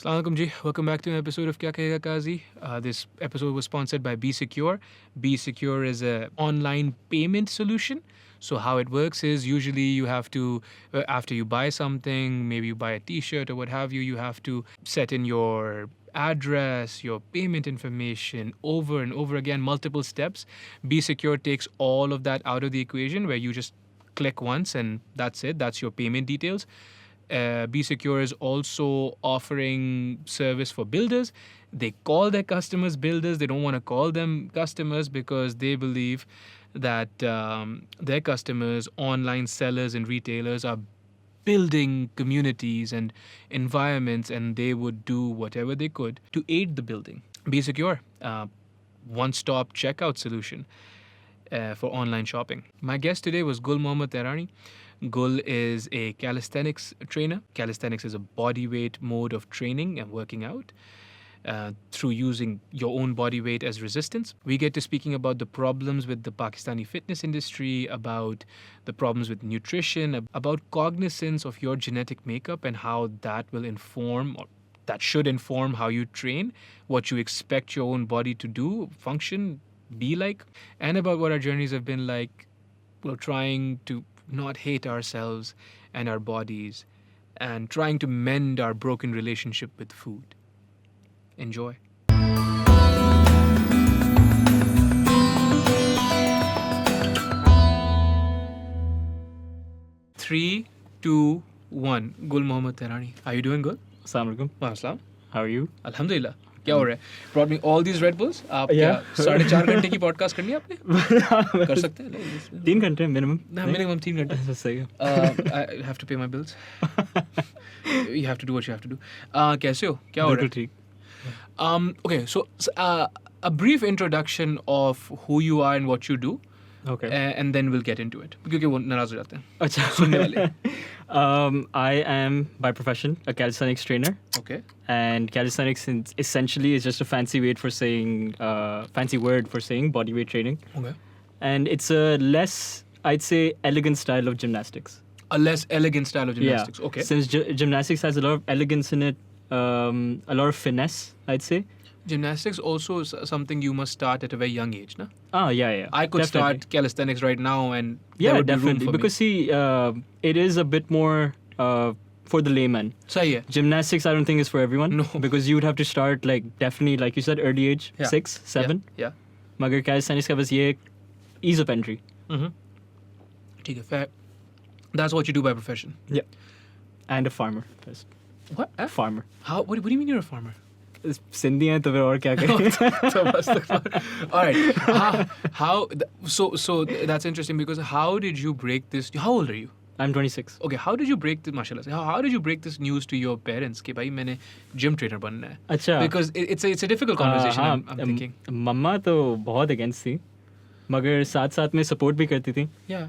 Assalamu alaikum ji. Welcome back to an episode of Kahe, Kazi. This episode was sponsored by Be Secure. Be Secure is an online payment solution. So how it works is usually you have to, after you buy something, maybe you buy a t-shirt or what have you, you have to set in your address, your payment information over and over again, multiple steps. Be Secure takes all of that out of the equation where you just click once and that's it. That's your payment details. Be Secure is also offering service for builders. They call their customers builders. They don't want to call them customers because they believe that their customers, online sellers and retailers, are building communities and environments, and they would do whatever they could to aid the building. Be Secure, one-stop checkout solution for online shopping. My guest today was Gul Muhammad Taherani. Gul is a calisthenics trainer. Calisthenics is a body weight mode of training and working out through using your own body weight as resistance. We get to speaking about the problems with the Pakistani fitness industry, about the problems with nutrition, about cognizance of your genetic makeup and how that will inform or that should inform how you train, what you expect your own body to do, function, be like, and about what our journeys have been like, trying to not hate ourselves and our bodies and trying to mend our broken relationship with food. Enjoy. 3, 2, 1. Gul Muhammad Taherani. Are you doing good? Assalamu alaikum. Assalam. How are you? Alhamdulillah. क्या हो रहा है? Brought me all these Red Bulls. आप क्या 4.5 घंटे की podcast करनी है आपने? कर सकते हैं? 3 घंटे मिनिमम. ना मिनिमम 3 घंटे. सही है. I have to pay my bills. You have to do what you have to do. कैसे हो? क्या हो रहा है? बिल्कुल ठीक. Okay, so a brief introduction of who you are and what you do. Okay. And then we'll get into it. क्योंकि वो नाराज हो जाते हैं. अच्छा. सुनने वाले. I am by profession a calisthenics trainer. Okay. And calisthenics essentially is just a fancy word for saying body weight training. Okay. And it's a less, I'd say, elegant style of gymnastics. A less elegant style of gymnastics. Yeah. Okay. Since gymnastics has a lot of elegance in it, a lot of finesse, I'd say. Gymnastics also is something you must start at a very young age, na? Yeah. I could definitely start calisthenics right now and there would be room definitely. for Because me. see, it is a bit more for the layman. सही है. Gymnastics, I don't think is for everyone. No. Because you would have to start definitely, like you said, early age, Yeah. 6, 7. Yeah. Magar calisthenics का बस ये ease of entry. ठीक है, fair. That's what you do by profession. Yeah. And a farmer. First. What? Farmer. How? What do you mean you're a farmer? Sindhi हैं तो फिर और क्या करें? All right. So that's interesting because how did you break this? How old are you? I'm 26. Okay, how did you break this? Mashallah. How did you break this news to your parents? कि भाई मैंने gym trainer बनना है. अच्छा. Because it's a difficult conversation. I'm thinking. मम्मा तो बहुत against थी, मगर साथ में support भी करती थी. Yeah.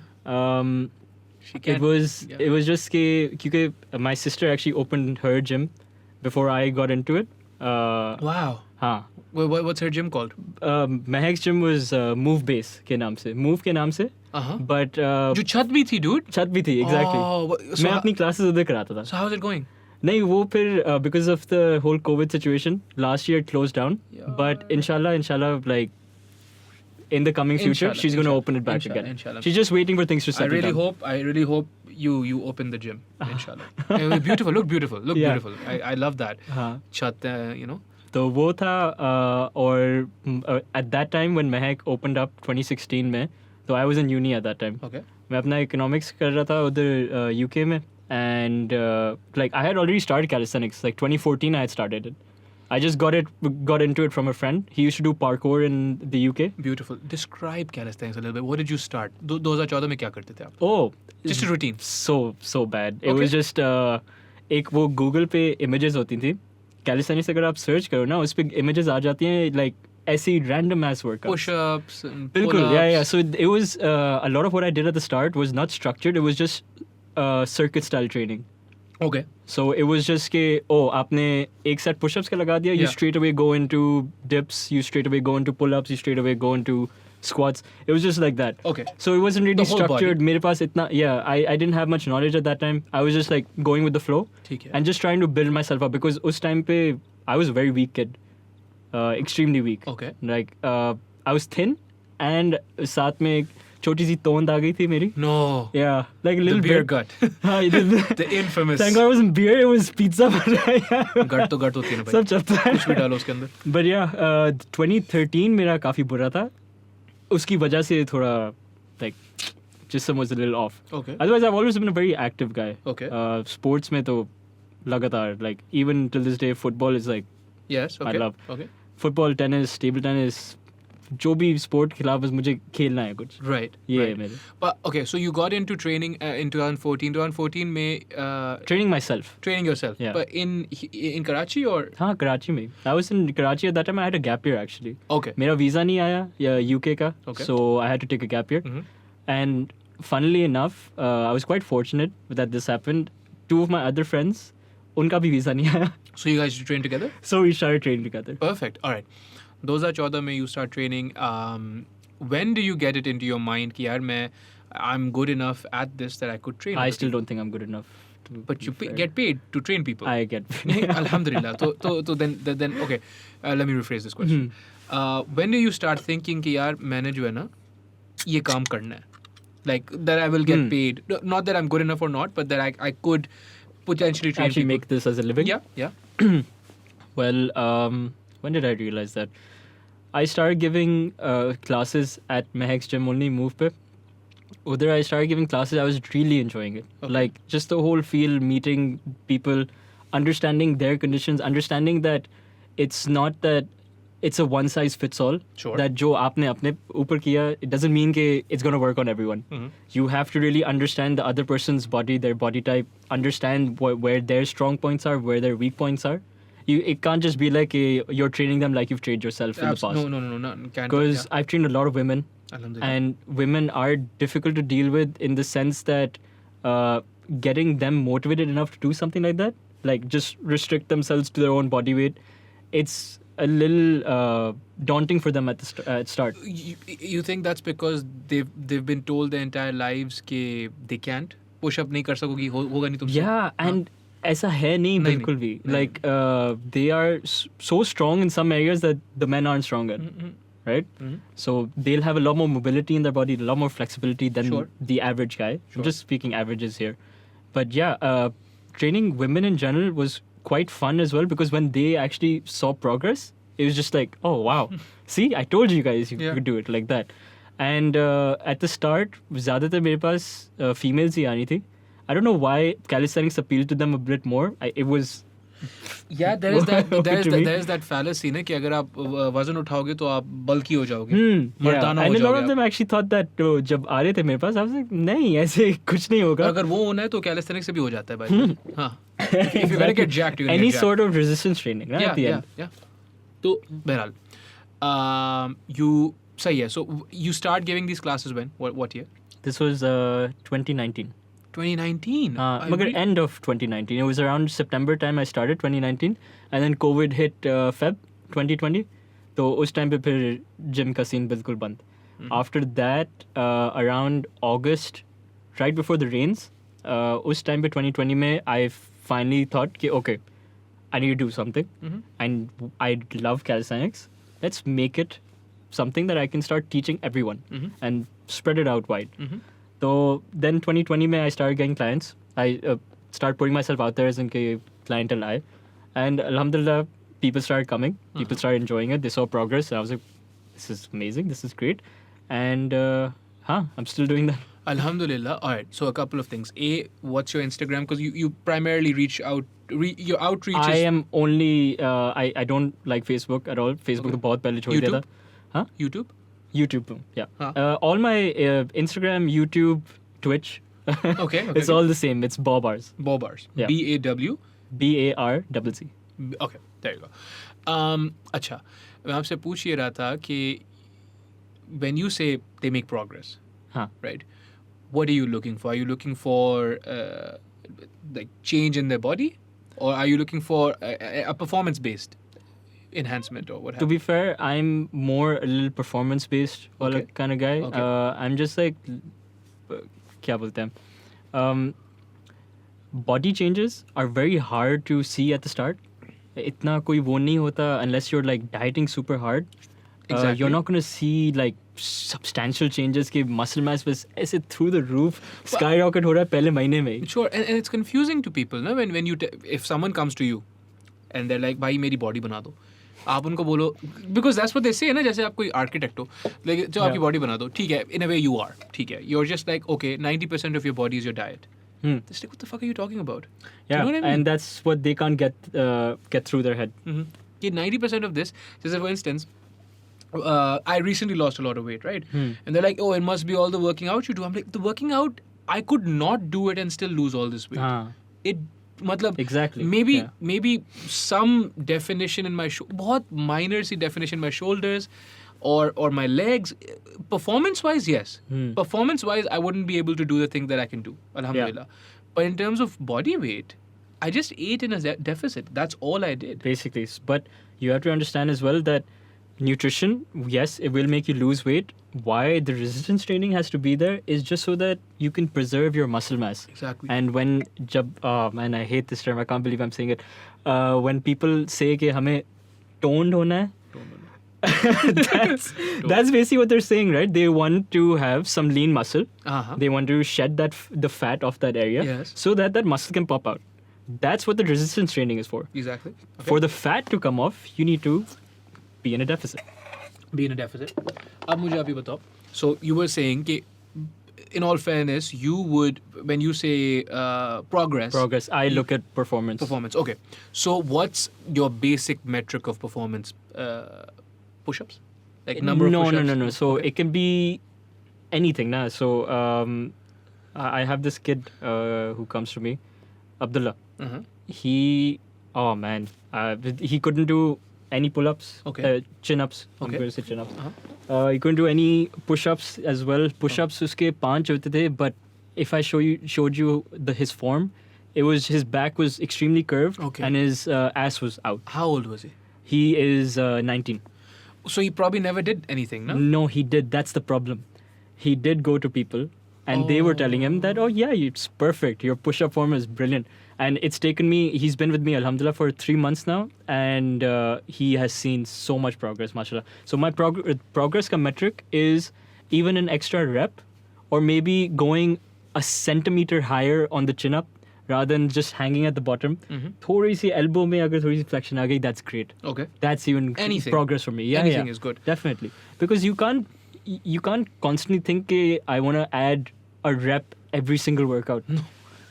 She It was just कि क्योंकि my sister actually opened her gym before I got into it. Wow. हाँ. What's her gym called? Mehak's gym was Move Base के नाम से. Move के नाम से. But जो छत भी थी, dude. छत भी थी, exactly. Oh, so मैं अपनी classes उधर कराता था. So how's it going? नहीं वो फिर because of the whole COVID situation last year it closed down. Yeah. But inshallah like in the coming future Inshallah, she's going to inshallah, open it back inshallah, again. inshallah. She's just waiting for things to settle down. I really hope you open the gym. Inshallah. Beautiful. Look beautiful. Yeah. Beautiful. I love that. हाँ. Chat, you know. तो वो था और at that time when Mehak opened up 2016 में, so I was in uni at that time. Okay. मैं अपना economics कर रहा था उधर UK में, and like I had already started calisthenics. Like 2014 I had started it. I just got into it from a friend. He used to do parkour in the UK. Beautiful. Describe calisthenics a little bit. What did you start? 2014 में क्या करते थे आप? Oh, Just a routine. So bad. It Okay. was just एक वो Google पे images होती थी. Calisthenics अगर आप search करो ना, उस पे images आ जाती हैं like ऐसी random ass workouts. Push-ups and बिल्कुल, pull-ups. yeah. So it was a lot of what I did at the start was not structured. It was just circuit style training. Okay. So it was just कि आपने एक set push-ups का लगा दिया, you Yeah. straight away go into dips, you straight away go into pull-ups, you straight away go into squats. It was just like that. Okay. So it wasn't really The whole body. structured. मेरे पास इतना, yeah, I didn't have much knowledge at that time. I was just like going with the flow ठीक है. and just trying to build myself up because उस time पे I was a very weak kid, extremely weak. Okay. Like I was thin and साथ में एक छोटी सी तोंद आ गई थी मेरी. No. Yeah, like a The little beer bit. gut. हाँ, The infamous. Thank God it wasn't beer, it was pizza. Gut तो gut होती है ना भाई. सब चलता है. कुछ भी डालो उसके अंदर. But yeah, 2013 मेरा काफी बुरा था. उसकी वजह से थोड़ा like system was a little off. Okay. Otherwise, I've always been a very active guy. Okay. Sports में तो लगातार, like even till this day, football is like Yes. Okay. I love. Okay. Football, tennis, table tennis, जो भी sport खिला बस मुझे खेलना है कुछ. Right. ये है right. मेरे. But okay, so you got into training in 2014. 2014 में Training myself. training yourself. Yeah. But in Karachi or हाँ, कराची में. I was in Karachi at that time. I had a gap year actually. okay. मेरा visa नहीं आया या UK का. Okay. So I had to take a gap year. Mhm. And funnily enough, I was quite fortunate that this happened. Two of my other friends, उनका भी visa नहीं आया. So you guys train together? So we started training together. Perfect. All right. 2014 में you start training. When do you get it into your mind कि यार I'm good enough at this that I could train? I other still people? don't think I'm good enough. But you get paid to train people. I get. Alhamdulillah. So then okay. Let me rephrase this question. When do you start thinking कि यार मैंने जो है ना ये काम करना है? Like that I will get paid. Not that I'm good enough or not, but that I could potentially train Actually people. make this as a living. Yeah. Well, when did I realize that? I started giving classes at Mehek's gym only, Move pe. Udhar I started giving classes. I was really enjoying it. Okay. Like just the whole feel, meeting people, understanding their conditions, understanding that it's not that it's a one size fits all. Sure. That jo aapne apne upar kiya, it doesn't mean ke it's going to work on everyone. Mhm. You have to really understand the other person's body, their body type, understand where their strong points are, where their weak points are. It can't just be like you're training them like you've trained yourself in the past. No. Can't. Because I've trained a lot of women, Alhamdulillah. and women are difficult to deal with in the sense that getting them motivated enough to do something like that, like just restrict themselves to their own body weight, it's a little daunting for them at the start. You think that's because they've been told their entire lives कि they can't push up नहीं कर सकोगी होगा नहीं तुमसे. Yeah, and ऐसा है नहीं नहीं, बिल्कुल भी. नहीं. Like they are so strong in some areas that the men aren't strong at. Right? Mhm. So they'll have a lot more mobility in their body, a lot more flexibility than Sure. the average guy. Sure. I'm just speaking averages here. But yeah, training women in general was quite fun as well because when they actually saw progress, it was just like, oh wow, see, I told you guys you Yeah. could do it like that. And at the start, ज़्यादातर मेरे पास females ही आनी थी. I don't know why calisthenics appealed to them a bit more. It was Yeah, there is To me. that fallacy ना कि अगर आप वजन उठाओगे तो आप बल्की हो जाओगे. yeah. मर्दाना And हो a lot जाओगे of them actually thought that जब आ रहे थे मेरे पास, I was like, नहीं ऐसे कुछ नहीं आप. होगा. अगर वो होना है तो calisthenics से भी हो जाता है भाई. हाँ. If you're gonna get jacked, you're gonna Any get jacked. sort of resistance training, right? At the end. Yeah. तो बहरहाल you सही है. So you start giving these classes when? What year? This was 2019. 2019. Magar end of 2019. It was around September time I started 2019, and then COVID hit Feb 2020. तो उस time पे फिर gym का scene बिल्कुल बंद. After that, around August, right before the rains, उस time पे 2020 में I finally thought कि okay, I need to do something, and I love calisthenics. Let's make it something that I can start teaching everyone and spread it out wide. So then 2020 में I started getting clients. I started putting myself out there as in के clientele आए, and alhamdulillah people started coming. People started enjoying it. They saw progress. And I was like, this is amazing. This is great. And I'm still doing that. Alhamdulillah. All right. So a couple of things. A, what's your Instagram? Because you primarily reach out. Your outreach I is am only I don't like Facebook at all. Facebook तो बहुत पहले छोड़ दिया था. हाँ? YouTube. YouTube, yeah. Huh. All my Instagram, YouTube, Twitch. Okay. It's all the same. It's Bobars. Bobars. Yeah. BAW. BARCC. Okay. There you go. अच्छा. मैं आपसे पूछ ये रहा था कि when you say they make progress, हाँ. right? What are you looking for? Are you looking for like change in their body, or are you looking for a performance based? enhancement or what To have be fair, I'm more a little performance based Okay. kind of guy. Okay. I'm just like, क्या बोलते हैं? Body changes are very hard to see at the start. इतना कोई वो नहीं होता unless you're like dieting super hard. Exactly. You're not going to see like substantial changes कि muscle mass was ऐसे through the roof skyrocket हो रहा है पहले महीने में. Sure, and it's confusing to people, no? When you if someone comes to you and they're like, भाई मेरी body बना दो, आप उनको बोलो, because that's what they say ना, जैसे आप कोई architect हो, like जो आपकी body बना दो, ठीक है, in a way you are, ठीक है, you're just like, okay, 90% of your body is your diet. It's like, what the fuck are you talking about? Yeah, you know what I mean? and that's what they can't get through their head. कि 90% of this, just for instance, I recently lost a lot of weight, right? And they're like, oh, it must be all the working out you do. I'm like, the working out, I could not do it and still lose all this weight. It, matlab, Exactly. maybe some definition in my बहुत minor C definition in my shoulders or my legs. Performance wise, yes. Performance wise, I wouldn't be able to do the thing that I can do. Alhamdulillah. But in terms of body weight, I just ate in a deficit. That's all I did. Basically, but you have to understand as well that nutrition, yes, it will make you lose weight. Why the resistance training has to be there is just so that you can preserve your muscle mass. Exactly. And when man, I hate this term. I can't believe I'm saying it. When people say कि हमें toned होना है, that's basically what they're saying, right? They want to have some lean muscle. They want to shed the fat off that area, Yes. so that muscle can pop out. That's what the resistance training is for. Exactly. Okay. For the fat to come off, you need to be in a deficit. Be in a deficit. अब मुझे अभी बताओ. So you were saying कि, in all fairness, you would, when you say progress. I look at performance. Performance. Okay. So what's your basic metric of performance? Push-ups? Like number of push-ups? No. So it can be anything. Nah. So I have this kid who comes to me, Abdullah. He couldn't do any pull-ups, Okay. chin-ups. Okay. I'm going to say chin-ups. He couldn't do any push-ups as well. Push-ups uske 5 hote the, but if I showed you his form, it was his back was extremely curved and his ass was out. How old was he? He is 19. So he probably never did anything, no? No, he did. That's the problem. He did go to people and they were telling him that, oh yeah, it's perfect. Your push-up form is brilliant. And it's taken me, he's been with me, alhamdulillah, for 3 months now. And he has seen so much progress, mashallah. So my progress ka metric is even an extra rep or maybe going a centimeter higher on the chin-up rather than just hanging at the bottom. Thodi si elbow mein agar thodi si flexion aa gayi, that's great. Okay. That's even Anything. progress for me. Yeah, Anything is good. Definitely. Because you can't constantly think कि I want to add a rep every single workout. No.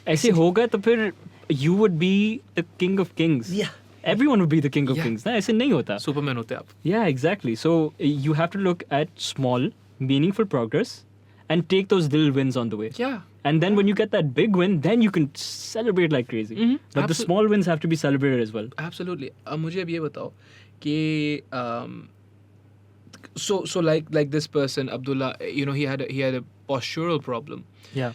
ऐसे होगा तो फिर you would be the king of kings. Yeah. Everyone would be the king of kings. ना ऐसे नहीं होता. Superman होते आप. Yeah, exactly. So you have to look at small, meaningful progress and take those little wins on the way. Yeah. And then when you get that big win, then you can celebrate like crazy. But the small wins have to be celebrated as well. Absolutely. मुझे अब ये बताओ कि so like this person Abdullah, you know, he had a postural problem. Yeah.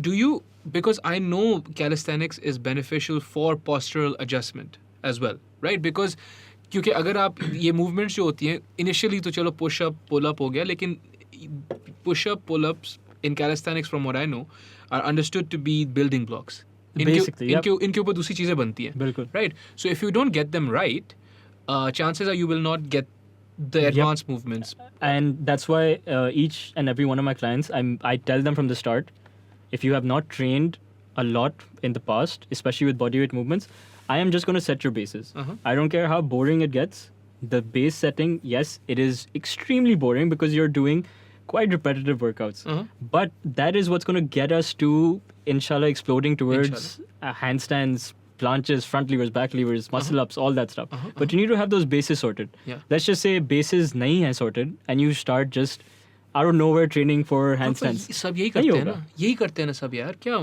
Do you, because I know calisthenics is beneficial for postural adjustment as well, right? Because क्योंकि अगर आप ये movements जो होती हैं initially तो चलो push up pull up हो गया, लेकिन push up pull ups in calisthenics from what I know are understood to be building blocks. Basically, इनके ऊपर दूसरी चीजें बनती हैं. बिल्कुल. Right? So if you don't get them right, chances are you will not get the advanced movements. And that's why each and every one of my clients, I tell them from the start, if you have not trained a lot in the past, especially with bodyweight movements, I am just going to set your bases. I don't care how boring it gets. The base setting, yes, it is extremely boring because you're doing quite repetitive workouts. But that is what's going to get us to, inshallah, exploding towards handstands, planches, front levers, back levers, muscle ups, all that stuff. But you need to have those bases sorted. Yeah. Let's just say bases nahi hai sorted and you start just out of nowhere training for handstands. सब यही करते हैं ना, यही करते हैं ना सब यार, क्या?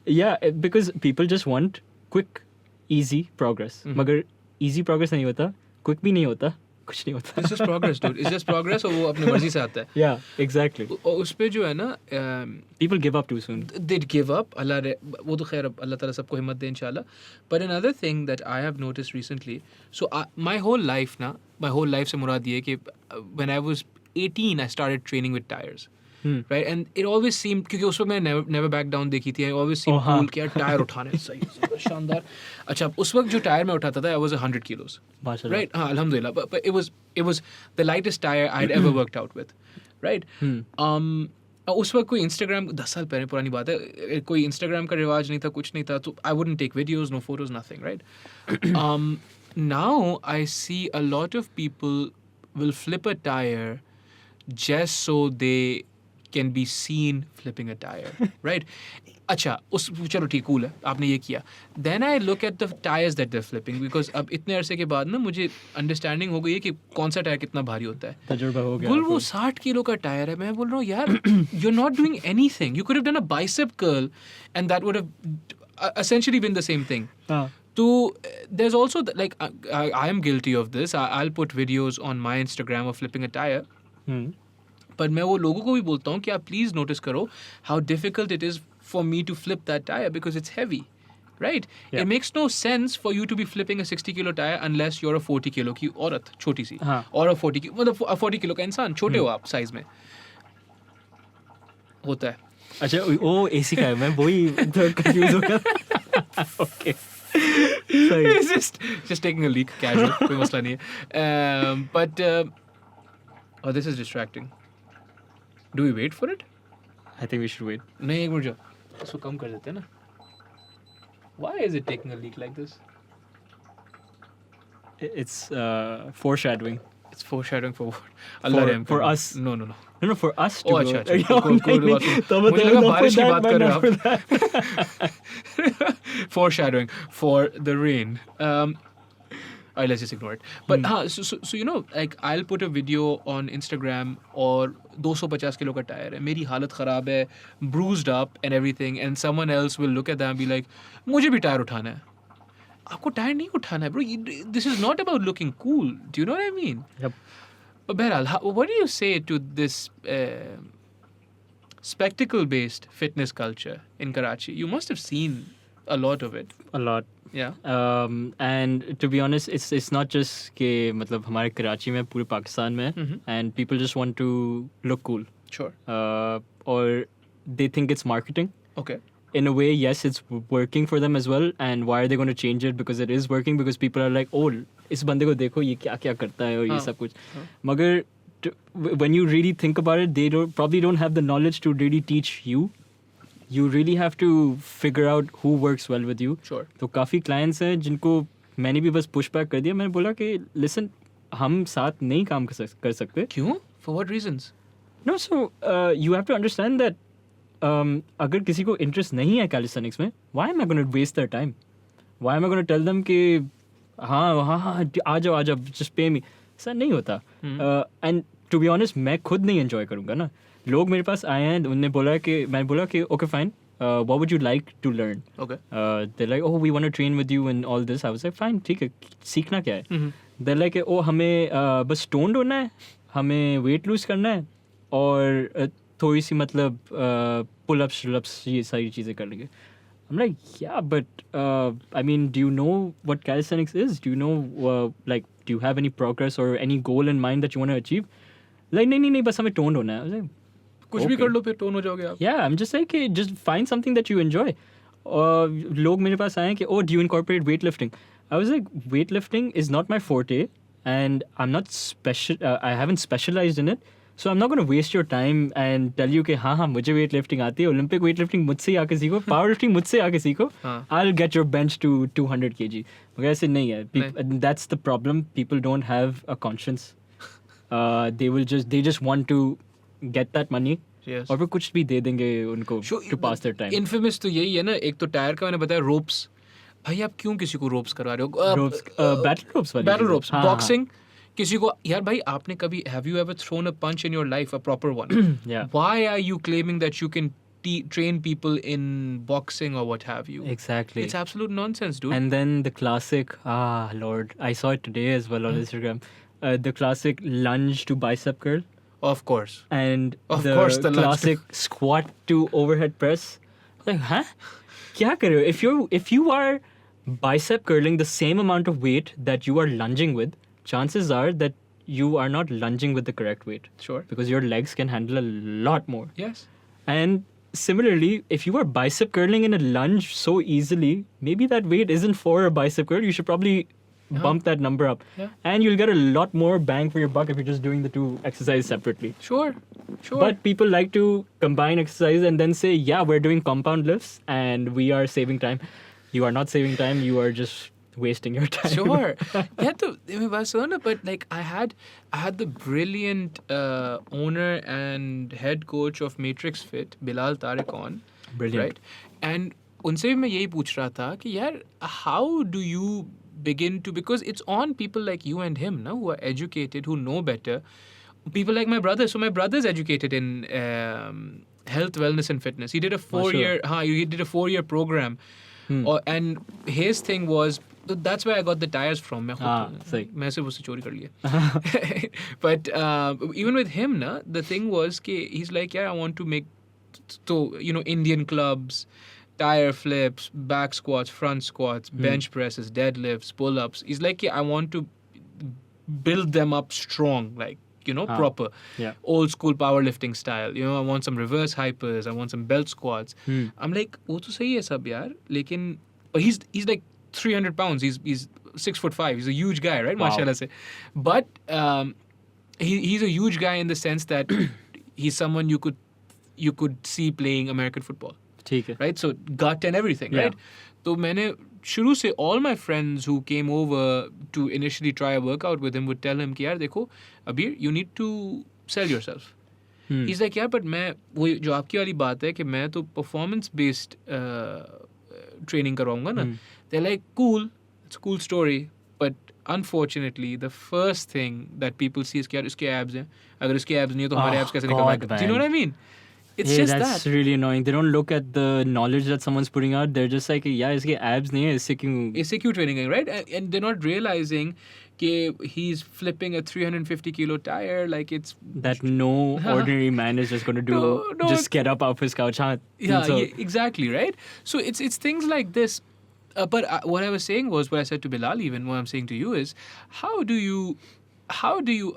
Yeah, because people just want quick, easy progress. मगर easy progress नहीं होता, quick भी नहीं होता, कुछ नहीं होता. It's just progress, dude. It's just progress और वो अपने मर्जी से आता है. Yeah, exactly. और उस पे जो है ना People give up too soon. they'd give up. वो तो खैर अल्लाह ताला सबको हिम्मत दे इंशाल्लाह. But another thing that I have noticed recently, so my whole life से मुराद ये है कि when I was 18 I started training with tires. Right, and it always seemed क्योंकि उसमें मैं never back down देखी थी. I always seemed cool कि यार टायर उठाने सही शानदार. अच्छा उस वक्त जो टायर मैं उठाता था I was 100 kilos. Right, हाँ अल्हम्दुलिल्लाह. But it was the lightest tire I'd ever worked out with. Right. उस वक्त कोई Instagram 10 साल पहले पुरानी बात है, कोई Instagram का रिवाज नहीं था, कुछ नहीं था, तो I wouldn't take videos, no photos, nothing. Right. Now I see a lot of people will flip a tire just so they can be seen flipping a tire, right? अच्छा चलो ठीक cool है आपने ये किया. Then I look at the tires that they're flipping because अब इतने अरसे के बाद ना मुझे understanding हो गई है कि कौन सा टायर कितना भारी होता है. तजुर्बा हो गया. गुल वो 60 किलो का टायर है. मैं बोल रहा हूँ यार you're not doing anything. You could have done a bicep curl and that would have essentially been the same thing. So there's also like I am guilty of this. I'll put videos on my Instagram of flipping a tire. पर मैं वो लोगों को भी बोलता हूँ कि आप प्लीज नोटिस करो how difficult it is for me to flip that tire because it's heavy, right? It makes no sense for you to be flipping a 60 kilo tire unless you're a 40 kilo की औरत छोटी सी और a 40 मतलब 40 kilo का इंसान, छोटे हो आप साइज में होता है. अच्छा ओ एसी का है, मैं वही कंफ्यूज हो गया. Okay It's just taking a leak casual कोई मसला नहीं है. But oh, this is distracting. Do we wait for it? I think we should wait. नहीं एक मिनट जो इसको कम कर देते हैं ना. Why is it taking a leak like this? It's foreshadowing. It's foreshadowing for what? Allah रहम for करो. us. No, for us to Oh go. अच्छा कोई मुझे लगा बारिश की बात कर रहे आप. Foreshadowing for the rain. Alright, let's just ignore it. But so you know, like I'll put a video on Instagram और 250 किलो का टायर है, मेरी हालत ख़राब है, bruised up and everything, and someone else will look at that and be like, मुझे भी tyre उठाना है. आपको टायर नहीं उठाना है, bro. This is not about looking cool. Do you know what I mean? Yep. But Behral, what do you say to this spectacle-based fitness culture in Karachi? You must have seen a lot of it. A lot. Yeah. And to be honest, it's not just कि मतलब हमारे कराची में, पूरे पाकिस्तान में, and people just want to look cool. Sure. Or they think it's marketing. Okay. In a way, yes, it's working for them as well. And why are they going to change it? Because it is working. Because people are like, oh, इस बंदे को देखो ये क्या क्या करता है और ये सब कुछ. मगर when you really think about it, they probably don't have the knowledge to really teach you. You really have to figure out who works well with you. Sure. तो काफ़ी clients हैं जिनको मैंने भी बस push back कर दिया. मैंने बोला कि listen, हम साथ नहीं काम कर सकते. क्यों? For what reasons? No, so you have to understand that अगर किसी को interest नहीं है calisthenics में, why am I going to waste their time? Why am I going to tell them कि हाँ आ जाओ just pay me? ऐसा नहीं होता. And to be honest, मैं खुद नहीं enjoy करूँगा ना. लोग मेरे पास आए हैं, उन्होंने बोला कि मैंने बोला कि okay fine, what would you like to learn? Okay. They're like, oh, we want to train with you and all this. I was like, fine, ठीक है, सीखना क्या है? They're like, oh, हमें बस stoned होना है, हमें weight lose करना है और थोड़ी सी मतलब pull-ups ये सारी चीज़ें कर लेंगे. I'm like, yeah, but I mean, do you know what calisthenics is? Do you know do you have any progress or any goal in mind that you want to achieve? Like नहीं बस हमें toned होना है. I was like, कुछ भी कर लो फिर tone हो जाओगे आप. Yeah, I'm just like, just find something that you enjoy. लोग मेरे पास आए कि oh, do you incorporate weightlifting? I was like, weightlifting is not my forte and I'm not I haven't specialized in it. So I'm not going to waste your time and tell you कि हाँ मुझे weightlifting आती है, Olympic weightlifting मुझसे आके सीखो, powerlifting मुझसे आके सीखो, I'll get your bench to 200 kg. मगर ऐसे नहीं है. That's the problem. People don't have a conscience. They just want to get that money. Yes. और फिर कुछ भी दे देंगे उनको to pass their time. Infamous तो यही है ना. एक तो टायर का मैंने बताया ropes. भाई आप क्यों किसी को ropes करवा रहे हो? Ropes, battle ropes वाली. Battle ropes. Boxing. किसी को यार भाई आपने कभी have you ever thrown a punch in your life, a proper one? Yeah. Why are you claiming that you can train people in boxing or what have you? Exactly. It's absolute nonsense, dude. And then the classic, Lord, I saw it today as well on Instagram. the classic lunge to bicep curl, Of course. and Of the course, the lunge classic squat to overhead press. Like, huh? Kya kar rahe ho? If you are bicep curling the same amount of weight that you are lunging with, chances are that you are not lunging with the correct weight, Sure. because your legs can handle a lot more. Yes. And similarly, if you are bicep curling in a lunge so easily, maybe that weight isn't for a bicep curl. You should probably bump that number up. Yeah. And you'll get a lot more bang for your buck if you're just doing the two exercises separately. Sure. Sure. But people like to combine exercise and then say, yeah, we're doing compound lifts and we are saving time. You are not saving time. You are just wasting your time. Sure. Yeah, in Barcelona, but like I had the brilliant owner and head coach of Matrix Fit, Bilal Tariq on. Brilliant. Right? And उनसे भी मैं यही पूछ रहा था कि यार, how do you begin to, because it's on people like you and him, no, who are educated, who know better. People like my brother. So my brother's educated in health, wellness, and fitness. He did a 4-year program. And his thing was, that's where I got the tires from. मैं सिर्फ उससे चोरी कर लिया. But even with him, the thing was कि he's like, yeah, I want to make, so Indian clubs, tire flips, back squats, front squats, bench presses, deadlifts, pull-ups. He's like, yeah, I want to build them up strong, like, proper. Yeah. Old school powerlifting style. I want some reverse hypers. I want some belt squats. I'm like, वो तो सही है सब यार. लेकिन, but he's like 300 pounds. He's 6'5". He's a huge guy, right? Wow. Mashallah se. But he's a huge guy in the sense that he's someone you could see playing American football. ठीक है. Right? So gut and everything, right? So मैंने शुरू से, all my friends who came over to initially try a workout with him would tell him कि यार देखो Abir, you need to sell yourself. He's like, यार but मैं वो जो आपकी वाली बात है कि मैं तो performance based training करवाऊंगा ना. They're like, cool, it's a cool story, but unfortunately the first thing that people see is कि यार इसके abs हैं, अगर इसके abs नहीं है तो हमारे abs कैसे निकलवाएगा. Do you know what I mean? It's just that's that. really annoying. They don't look at the knowledge that someone's putting out. They're just like, yeah, इसके abs नहीं है, इससे क्यों training है, right? And they're not realizing that he's flipping a 350 kilo tire like it's that no ordinary man is just going to do. Just get up off his couch. Yeah, exactly, right? So it's things like this. But what I was saying was, what I said to Bilal, even what I'm saying to you is, how do you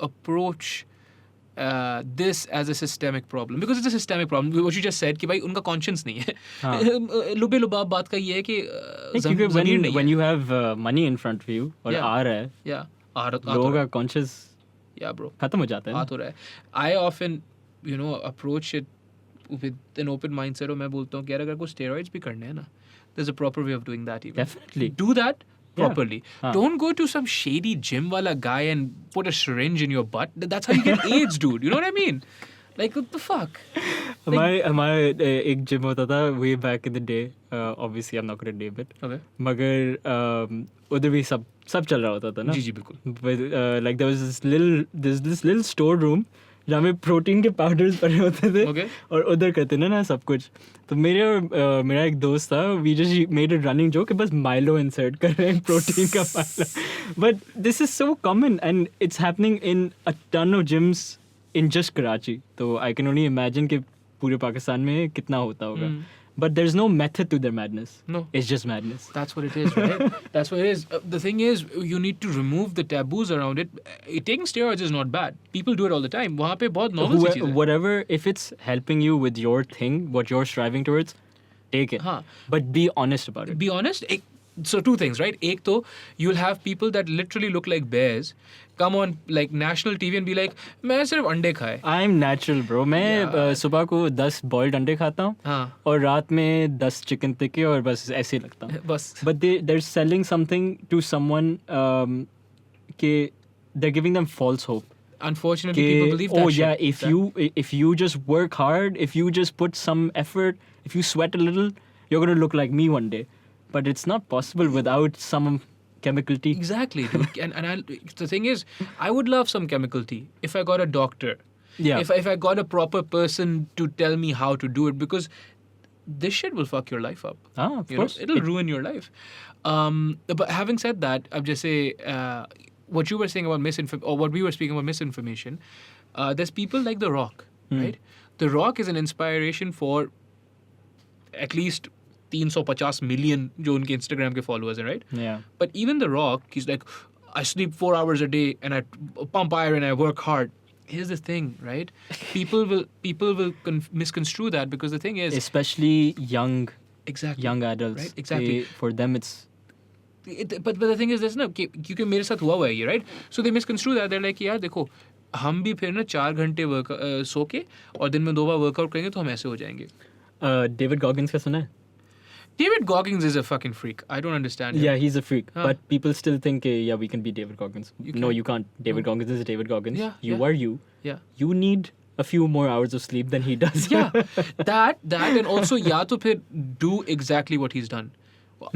approach this as a systemic problem? Because it's a systemic problem. What you just said कि भाई उनका conscience नहीं है. लुबे लुबाब बात का ये है कि when you have money in front of you और आ रहा है, लोगों का conscience खत्म हो जाता है. आ तो रहा है. I often approach it with an open mindset. और मैं बोलता हूँ कि यार अगर कोई steroids भी करने हैं ना, there's a proper way of doing that even. Definitely. Do that properly. Don't go to some shady gym wala guy and put a syringe in your butt. That's how you get AIDS, dude. You know what I mean? Like, what the fuck? हमारे एक gym होता था way back in the day. Obviously, I'm not going to name it. Okay. मगर उधर भी सब चल रहा होता था ना. जी बिल्कुल. But like there was this little store room जहाँ में प्रोटीन के पाउडर्स पड़े होते थे और उधर करते ना सब कुछ. तो मेरा एक दोस्त था, we just made a running joke कि बस माइलो इंसर्ट कर रहे हैं, प्रोटीन का Milo. But this is so common and it's happening in a ton of gyms in just Karachi. तो I can only imagine कि पूरे पाकिस्तान में कितना होता होगा. But there's no method to their madness. No. It's just madness. That's what it is, right? That's what it is. The thing is, you need to remove the taboos around it. Taking steroids is not bad. People do it all the time. वहाँ पे बहुत normal सी चीज़ है. Whatever, if it's helping you with your thing, what you're striving towards, take it. But be honest about it. Be honest. So two things, right? एक तो you'll have people that literally look like bears come on like national TV and be like, मैं सिर्फ अंडे खाए. I'm natural, bro. मैं सुबह को 10 boiled अंडे खाता हूँ और रात में 10 chicken टिक्के और बस ऐसे ही लगता हूँ. बस. But they're selling something to someone कि they're giving them false hope. Unfortunately, people believe that. Oh yeah, if you just work hard, if you just put some effort, if you sweat a little, you're gonna look like me one day. But it's not possible without some chemical tea. Exactly, dude. and the thing is, I would love some chemical tea if I got a doctor. Yeah. If I got a proper person to tell me how to do it, because this shit will fuck your life up. Of course. It'll ruin your life. But having said that, I'll just say, what you were saying about or what we were speaking about misinformation, there's people like The Rock, right? The Rock is an inspiration for at least 350 million जो उनके Instagram के followers हैं, right? Yeah. But even The Rock, he's like, I sleep 4 hours a day and I pump iron and I work hard. Here's the thing, right? People will misconstrue that, because the thing is, Especially young adults. Right? Exactly. For them, it's... but the thing is, there's no, क्योंकि मेरे साथ हुआ है ये, right? So they misconstrue that. They're like, यार देखो, हम भी फिर ना 4 घंटे सो के और दिन में 2 बार वर्कआउट करेंगे तो हम ऐसे हो जाएंगे. David Goggins का सुना है? David Goggins is a fucking freak. I don't understand him. Yeah, he's a freak. But people still think, yeah, we can be David Goggins. No, you can't. David Goggins is David Goggins. Yeah, you are you. Yeah. You need a few more hours of sleep than he does. Yeah. that and also या तो फिर do exactly what he's done.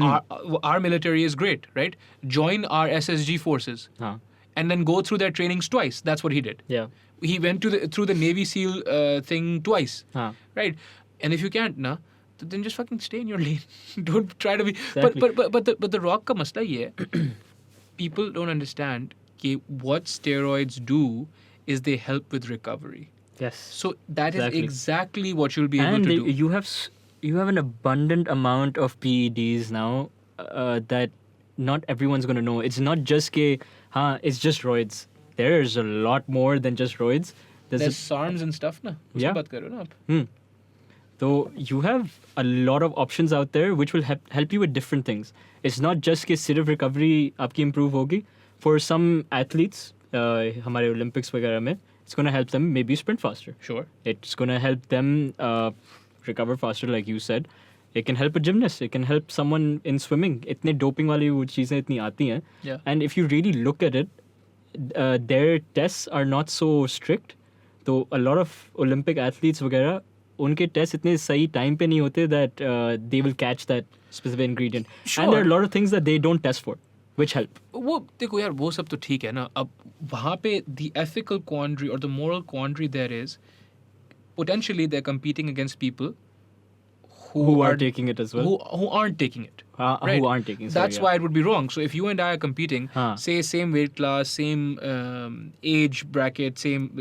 Our military is great, right? Join our SSG forces. And then go through their trainings twice. That's what he did. Yeah. He went through the Navy SEAL thing twice. Right? And if you can't, then just fucking stay in your lane. Don't try to be. Exactly. But the Rock ka masla ye hai. People don't understand what steroids do is they help with recovery. Yes. So that is exactly what you'll be able to do. You have an abundant amount of PEDs now that not everyone's going to know. It's not just it's just roids. There's a lot more than just roids. There's SARMs and stuff, na? Yeah. Baat karo na aap. So you have a lot of options out there which will help you with different things. It's not just कि सिर्फ recovery आपकी improve होगी. For some athletes, हमारे Olympics वगैरह में, it's going to help them maybe sprint faster. Sure. It's going to help them recover faster, like you said. It can help a gymnast. It can help someone in swimming. इतने doping वाली वो चीजें इतनी आती हैं. Yeah. And if you really look at it, their tests are not so strict. So a lot of Olympic athletes वगैरह उनके test इतने सही टाइम पे नहीं होते that they will catch that specific ingredient. Sure. And there are a lot of things that they don't test for, which help. वो देखो यार वो सब तो ठीक है ना. अब वहाँ पे the ethical quandary or the moral quandary there is, potentially they're competing against people who are taking it as well. Who aren't taking it. Right? Who aren't taking it. That's why it would be wrong. So if you and I are competing, say same weight class, same age bracket, same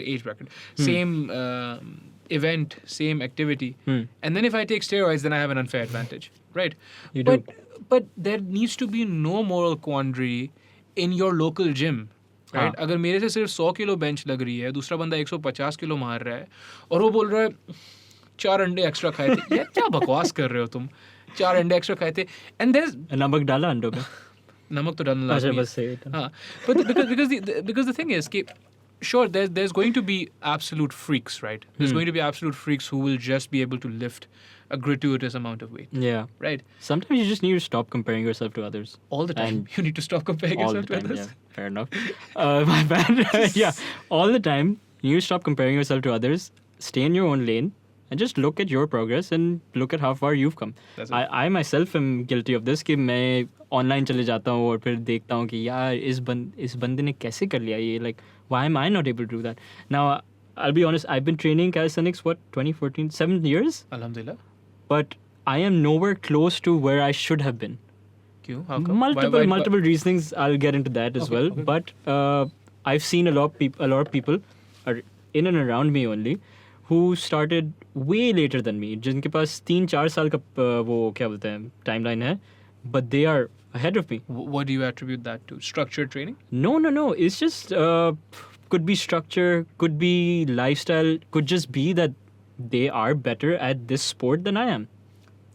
event, same activity, and then if I take steroids, then I have an unfair advantage, right? You do. But there needs to be no moral quandary in your local gym, right? अगर मेरे से सिर्फ 100 kilo bench लग रही है, दूसरा बंदा 150 kilo मार रहा है, और वो बोल रहा है 4 अंडे एक्स्ट्रा खाए थे, यार क्या बकवास कर रहे हो तुम? 4 अंडे एक्स्ट्रा खाए थे, and there's नमक डाला अंडों में. नमक तो डालना लाजमी है. हाँ, but because the thing is कि sure, there's going to be absolute freaks, right? There's going to be absolute freaks who will just be able to lift a gratuitous amount of weight. Yeah. Right? Sometimes you just need to stop comparing yourself to others. All the time. You need to stop comparing yourself to others. Yeah. Fair enough. My bad. Yeah. All the time, you need to stop comparing yourself to others, stay in your own lane, and just look at your progress and look at how far you've come. I myself am guilty of this कि मैं online चले जाता हूँ और फिर देखता हूँ कि यार इस बंदे ने कैसे कर लिया ये, like why am I not able to do that? Now I'll be honest, I've been training calisthenics 2014, 7 years. Alhamdulillah. But I am nowhere close to where I should have been. How come? Multiple reasons. I'll get into that as well. Okay. But I've seen a lot of people are in and around me only who started way later than me. जिनके पास 3-4 साल का वो क्या बोलते हैं timeline है, but they are ahead of me. What do you attribute that to? Structured training? No. It's just could be structure, could be lifestyle, could just be that they are better at this sport than I am.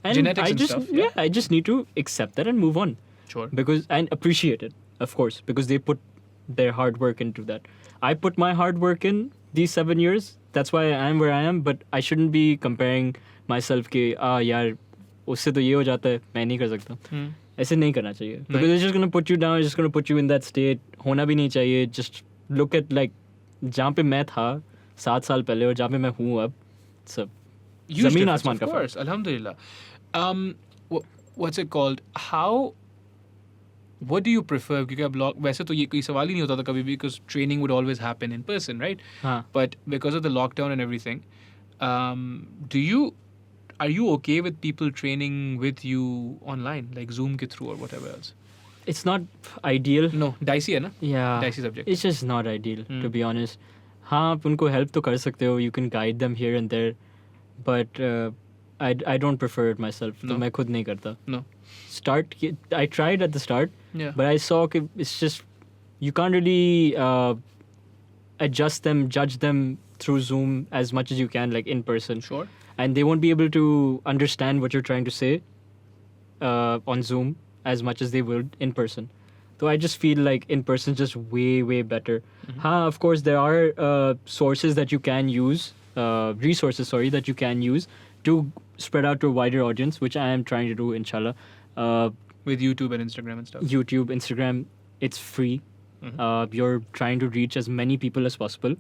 And genetics and stuff. Yeah, I just need to accept that and move on. Sure. And appreciate it, of course, because they put their hard work into that. I put my hard work in these 7 years. That's why I am where I am. But I shouldn't be comparing myself कि यार उससे तो ये हो जाता है, मैं नहीं कर सकता. ऐसे नहीं करना चाहिए. Because it's just going to put you down. It's just going to put you in that state. होना भी नहीं चाहिए. Just look at like जहाँ पे मैं था 7 साल पहले और जहाँ पे मैं हूँ अब. सब ज़मीन आसमान का फर्क. Of course, alhamdulillah. What's it called? What do you prefer? क्योंकि अब वैसे तो ये कोई सवाल ही नहीं होता था कभी भी, because training would always happen in person, right? But because of the lockdown and everything, are you okay with people training with you online, like Zoom ke through or whatever else? it's not ideal. No, dicey है ना? Yeah. Dicey subject. It's just not ideal, to be honest. हाँ, आप उनको help तो कर सकते हो. You can guide them here and there. But I don't prefer it myself. तो No. मैं खुद नहीं करता. No. I tried at the start. Yeah. But I saw कि it's just, you can't really adjust them, judge them through Zoom as much as you can, like in person. Sure. And they won't be able to understand what you're trying to say on Zoom as much as they would in person. So I just feel like in person is just way, way better. Of course, there are sources that you can use, resources, that you can use to spread out to a wider audience, which I am trying to do, inshallah. With YouTube and Instagram and stuff. YouTube, Instagram, it's free. You're trying to reach as many people as possible.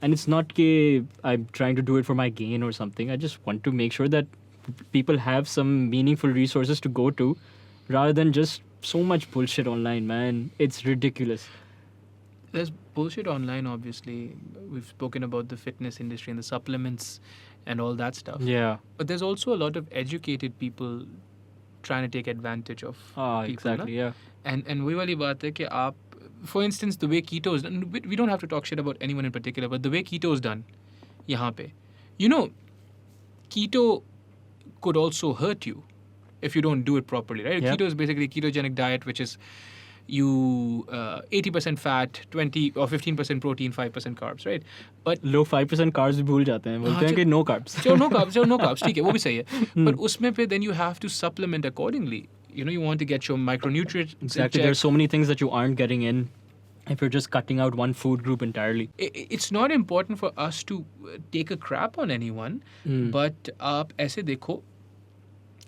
And it's not that I'm trying to do it for my gain or something. I just want to make sure that people have some meaningful resources to go to rather than just so much bullshit online, man. It's ridiculous. There's bullshit online, obviously. We've spoken about the fitness industry and the supplements and all that stuff. Yeah. But there's also a lot of educated people trying to take advantage of people. Exactly, Na? yeah. And वही वाली बात है कि आप, for instance, the way keto is done, we don't have to talk shit about anyone in particular, but the way keto is done, यहाँ पे, you know, keto could also hurt you if you don't do it properly, right? Yep. Keto is basically a ketogenic diet, which is you 80% fat, 20 or 15% protein, 5% carbs, right? But लोग 5% carbs भी भूल जाते हैं, बोलते हैं कि no carbs. So no carbs, ठीक है, वो भी सही है. But उसमें पे then you have to supplement accordingly. You know, you want to get your micronutrients. Exactly. There's so many things that you aren't getting in if you're just cutting out one food group entirely. It's not important for us to take a crap on anyone, but आप ऐसे देखो,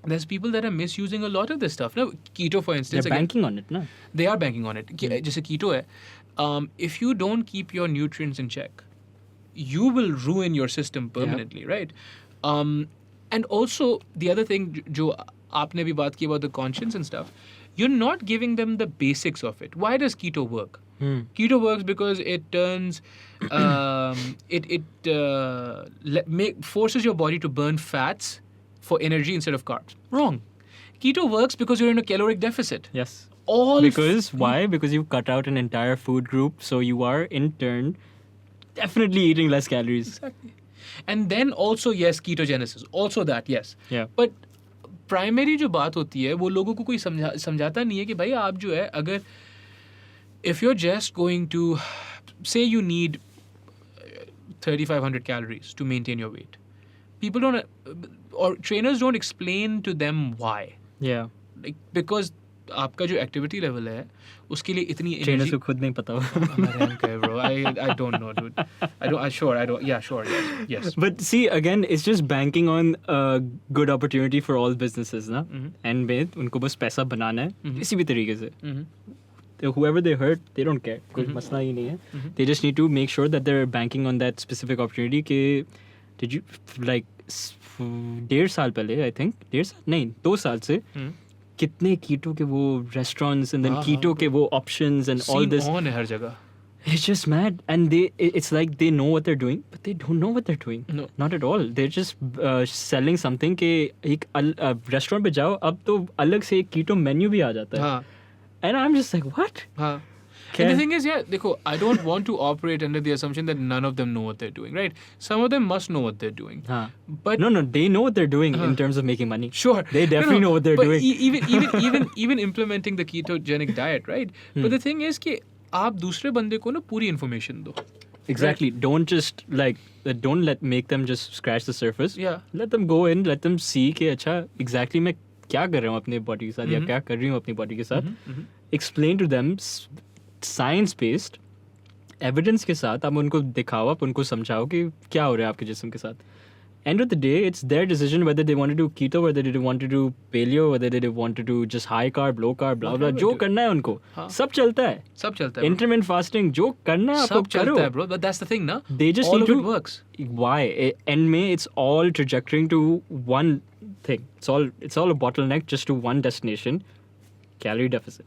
there's people that are misusing a lot of this stuff. Now, keto, for instance, They're banking on it, no? They are banking on it. Just keto hai. If you don't keep your nutrients in check, you will ruin your system permanently, right? And also, the other thing, jo aapne bhi baat ki about the conscience and stuff, you're not giving them the basics of it. Why does keto work? Keto works because it turns, forces your body to burn fats for energy instead of carbs. Wrong. Keto works because you're in a caloric deficit. Yes. Because why? Because you cut out an entire food group, so you are in turn definitely eating less calories. Exactly. And then also, yes, ketogenesis. Also that, yes. Yeah. But primary जो बात होती है, वो लोगों को कोई समझाता नहीं है कि भाई आप जो है, अगर if you're just going to, say you need 3,500 calories to maintain your weight, people don't, or trainers don't explain to them why. Yeah. Like, because आपका जो activity level है, उसके लिए इतनी energy. Trainers को खुद नहीं पता. Bro, I don't know, dude. Yes. But see, again, it's just banking on a good opportunity for all businesses, na? And में उनको बस पैसा बनाना है, किसी भी तरीके से. Whoever they hurt, they don't care. कोई मसला ही नहीं है. They just need to make sure that they're banking on that specific opportunity. कि did you like 1.5 साल पहले, I think 2 साल से कितने कीटो के वो restaurants and then कीटो के वो options and all this. On है हर जगह. It's just mad, and it's like they know what they're doing, but they don't know what they're doing. No, not at all. They're just selling something कि एक restaurant पे जाओ, अब तो अलग से एक keto menu भी आ जाता है. And I'm just like, what? And the thing is, देखो, I don't want to operate under the assumption that none of them know what they're doing, right? Some of them must know what they're doing. But no, they know what they're doing in terms of making money. Sure, they definitely know what they're doing. Even implementing the ketogenic diet, right? But the thing is कि आप दूसरे बंदे को ना पूरी information दो. Exactly. Right? Don't just make them just scratch the surface. Yeah. Let them go in. Let them see कि अच्छा exactly मैं क्या कर रहा हूँ अपने body के साथ या क्या कर रही हूँ अपनी body के साथ. Explain to them science based evidence के साथ आप उनको दिखाओ, आप उनको समझाओ कि क्या हो रहा है आपके जिस्म के साथ. End of the day, it's their decision whether they want to do keto, whether they want to do paleo, whether they want to do just high carb, low carb, blah blah. जो करना है उनको, सब चलता है. सब चलता है. Intermittent fasting, जो करना है आपको करो. सब चलता है, bro. But that's the thing, na? They just all need of to. It works. Why? End में it's all trajectorying to one thing. It's all a bottleneck just to one destination, calorie deficit.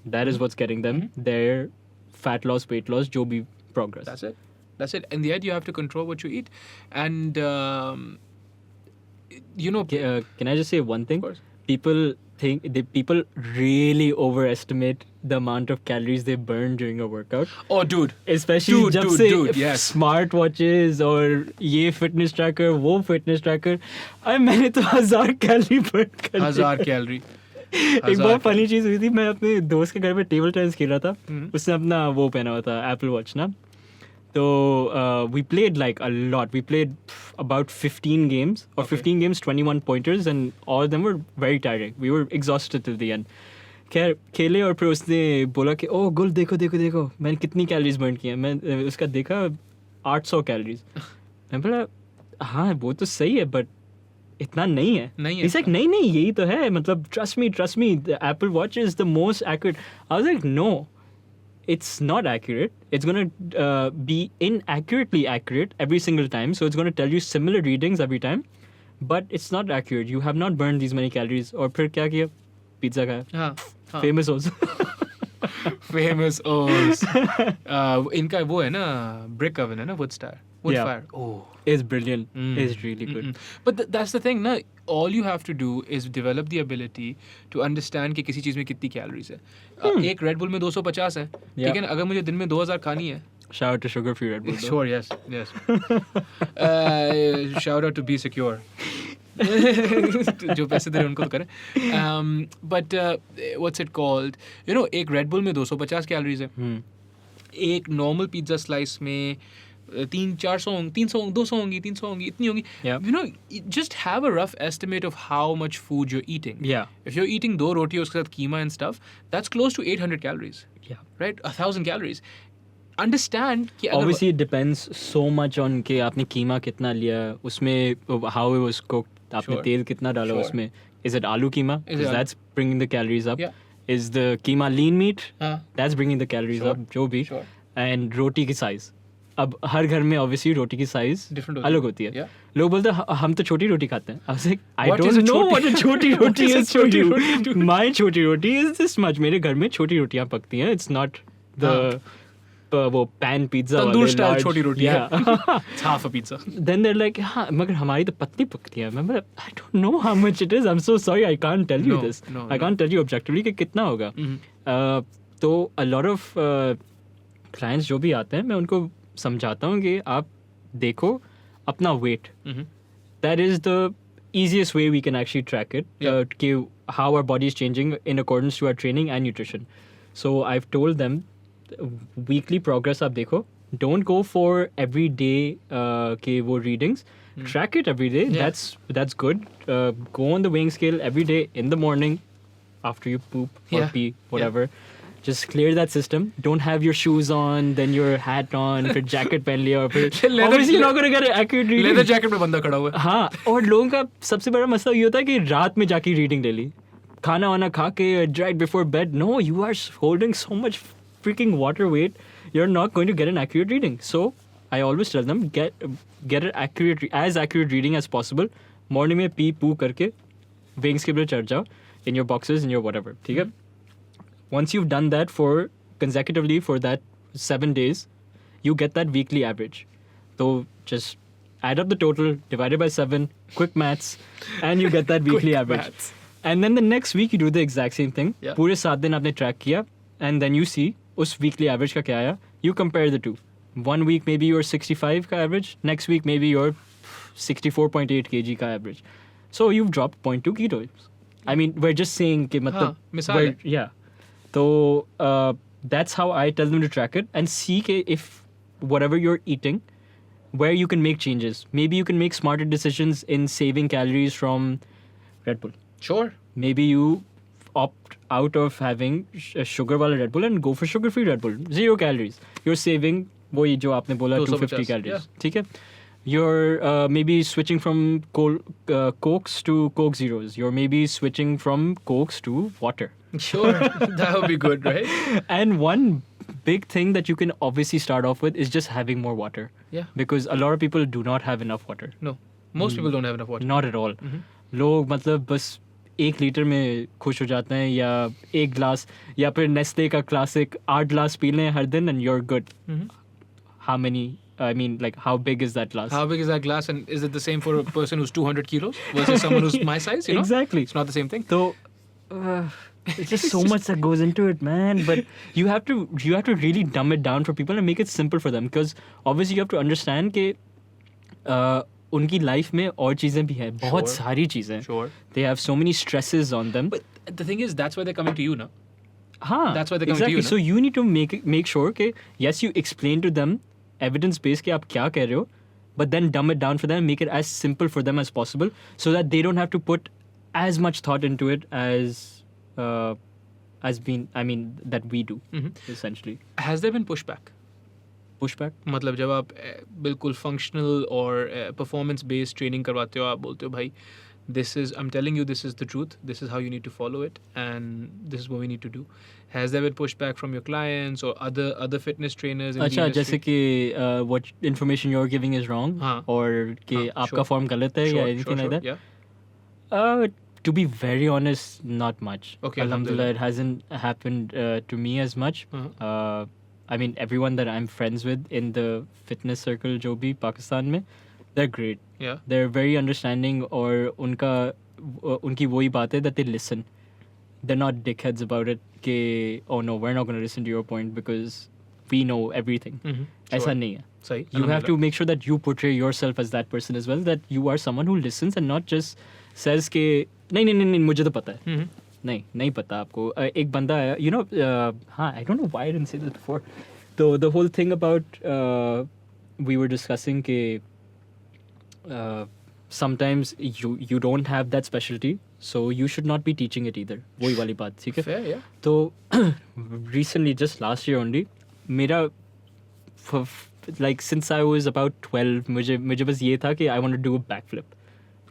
That is what's getting them their fat loss, weight loss, जो भी progress. That's it. In the end, you have to control what you eat. And, can I just say one thing? Of course. People think people really overestimate the amount of calories they burn during a workout. Oh, dude. Especially जब से yes. smart watches और ये fitness tracker, वो fitness tracker. मैंने तो 1000 calorie burn कर दी. 1000 calorie. एक बहुत फनी चीज हुई थी. मैं अपने दोस्त के घर में टेबल टेनिस खेल रहा था. उसने अपना वो पहना हुआ था, एप्पल वॉच ना. So we played like a lot. We played about 15 games or 15 games, 21 pointers, and all of them were very tiring. We were exhausted till the end. खैर खेले और फिर उसने बोला कि ओह गुल देखो देखो देखो मैंने कितनी कैलोरीज बर्न की हैं. मैं उसका देखा 800 कैलोरीज. मैं बोला हाँ वो तो सही है बट इतना नहीं है. He's like नहीं यही तो है. मतलब trust me, the Apple Watch is the most accurate. I was like no. It's not accurate. It's going to be inaccurately accurate every single time. So it's going to tell you similar readings every time. But it's not accurate. You have not burned these many calories. और फिर क्या किया? Pizza खाया. Famous O's. Famous O's. इनका वो है ना brick oven है ना wood fire. Oh, it's brilliant. It's really good. But that's the thing ना. All you have to do is develop the ability to understand कि किसी चीज में कितनी कैलोरीज है. एक Red Bull में 250 है. ठीक है ना. अगर मुझे दिन में 2000 खानी है. Shout out to sugar free Red Bull. Sure, yes. Shout out to Be Secure. जो पैसे दे रहे हैं उनको तो करें. But what's it called? You know, एक Red Bull में 250 कैलोरीज है. एक नॉर्मल पिज्जा स्लाइस में 200 होंगी इतनी होंगी. You know, just have a rough estimate of how much food you're eating. Yeah. If you're eating 2 roti उसके साथ कीमा and stuff, that's close to 800 calories. Yeah. Right? 1000 calories. Understand कि obviously it depends so much on कि आपने कीमा कितना लिया, उसमें how it was cooked, आपने तेल कितना डाला उसमें. Is it aloo keema? Because that's bringing the calories up. Yeah. Is the keema lean meat? That's bringing the calories up. जो भी. And roti की size. अब हर घर में obviously रोटी की साइज अलग होती है. लोग बोलते हैं हम तो छोटी रोटी खाते हैं. I was like, I don't know what a छोटी रोटी is for you. My छोटी रोटी is this much. मेरे घर में छोटी रोटियां पकती हैं. It's not the वो पैन पिज्जा तंदूर स्टाइल छोटी रोटी है. It's half a pizza. Then they're like हाँ मगर हमारी तो पतली पकती है. मैं I don't know how much it is. I'm so sorry. I can't tell you this. I can't tell you objectively कि कितना होगा. तो a lot of clients जो भी आते हैं मैं उनको समझाता हूँ कि आप देखो अपना weight. That is the easiest way we can actually track it. कि how our body is changing in accordance to our training and nutrition. So I've told them weekly progress आप देखो. Don't go for every day के वो readings. Track it every day. That's good. Go on the weighing scale every day in the morning after you poop or pee, whatever. Just clear that system. Don't have your shoes on, then your hat on, फिर jacket पहन लिया और फिर obviously you're not gonna get an accurate reading. Leather jacket में बंदा खड़ा हुआ है. हाँ और लोगों का सबसे बड़ा मसला ये होता है कि रात में जाके reading ले ली. खाना वाना खा के right before bed. No, you are holding so much freaking water weight. You're not going to get an accurate reading. So I always tell them get an as accurate reading as possible. Morning में pee poo करके weighing scale पे चढ़ जाओ in your boxes, in your whatever. ठीक है. Once you've done that for consecutively for that 7 days, you get that weekly average. So just add up the total, divided by 7, quick maths, and you get that weekly average. Maths. And then the next week you do the exact same thing. पूरे 7 दिन आपने track किया, and then you see उस weekly average का क्या आया. You compare the two. 1 week maybe you're 65 का average, next week maybe you're 64.8 kg का average. So you've dropped 0.2 kilos. I mean, we're just saying कि मतलब मिसाल है. Yeah. So that's how I tell them to track it and see if whatever you're eating, where you can make changes. Maybe you can make smarter decisions in saving calories from Red Bull. Sure. Maybe you opt out of having sugar wala Red Bull and go for sugar-free Red Bull. 0 calories. You're saving वही जो आपने बोला 250 calories. ठीक है. You're maybe switching from Cokes to Coke Zeros. You're maybe switching from Cokes to water. Sure, that would be good, right? And one big thing that you can obviously start off with is just having more water. Yeah. Because a lot of people do not have enough water. No, most people don't have enough water. Not at all. लोग मतलब बस 1 litre में खुश हो जाते हैं या 1 glass या फिर नेस्ले का क्लासिक 8 ग्लास पी लें हर दिन and you're good. How many? I mean, like, how big is that glass? How big is that glass, and is it the same for a person who's 200 kilos versus someone who's my size? You know? Exactly. It's not the same thing. So, It's just so much that goes into it, man. But you have to really dumb it down for people and make it simple for them, because obviously you have to understand कि उनकी life में और चीजें भी हैं, बहुत Sure. सारी चीजें. Sure. They have so many stresses on them. But the thing is, that's why they're coming to you now. हाँ, That's why they're coming to exactly. you, So you need to make sure कि yes, you explain to them evidence based कि आप क्या कह रहे हो, but then dumb it down for them, make it as simple for them as possible, so that they don't have to put as much thought into it as that we do, essentially. Has there been pushback? Pushback? मतलब जब आप बिल्कुल functional और performance based training करवाते हो, आप बोलते हो भाई I'm telling you, this is the truth, this is how you need to follow it, and this is what we need to do. Has there been pushback from your clients or other fitness trainers in the अच्छा, industry? जैसे कि what information you're giving is wrong, हाँ. और कि हाँ, आपका sure. form गलत है, या anything like that? Yeah. To be very honest, not much. Okay, Alhamdulillah, it hasn't happened to me as much. Uh-huh. I mean, everyone that I'm friends with in the fitness circle, जो भी पाकिस्तान में, they're great. Yeah. They're very understanding, और उनकी वही बात है that they listen. They're not dickheads about it कि oh no, we're not going to listen to your point because we know everything. ऐसा Sure. नहीं है. सही. You have to make sure that you portray yourself as that person as well, that you are someone who listens and not just says कि नहीं मुझे तो पता है. नहीं पता आपको. एक बंदा है, you know, हाँ, I don't know why I didn't say this before. The whole thing about we were discussing कि sometimes you don't have that specialty, so you should not be teaching it either. वही वाली बात, ठीक है? Fair, yeah. तो recently, just last year only, मेरा like since I was about 12, मुझे बस ये था कि I want to do a backflip.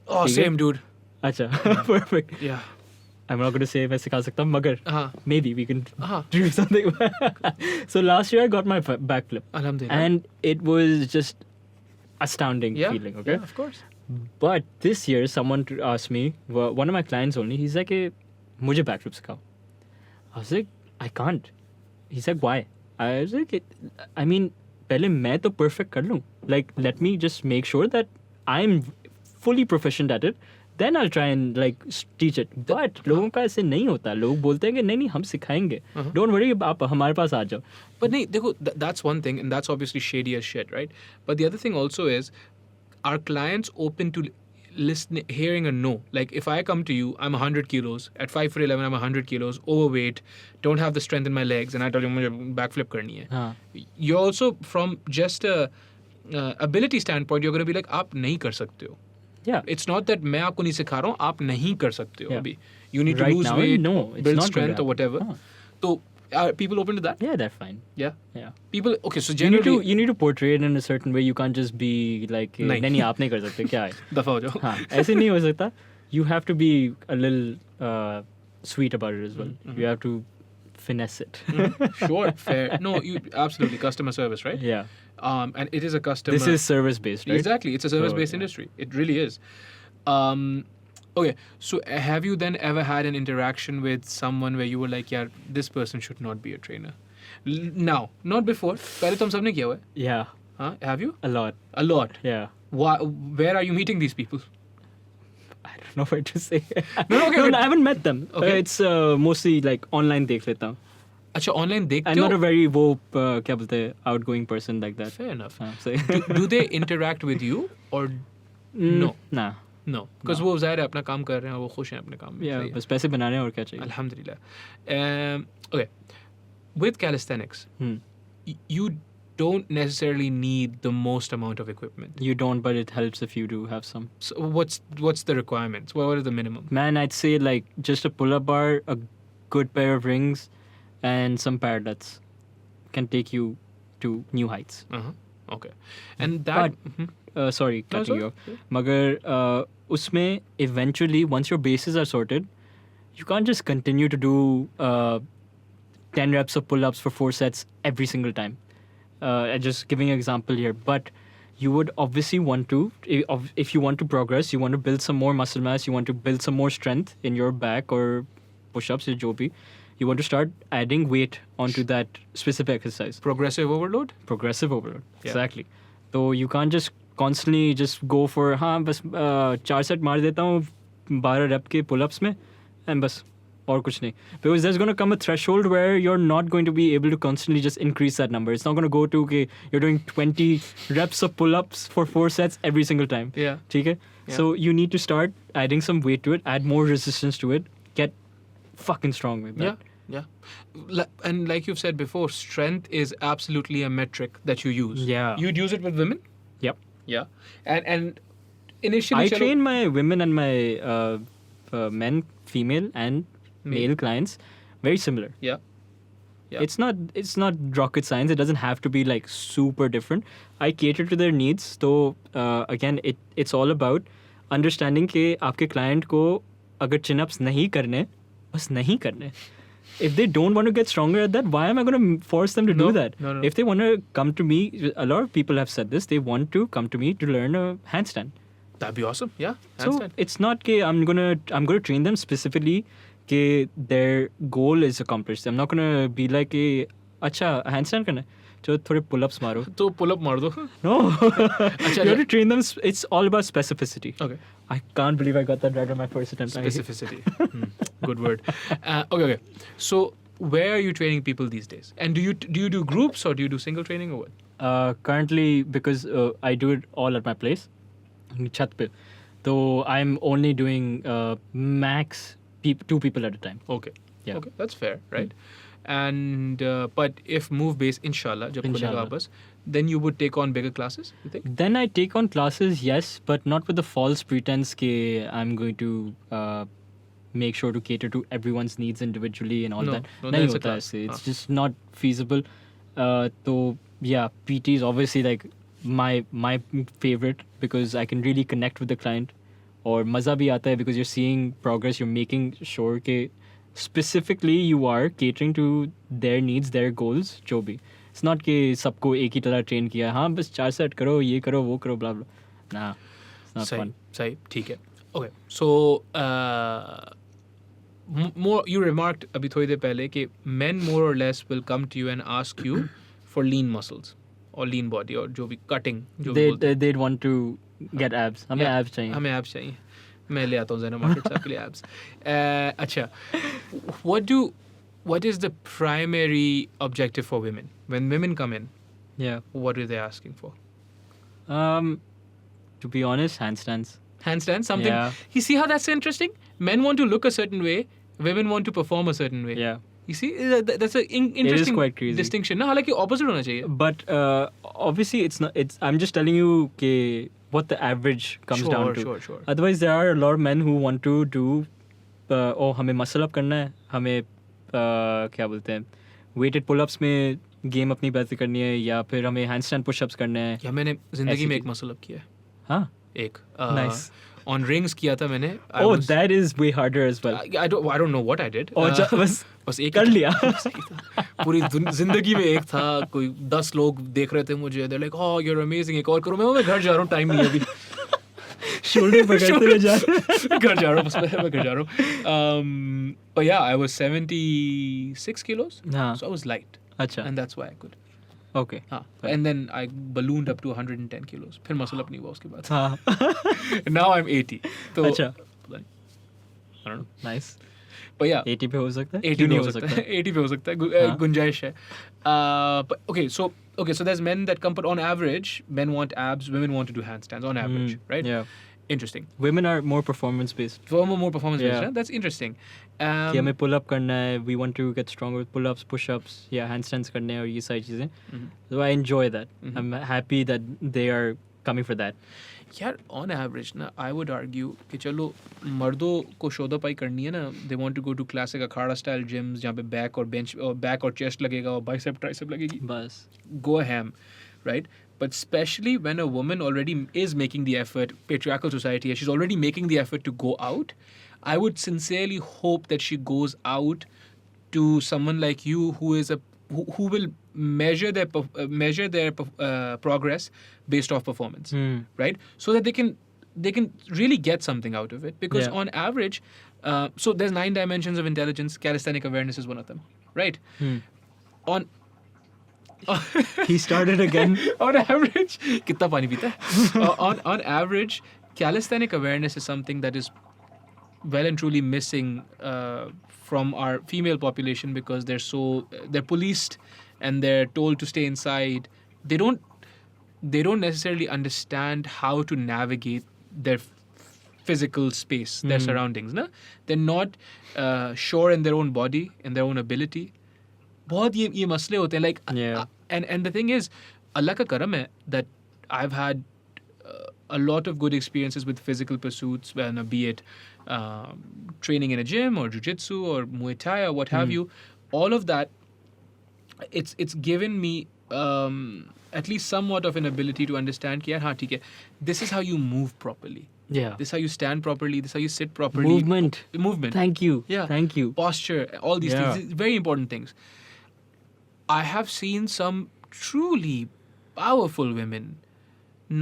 Oh, ठीक है? same dude. अच्छा, perfect. Yeah. I'm not going to say मैं सिखा सकता हूँ, मगर हाँ. maybe we can हाँ. do something. So last year I got my backflip, Alhamdulillah. and it was just astounding Yeah. feeling. Okay. Yeah, of course. But this year, someone asked me, one of my clients only, he's like, मुझे backflip सिखाओ. I was like, I can't. He's like, why? I was like, I mean, पहले मैं तो perfect कर लूँ. Like, let me just make sure that I'm fully proficient at it. Then I'll try and like teach it. But लोगों का ऐसे नहीं होता. लोग बोलते हैं कि नहीं हम सिखाएंगे. Don't worry, आप हमारे पास आ जाओ. But nahi, dekho, that's one thing, and that's obviously shady as shit, right? But the other thing also is, are clients open to hearing a no? Like, if I come to you, I'm 100 kilos, at 5'11", I'm 100 kilos, overweight, don't have the strength in my legs, and I tell you, मुझे backflip करनी है. हाँ. You're also, from just a ability standpoint, you're going to be like, आप नहीं कर सकते हो. Yeah. It's not that मैं आपको नहीं सिखा रहा हूँ, आप नहीं कर सकते हो Yeah. अभी. You need to Right lose now, weight, no, it's build not gonna strength or happen. whatever. हाँ. So, are people open to that? Yeah, they're fine. Yeah. Yeah. People, okay, so You need generally... to portray it in a certain way. You can't just be like नहीं आप नहीं कर सकते क्या है. दफा हो जाओ. हाँ, ऐसे नहीं हो सकता. You have to be a little sweet about it as well. You have to finesse it. Sure, fair. No, you absolutely customer service, right? Yeah. And it is a customer. This is service based, right? Exactly, it's a service-based So, yeah. industry. It really is. Okay, so have you then ever had an interaction with someone where you were like, yeah, this person should not be a trainer? Now, not before. पहले तो हम सबने किया हुआ है. Yeah. Huh? Have you? A lot. A lot. Yeah. Where are you meeting these people? I don't know what to say. No, okay, but- I haven't met them. Okay. It's mostly like online देख लेता हूँ. अच्छा, online देखते I'm हो? not a very क्या बोलते हैं, outgoing person like that. Fair enough. हाँ, so do they interact with you or no? Nah. No, because वो ज़ाहिर है अपना काम कर रहे हैं और वो खुश हैं अपने काम में. Yeah, सही है. बस पैसे बना रहे हैं और क्या चाहिए. Alhamdulillah. Okay, with calisthenics, Hmm. you don't necessarily need the most amount of equipment. You don't, but it helps if you do have some. So what's the requirements? What are the minimum? Man, I'd say like just a pull-up bar, a good pair of rings, and some parallettes can take you to new heights. Okay, and that. Sorry, No, cutting you sorry. off. मगर उसमें eventually, once your bases are sorted, you can't just continue to do 10 reps of pull-ups for 4 sets every single time. Just giving an example here, but you would obviously want to, if you want to progress, you want to build some more muscle mass, you want to build some more strength in your back or push-ups or jo bhi, you want to start adding weight onto that specific exercise. Progressive overload. Progressive overload. Yeah. Exactly. So you can't just constantly just go for हाँ बस 4 set मार देता हूँ 12 rape के pull-ups में and बस और कुछ नहीं. Because there's going to come a threshold where you're not going to be able to constantly just increase that number. It's not going to go to okay, you're doing 20 reps of pull-ups for 4 sets every single time. Yeah. ठीक है? Yeah. So you need to start adding some weight to it, add more resistance to it, get fucking strong with that. Yeah. And like you've said before, strength is absolutely a metric that you use. Yeah. You'd use it with women? Yep. Yeah. And initially... I train my women and my men, female and male clients very similar. Yeah. Yeah. It's not rocket science. It doesn't have to be like super different. I cater to their needs. So again, it's all about understanding कि आपके client को अगर chin-ups नहीं करने, बस नहीं करने. If they don't want to get stronger at that, why am I going to force them to do that? No. If they want to come to me, a lot of people have said this, they want to come to me to learn a handstand. That'd be awesome. Yeah. So Handstand. it's not कि I'm gonna train them specifically कि their goal is accomplished. I'm not gonna be like कि अच्छा handstand करना है, चलो थोड़े pull-ups मारो. तो pull up मार दो. No, you have to train them. It's all about specificity. Okay. I can't believe I got that right on my first attempt. Specificity. Good word. Okay. So where are you training people these days? And do you do groups or do you do single training or what? Currently, because I do it all at my place, छत पे, so I'm only doing max 2 people at a time. Okay. Yeah. Okay, that's fair, right? And but if move base, inshallah, जब खुलेगा Inshallah. वापस, then you would take on bigger classes, you think? Then I take on classes, yes, but not with the false pretense that I'm going to make sure to cater to everyone's needs individually and all No, that. no, नहीं then it's a होता class. ऐसे. It's just not feasible. So yeah, PT is obviously like my favorite because I can really connect with the client. और मज़ा भी आता है because you're seeing progress. You're making sure कि specifically you are catering to their needs, their goals, जो भी. It's not कि सबको एक ही तरह train किया. हाँ बस 4 set करो, ये करो, वो करो, blah blah. Nah, it's not fun. सही, ठीक है. Okay, so more you remarked अभी थोड़ी देर पहले कि men more or less will come to you and ask you for lean muscles or lean body or जो भी cutting जो भी बोलते हैं. They'd want to get abs. हमें Yeah, abs चाहिए. हमें abs चाहिए. मैं ले आता हूँ ज़ेना मार्केट से आपके लिए abs. अच्छा, what is the primary objective for women when women come in? Yeah. What are they asking for? To be honest, handstands. Handstand, something. Yeah. You see how that's interesting? Men want to look a certain way, women want to perform a certain way. Yeah. You see, that's an interesting quite crazy. distinction. No, हालांकि opposite होना चाहिए. But obviously, it's not. I'm just telling you what the average comes down to. Sure. Otherwise, there are a lot of men who want to do. हमें muscle up करना है, हमें क्या बोलते हैं, weighted pull-ups में game अपनी बेहतर करनी है, या फिर हमें handstand push-ups करने हैं. या मैंने जिंदगी में एक muscle up किया है. हाँ. एक. Nice. On rings किया था मैंने. That is way harder as well. I don't know what I did. बस एक कर लिया. पूरी जिंदगी में एक था, कोई 10 लोग देख रहे थे मुझे. They're like, oh, you're amazing. एक और करो. मैं घर जा रहा हूँ, टाइम नहीं है अभी. शोल्डर पकड़ते हुए जा घर जा रहा हूँ, बस मैं घर जा रहा हूँ. But yeah, I was 76 kilos. हाँ. So I was light. अच्छा. And that's why I could. Okay. हाँ. And then I ballooned up to 110 kilos. फिर muscle up नहीं हुआ उसके बाद. हाँ. Now I'm 80. तो अच्छा. I don't know. Nice. But yeah. 80 पे हो सकता है? 80 पे हो सकता है. 80 पे हो सकता है. गुंजाइश है. But okay, so there's men that come, but on average, men want abs, women want to do handstands on average, right? Yeah. Interesting. Women are more performance based. More performance based. Yeah. Huh? That's interesting. कि हमें pull up करना है, we want to get stronger with pull ups, push ups, handstands करने हैं और ये सारी चीजें. So I enjoy that. I'm happy that they are coming for that. यार on average ना, I would argue कि चलो मर्दों को शोधापाई करनी है ना, they want to go to classic Akhara style gyms जहाँ पे back और chest लगेगा और bicep tricep लगेगी. बस. Go ham, right? But especially when a woman already is making the effort, patriarchal society, she's already making the effort to go out, I would sincerely hope that she goes out to someone like you who will measure their progress based off performance, right? So that they can really get something out of it. Because on average, so there's 9 dimensions of intelligence. Calisthenic awareness is one of them, right? He started again. On average, कितना पानी पीता है? On average, calisthenic awareness is something that is well and truly missing from our female population because they're policed and they're told to stay inside. They don't necessarily understand how to navigate their physical space, their surroundings. Na? They're not sure in their own body, in their own ability. बहुत ये मसले होते हैं, like Yeah. and the thing is, Allah का करम है that I've had a lot of good experiences with physical pursuits, be it training in a gym or jiu-jitsu or Muay Thai or what have you. All of that, it's given me at least somewhat of an ability to understand कि यार हाँ ठीक है, this is how you move properly. Yeah. This is how you stand properly. This is how you sit properly. Movement. Movement. Thank you. Yeah. Thank you. Posture. All these Yeah. things. Very important things. I have seen some truly powerful women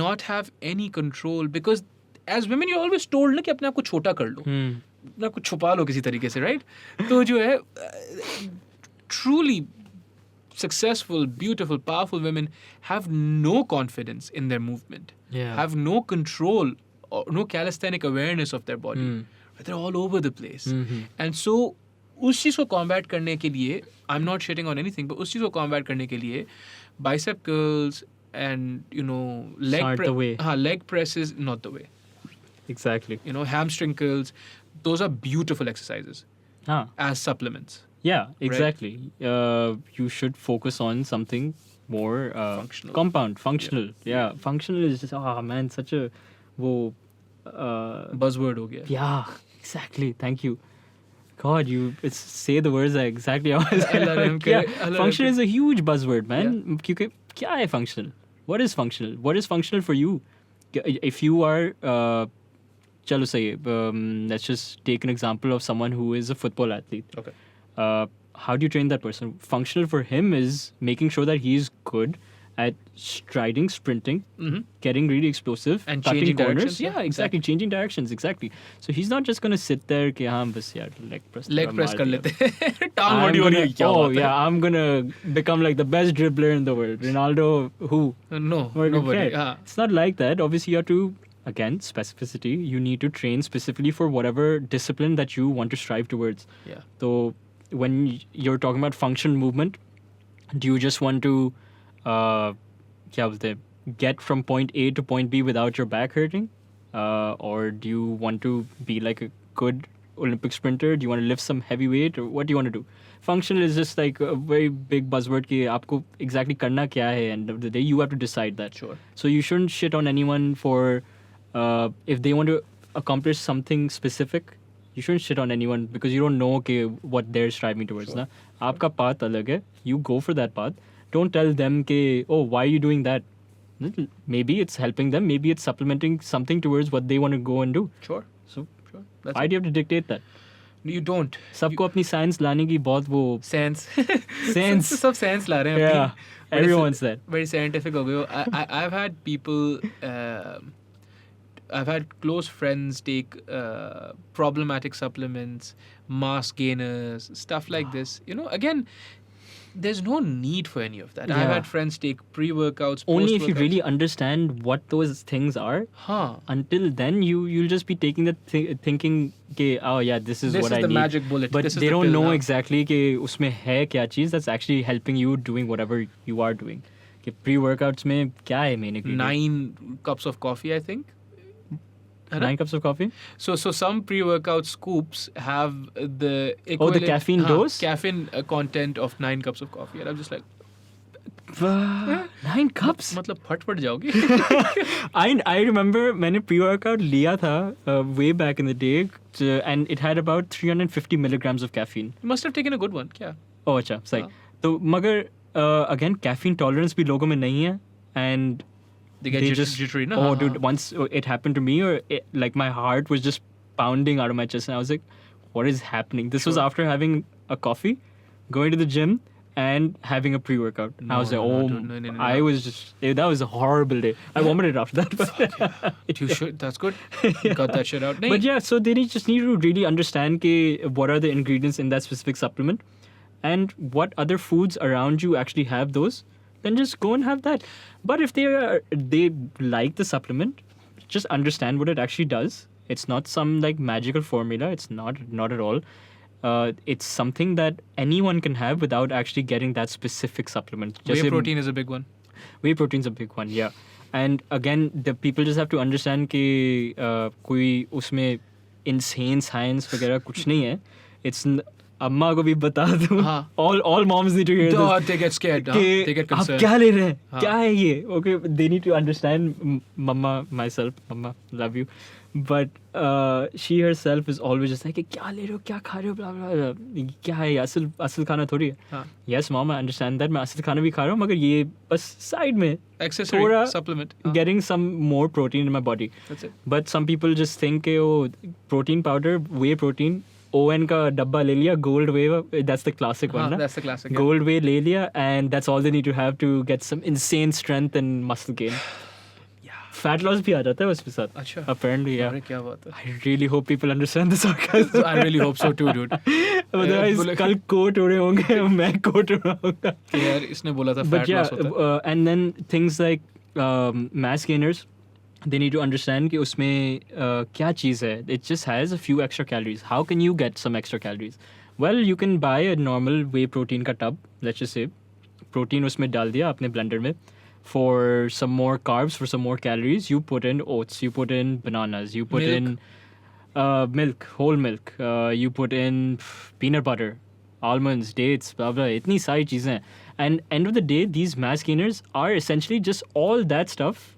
not have any control because as women you're always told ना कि अपने आप को छोटा कर लो, अपने आप को छुपा लो किसी तरीके से, right? तो जो है truly successful, beautiful, powerful women have no confidence in their movement. Yeah. Have no control or no calisthenic awareness of their body. They're all over the place. And so उस चीज़ को combat करने के लिए, I'm not shitting on anything, but उस चीज़ को combat करने के लिए bicep curls and Aren't the way. leg press is not the way. Exactly. Hamstring curls, those are beautiful exercises as supplements. Yeah, exactly. You should focus on something more Functional. compound, functional. Yeah. Functional is just, man, such a Buzzword हो गया. Yeah, exactly. Thank you. God, say the words exactly how I said. Allah raham kare, Allah Functional raham is a huge buzzword, man. क्योंकि क्या है functional? What is functional? What is functional for you? If you are, चलो सही, let's just take an example of someone who is a football athlete. Okay. How do you train that person? Functional for him is making sure that he's good at striding, sprinting, getting really explosive, And cutting changing corners. directions. Yeah, exactly. Changing directions, exactly. So he's not just going to sit there कि हाँ बस यार leg press कर मार लेते दिया. हैं. टांग मोटी हो रही है, क्या Oh बात है? yeah, I'm gonna become like the best dribbler in the world. Ronaldo, who? No, Or nobody. okay. Yeah. It's not like that. Obviously, you have to, again, specificity. You need to train specifically for whatever discipline that you want to strive towards. Yeah. So when you're talking about function movement, do you just want to क्या बोलते हैं, get from point A to point B without your back hurting? Or do you want to be like a good Olympic sprinter? Do you want to lift some heavy weight? Or what do you want to do? Functional is just like a very big buzzword कि आपको exactly करना क्या है, end of the day you have to decide that. Sure. So you shouldn't shit on anyone for if they want to accomplish something specific. You shouldn't shit on anyone because you don't know what they're striving towards. Sure. ना आपका path अलग है. You go for that path. Don't tell them oh, why are you doing that? Maybe it's helping them. Maybe it's supplementing something towards what they want to go and do. Sure. So Sure. That's why do you have to dictate that? You don't. सबको अपनी science लाने की बहुत वो Sense. Sense. सब sense ला रहे हैं Yeah, अपनी. But everyone's it's that. Very scientific हो गए हो. I've had people, I've had close friends take problematic supplements, mass gainers, stuff like this. Again, there's no need for any of that. I've Yeah. had friends take pre-workouts, Only if you post-workouts. really understand what those things are. Until then, you'll just be taking that thinking कि oh yeah, this is This what is I the need. magic bullet. But This is they the don't pill know now. exactly कि उसमें है क्या चीज़ that's actually helping you doing whatever you are doing. कि pre-workouts में क्या है main ingredient? 9 cups of coffee, I think. 9 cups of coffee? So some pre-workout scoops have the equivalent caffeine dose? caffeine content of 9 cups of coffee, and I'm just like, 9 cups? मतलब फट जाओगे. I remember मैंने pre-workout लिया था way back in the day and it had about 350 milligrams of caffeine. You must have taken a good one. क्या? Oh अच्छा सही. तो मगर again caffeine tolerance भी लोगों में नहीं है and They get jittery, no? oh dude, once it happened to me like my heart was just pounding out of my chest and I was like, what is happening? This was after having a coffee, going to the gym and having a pre-workout. I was like, no. I was just, that was a horrible day. I vomited after that. But You should. That's good. You got that shit out. But yeah, so they just need to really understand what are the ingredients in that specific supplement and what other foods around you actually have those. Then just go and have that. But if they like the supplement, just understand what it actually does. It's not some like magical formula. It's not at all. It's something that anyone can have without actually getting that specific supplement. Whey protein is a big one. Whey protein's a big one, yeah. And again, the people just have to understand कि कोई उसमें insane science वगैरह कुछ नहीं है. It's अम्मा को भी बता दूँ. All moms need to hear this. They get scared. They get concerned. आप क्या ले रहे हैं? क्या है ये? Okay, they need to understand. Mama, myself, Mama, love you. But she herself is always just like क्या ले रहे हो, क्या खा रहे हो, blah blah blah. क्या है ये असल खाना थोड़ी है. Yes, Mom, I understand that. मैं असल खाना भी खा रहा हूँ, मगर ये बस side में. Accessory supplement. Getting some more protein in my body. That's it. But some people just think oh, protein powder, whey protein. ON का डब्बा ले लिया, gold whey, that's the classic one, na? That's the classic. Gold whey ले लिया, and that's all they need to have to get some insane strength and muscle gain. Fat loss भी आ जाता है उसके साथ. अच्छा. Apparently, yeah. अरे क्या बात है. I really hope people understand the sarcasm. I really hope so too, dude. Otherwise, कल कोट उड़े होंगे, मैं कोट उड़ाऊंगा. यार इसने बोला था fat loss होता है. And then things like mass gainers, they need to understand कि उसमें क्या चीज़ है. It just has a few extra calories. How can you get some extra calories? Well, you can buy a normal whey protein का tub. Let's just say, protein उसमें डाल दिया अपने blender में. For some more carbs, for some more calories, you put in oats, you put in bananas, you put in milk, whole milk, you put in peanut butter, almonds, dates, blah blah. इतनी सारी चीजें हैं. And end of the day, these mass gainers are essentially just all that stuff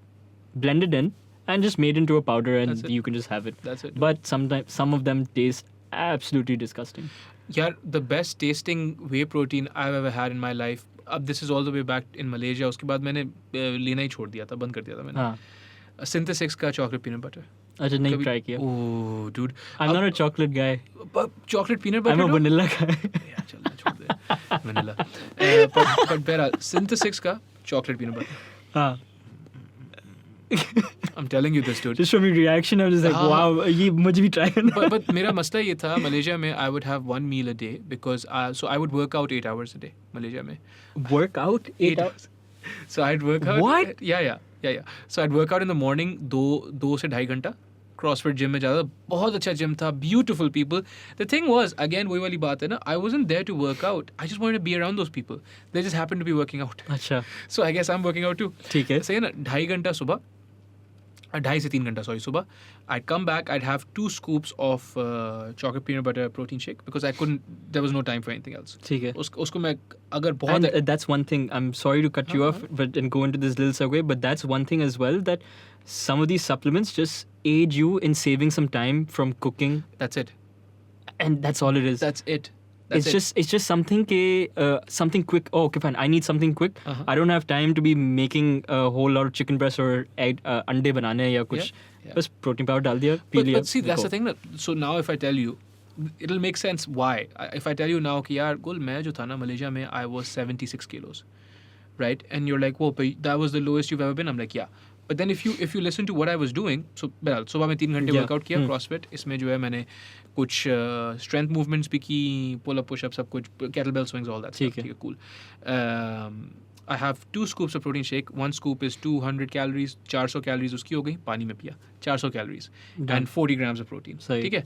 blended in and just made into a powder, and you can just have it. That's it. But sometimes some of them taste absolutely disgusting. Yeah, the best tasting whey protein I've ever had in my life. अब this is all the way back in Malaysia. उसके बाद मैंने लेना ही छोड़ दिया था, बंद कर दिया था मैंने. Synthesix का chocolate peanut butter. अच्छा नहीं try किया. Oh, dude. I'm not a chocolate guy. Chocolate peanut butter. I'm a vanilla guy. यार चलना छोड़ दे. Vanilla. But बहरहाल Synthesix का chocolate peanut butter. हाँ. I'm telling you this, dude. Just from your reaction, I was just like, wow, ये मुझे भी try करना. But मेरा मसला ये था, Malaysia में I would have one meal a day because so I would work out 8 hours a day, Malaysia में. Work out 8 hours? So I'd work out. What? Yeah. So I'd work out in the morning, 2 से 2.5 घंटा. CrossFit gym में जाता, बहुत अच्छा gym था, beautiful people. The thing was, again वही वाली बात है ना, I wasn't there to work out. I just wanted to be around those people. They just happened to be working out. अच्छा. So I guess I'm working out too. ठीक है. सही है ना, 2.5 घंटा सुबह. 2.5 से 3 घंटा सुबह. I'd come back, I'd have 2 scoops of chocolate peanut butter protein shake because there was no time for anything else. ठीक है. उसको मैं अगर बहुत. And that's one thing, I'm sorry to cut you off and go into this little segue, but that's one thing as well, that some of these supplements just aid you in saving some time from cooking. That's it. And that's all it is. That's it. It's just something something quick. Oh, okay, fine. I need something quick. I don't have time to be making a whole lot of chicken breast or egg अंडे बनाने या कुछ. बस protein powder डाल दिया, P लिया. But see, that's the thing. So now if I tell you, it'll make sense why. If I tell you now कि यार गुल मैं जो था ना मलेशिया में, I was 76 kilos, right? And you're like, whoa, but that was the lowest you've ever been. I'm like, yeah. But then if you listen to what I was doing, so सुबह में 3 घंटे workout किया CrossFit. इसमें जो है मैंने कुछ strength movements भी की, pull up, push up, सब कुछ, kettlebell swings, all that stuff. ठीक है, cool. I have 2 scoops of protein shake. 1 scoop is 200 calories, 400 calories उसकी हो गई, पानी में पिया, 400 calories and 40 grams of protein. ठीक है.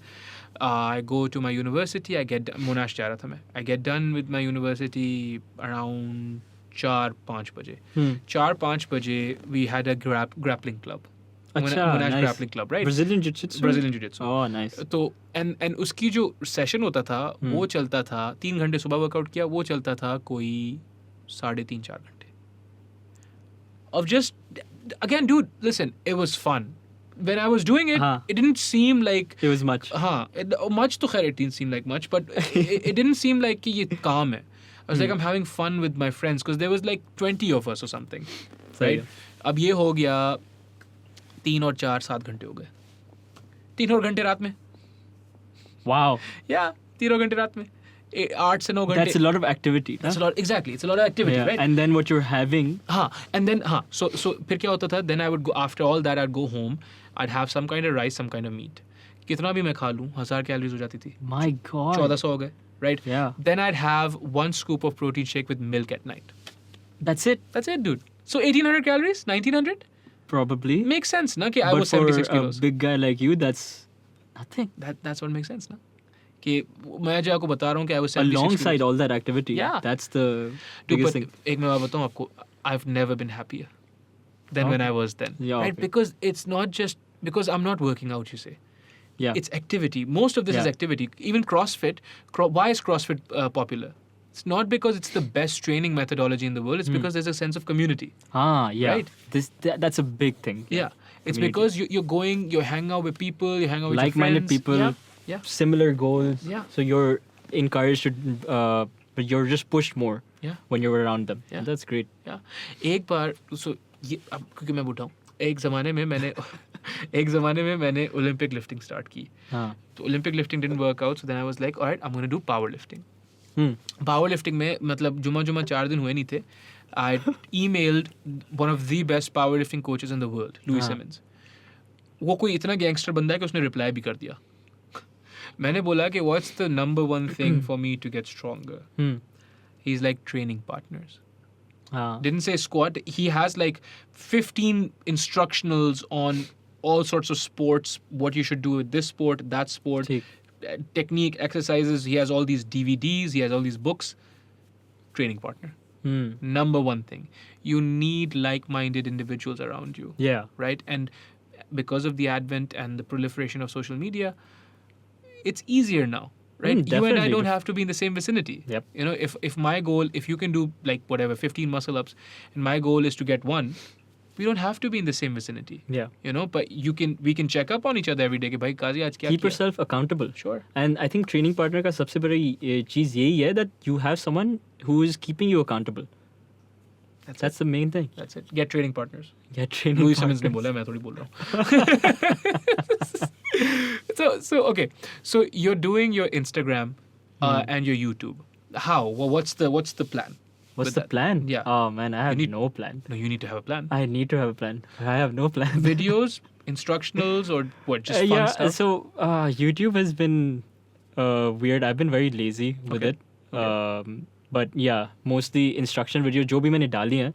I go to my university. Monash जा रहा था मैं. I get done with my university around 4-5 बजे. 4-5 बजे we had a grappling club. अच्छा, Monash nice. grappling club, right? Brazilian jiu-jitsu? Brazilian jiu-jitsu. Oh, nice. तो and उसकी जो सेशन होता था वो चलता था 3 घंटे सुबह वर्कआउट किया, वो चलता था कोई 3.5-4 घंटे. Of just again, dude, listen, it was fun. When I was doing it, it didn't seem like it was much. Much तो खैर it didn't seem like much, but it didn't seem like कि ये काम है. I was like, I'm having fun with my friends because there was like 20 of us or something, right? अब ये हो गया 3 और 4 7 घंटे हो गए. 3 और घंटे रात में. Wow. Yeah, 3 और घंटे रात में. 8 से 9 घंटे. That's a lot of activity. That's a lot. Exactly, it's a lot of activity, right? And then what you're having. And then so फिर क्या होता था? Then I would go, after all that, I'd go home. I'd have some kind of rice, some kind of meat. कितना भी मैं खा लूँ, 1000 calories हो जाती थी. My God. 1400 हो गए. Right? Yeah. Then I'd have 1 scoop of protein shake with milk at night. That's it. That's it, dude. So 1800 calories, 1900? Probably. Makes sense, na? Ki I was 76 kilos. But for a big guy like you, that's Nothing. That's what makes sense, ना? कि मैं जो आपको बता रहा हूँ कि I was 76 Alongside kilos. all that activity, Yeah. that's the Dude, biggest but thing. एक मैं बात बताऊँ आपको, I've never been happier than when Okay. I was then. Yeah, Right? okay. Because it's not just because I'm not working out, you say. Yeah. It's activity. Most of this is Yeah. activity. Even CrossFit. Why is CrossFit popular? It's not because it's the best training methodology in the world. It's because there's a sense of community. Yeah. Right. That's a big thing. Yeah. It's Community. because you're hanging out with people, you're hanging out with Like-minded your friends. people, Yeah. similar goals. Yeah. So you're encouraged to, but you're just pushed more Yeah. when you're around them. Yeah. And that's great. Yeah. एक बार so ये अब क्योंकि मैं बूढ़ा हूँ एक ज़माने में मैंने ओलंपिक लिफ्टिंग स्टार्ट की हाँ. तो Olympic lifting didn't work out so then I was like alright I am gonna do power lifting Hmm. Power lifting में मतलब जुमा 4 दिन हुए नहीं थे I emailed one of the best power lifting coaches in the world Louie हाँ. Simmons वो कोई इतना गैंगस्टर बंदा है कि उसने रिप्लाई भी कर दिया मैंने बोला कि what's the number one thing for me to get stronger Hmm. He is like training partners हाँ. didn't say squat. He has like 15 instructionals on all sorts of sports, what you should do with this sport, that sport, ठीक. technique, exercises. He has all these DVDs, he has all these books. Training partner. Hmm. Number one thing. You need like-minded individuals around you, Yeah. right? And because of the advent and the proliferation of social media, it's easier now. Right, you and I definitely. don't have to be in the same vicinity. Yep. You know, if my goal, if you can do like whatever 15 muscle ups, and my goal is to get one, we don't have to be in the same vicinity. Yeah. You know, but we can check up on each other every day. कि भाई काजी आज क्या Keep किया? yourself accountable. Sure. And I think training partner का सबसे बड़ी चीज़ यही है that you have someone who is keeping you accountable. That's the main thing. That's it. Get training partners. Get training Louis Simmons ने partners. बोला मैं थोड़ी बोल रहा हूँ. So okay. So you're doing your Instagram and your YouTube. How? Well, what's the plan? What's with the that? plan? Yeah. Oh man, I have need- no plan. No, you need to have a plan. I need to have a plan. I have no plan. Videos, instructionals, or what? Just fun yeah. stuff. So YouTube has been weird. I've been very lazy with Okay. it. But yeah, mostly instruction video. जो भी मैंने डाली हैं,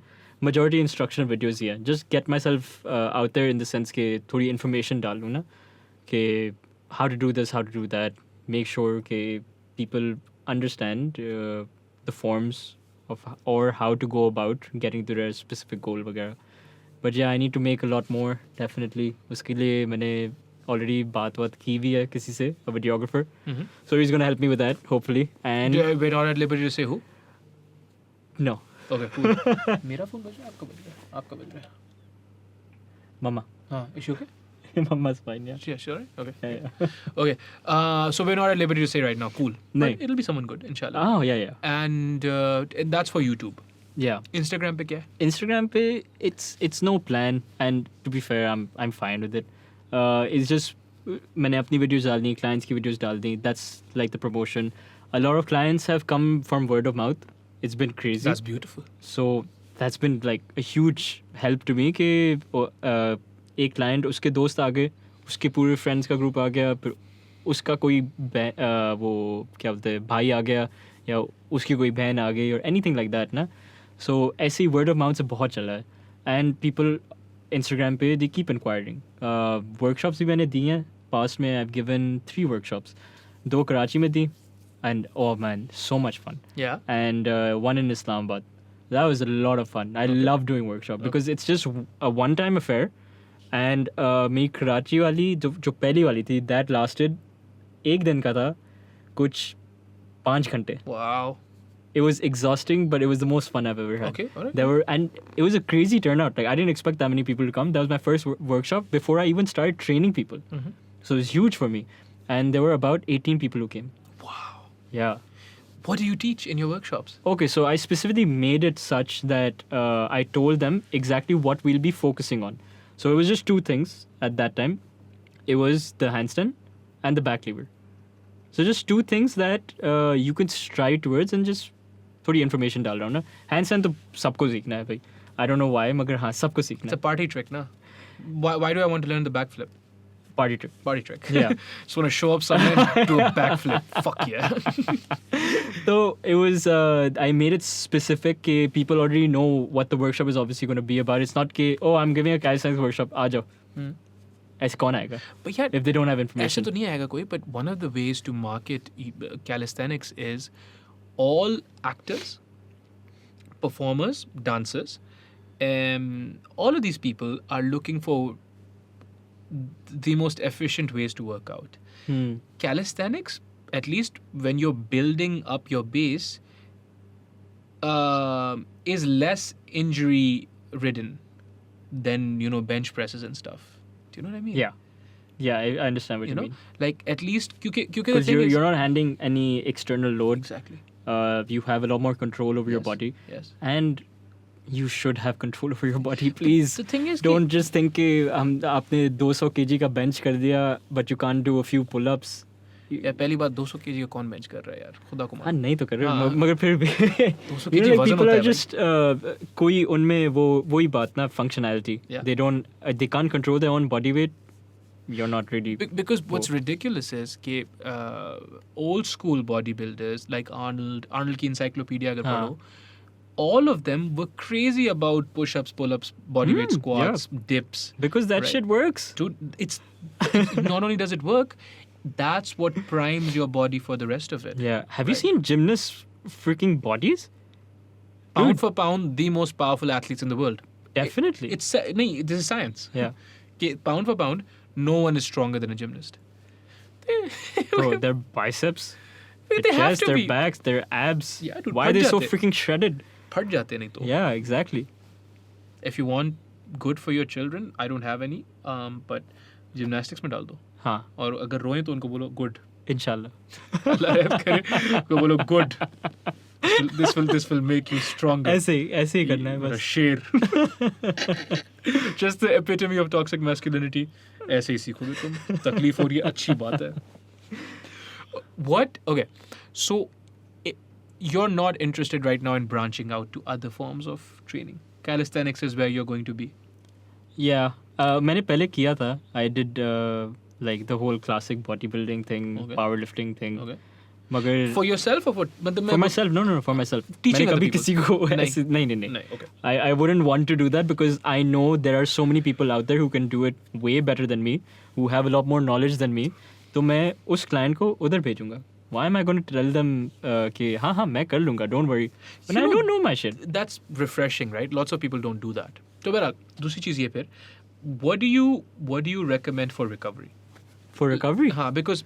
majority instruction videos ही हैं. Just get myself out there in the sense कि थोड़ी information डालूँ ना कि how to do this, how to do that. Make sure कि people understand the forms of or how to go about getting to their specific goal वगैरह. But yeah, I need to make a lot more, definitely. उसके लिए मैंने already बात की भी है किसी से, a videographer. Mhm. So he's going to help me with that, hopefully. And We're not at liberty to say who. no, Okay, cool. मेरा फोन बज रहा है आपका बज रहा है आपका बज रहा है Mama. हाँ issue okay Mama's fine, yeah. yeah sure okay Yeah. okay so we're not at liberty to say right now cool No. but it'll be someone good inshallah Oh, yeah. and that's for YouTube Yeah. Instagram पे क्या है Instagram पे it's no plan, and to be fair, I'm fine with it. It's just मैंने अपनी videos डाल दी, clients की videos डाल दी. That's like the promotion. A lot of clients have come from word of mouth. It's been crazy. that's beautiful So that's been like a huge help to me कि एक client उसके दोस्त आ गए, उसके पूरे friends का group आ गया, फिर उसका कोई वो क्या बोलते हैं भाई आ गया या उसकी कोई बहन आ गई or anything like that ना. So ऐसे ही word of mouth से बहुत चला है. And people Instagram पे they keep inquiring. Workshops भी मैंने दी हैं. Past में I've given 3 workshops. 2 कराची में दी. And oh man, so much fun. yeah And one in Islamabad. That was a lot of fun. I love doing workshop because it's just a one-time affair. And मेरी कराची वाली जो पहली वाली थी, that lasted 1 दिन का था, कुछ 5 घंटे. wow It was exhausting, but it was the most fun I've ever had. Okay, alright. And it was a crazy turnout. Like I didn't expect that many people to come. That was my first workshop before I even started training people. Mhm. So it was huge for me. And there were about 18 people who came. wow Yeah. what do you teach in your workshops Okay, so I specifically made it such that I told them exactly what we'll be focusing on. So it was just 2 things at that time. It was the handstand and the back lever. So just 2 things that you can strive towards and just थोड़ी information डाल रहा हूँ ना. Handstand तो सबको सीखना है भाई. I don't know why, मगर हाँ सबको सीखना it's a है. party trick na why do I want to learn the backflip Party trick. party trick Yeah. just want to show up somewhere and do a backflip fuck yeah So it was, I made it specific कि people already know what the workshop is obviously going to be about. It's not कि, oh, I'm giving a calisthenics workshop, आ जाओ. ऐसे कौन आएगा But yeah, if they don't have ऐसे information? तो नहीं आएगा कोई. But one of the ways to market calisthenics is all actors, performers, dancers, all of these people are looking for the most efficient ways to work out. Calisthenics, at least when you're building up your base, is less injury ridden than bench presses and stuff. Do you know what I mean? Yeah, I understand what you mean. Like at least क्योंकि the Because thing is you're not handling any external load. exactly. You have a lot more control over your Yes, body. yes. And you should have control over your body, please. The thing is Don't just think कि आपने 200 kg का bench कर दिया, but you can't do a few pull-ups. यार पहली बात 200 kg का कौन बेंच कर रहा है यार खुदा को हाँ मान. नहीं तो कर रहे हाँ. मगर फिर भी 200 you know, kg like वजन people होता are है just कोई उनमें वही बात ना functionality. Yeah. They can't control their own body weight. You're not really. Because what's ridiculous is कि old school bodybuilders like Arnold की encyclopedia अगर पढ़ो, all of them were crazy about push-ups, pull-ups, bodyweight squats, dips. Because that Right. shit works. Dude, it's not only does it work, that's what primes your body for the rest of it. Yeah. Have you Right. seen gymnasts' freaking bodies? Pound Dude. for pound, the most powerful athletes in the world. Definitely. This is science. Yeah. Okay, pound for pound, no one is stronger than a gymnast. Bro, their biceps, their They have chest, to their be. backs, their abs. Yeah, dude, Why are they so फट जाते. freaking shredded? फट जाते नहीं तो. Yeah, exactly. If you want good for your children, I don't have any, but gymnastics में डाल दो. हाँ, और अगर रोएं तो उनको बोलो good. inshallah. अल्लाह रहम करे. उनको बोलो good. This will make you stronger. ऐसे ही करना है मेरा बस. शेर. Just the epitome of toxic masculinity. ऐसे ही सीखोगे तुम. तकलीफ हो रही है, अच्छी बात है. What? Okay. So, you're not interested right now in branching out to other forms of training. Calisthenics is where you're going to be. Yeah. मैंने पहले किया था. I did like the whole classic bodybuilding thing, Okay. powerlifting thing. Okay. मगर For yourself or what? for myself, no, for myself. Teaching मैंने other कभी people. किसी को नहीं. ऐसे नहीं. No, okay. I wouldn't want to do that because I know there are so many people out there who can do it way better than me, who have a lot more knowledge than me. तो मैं उस client को उधर भेजूंगा. Why am I going to tell them कि हाँ मैं कर लूँगा, don't worry. When I don't know my shit. That's refreshing, right? Lots of people don't do that. तो बहरहाल दूसरी चीज़ ये फिर, what do you recommend for recovery? For recovery? हाँ, because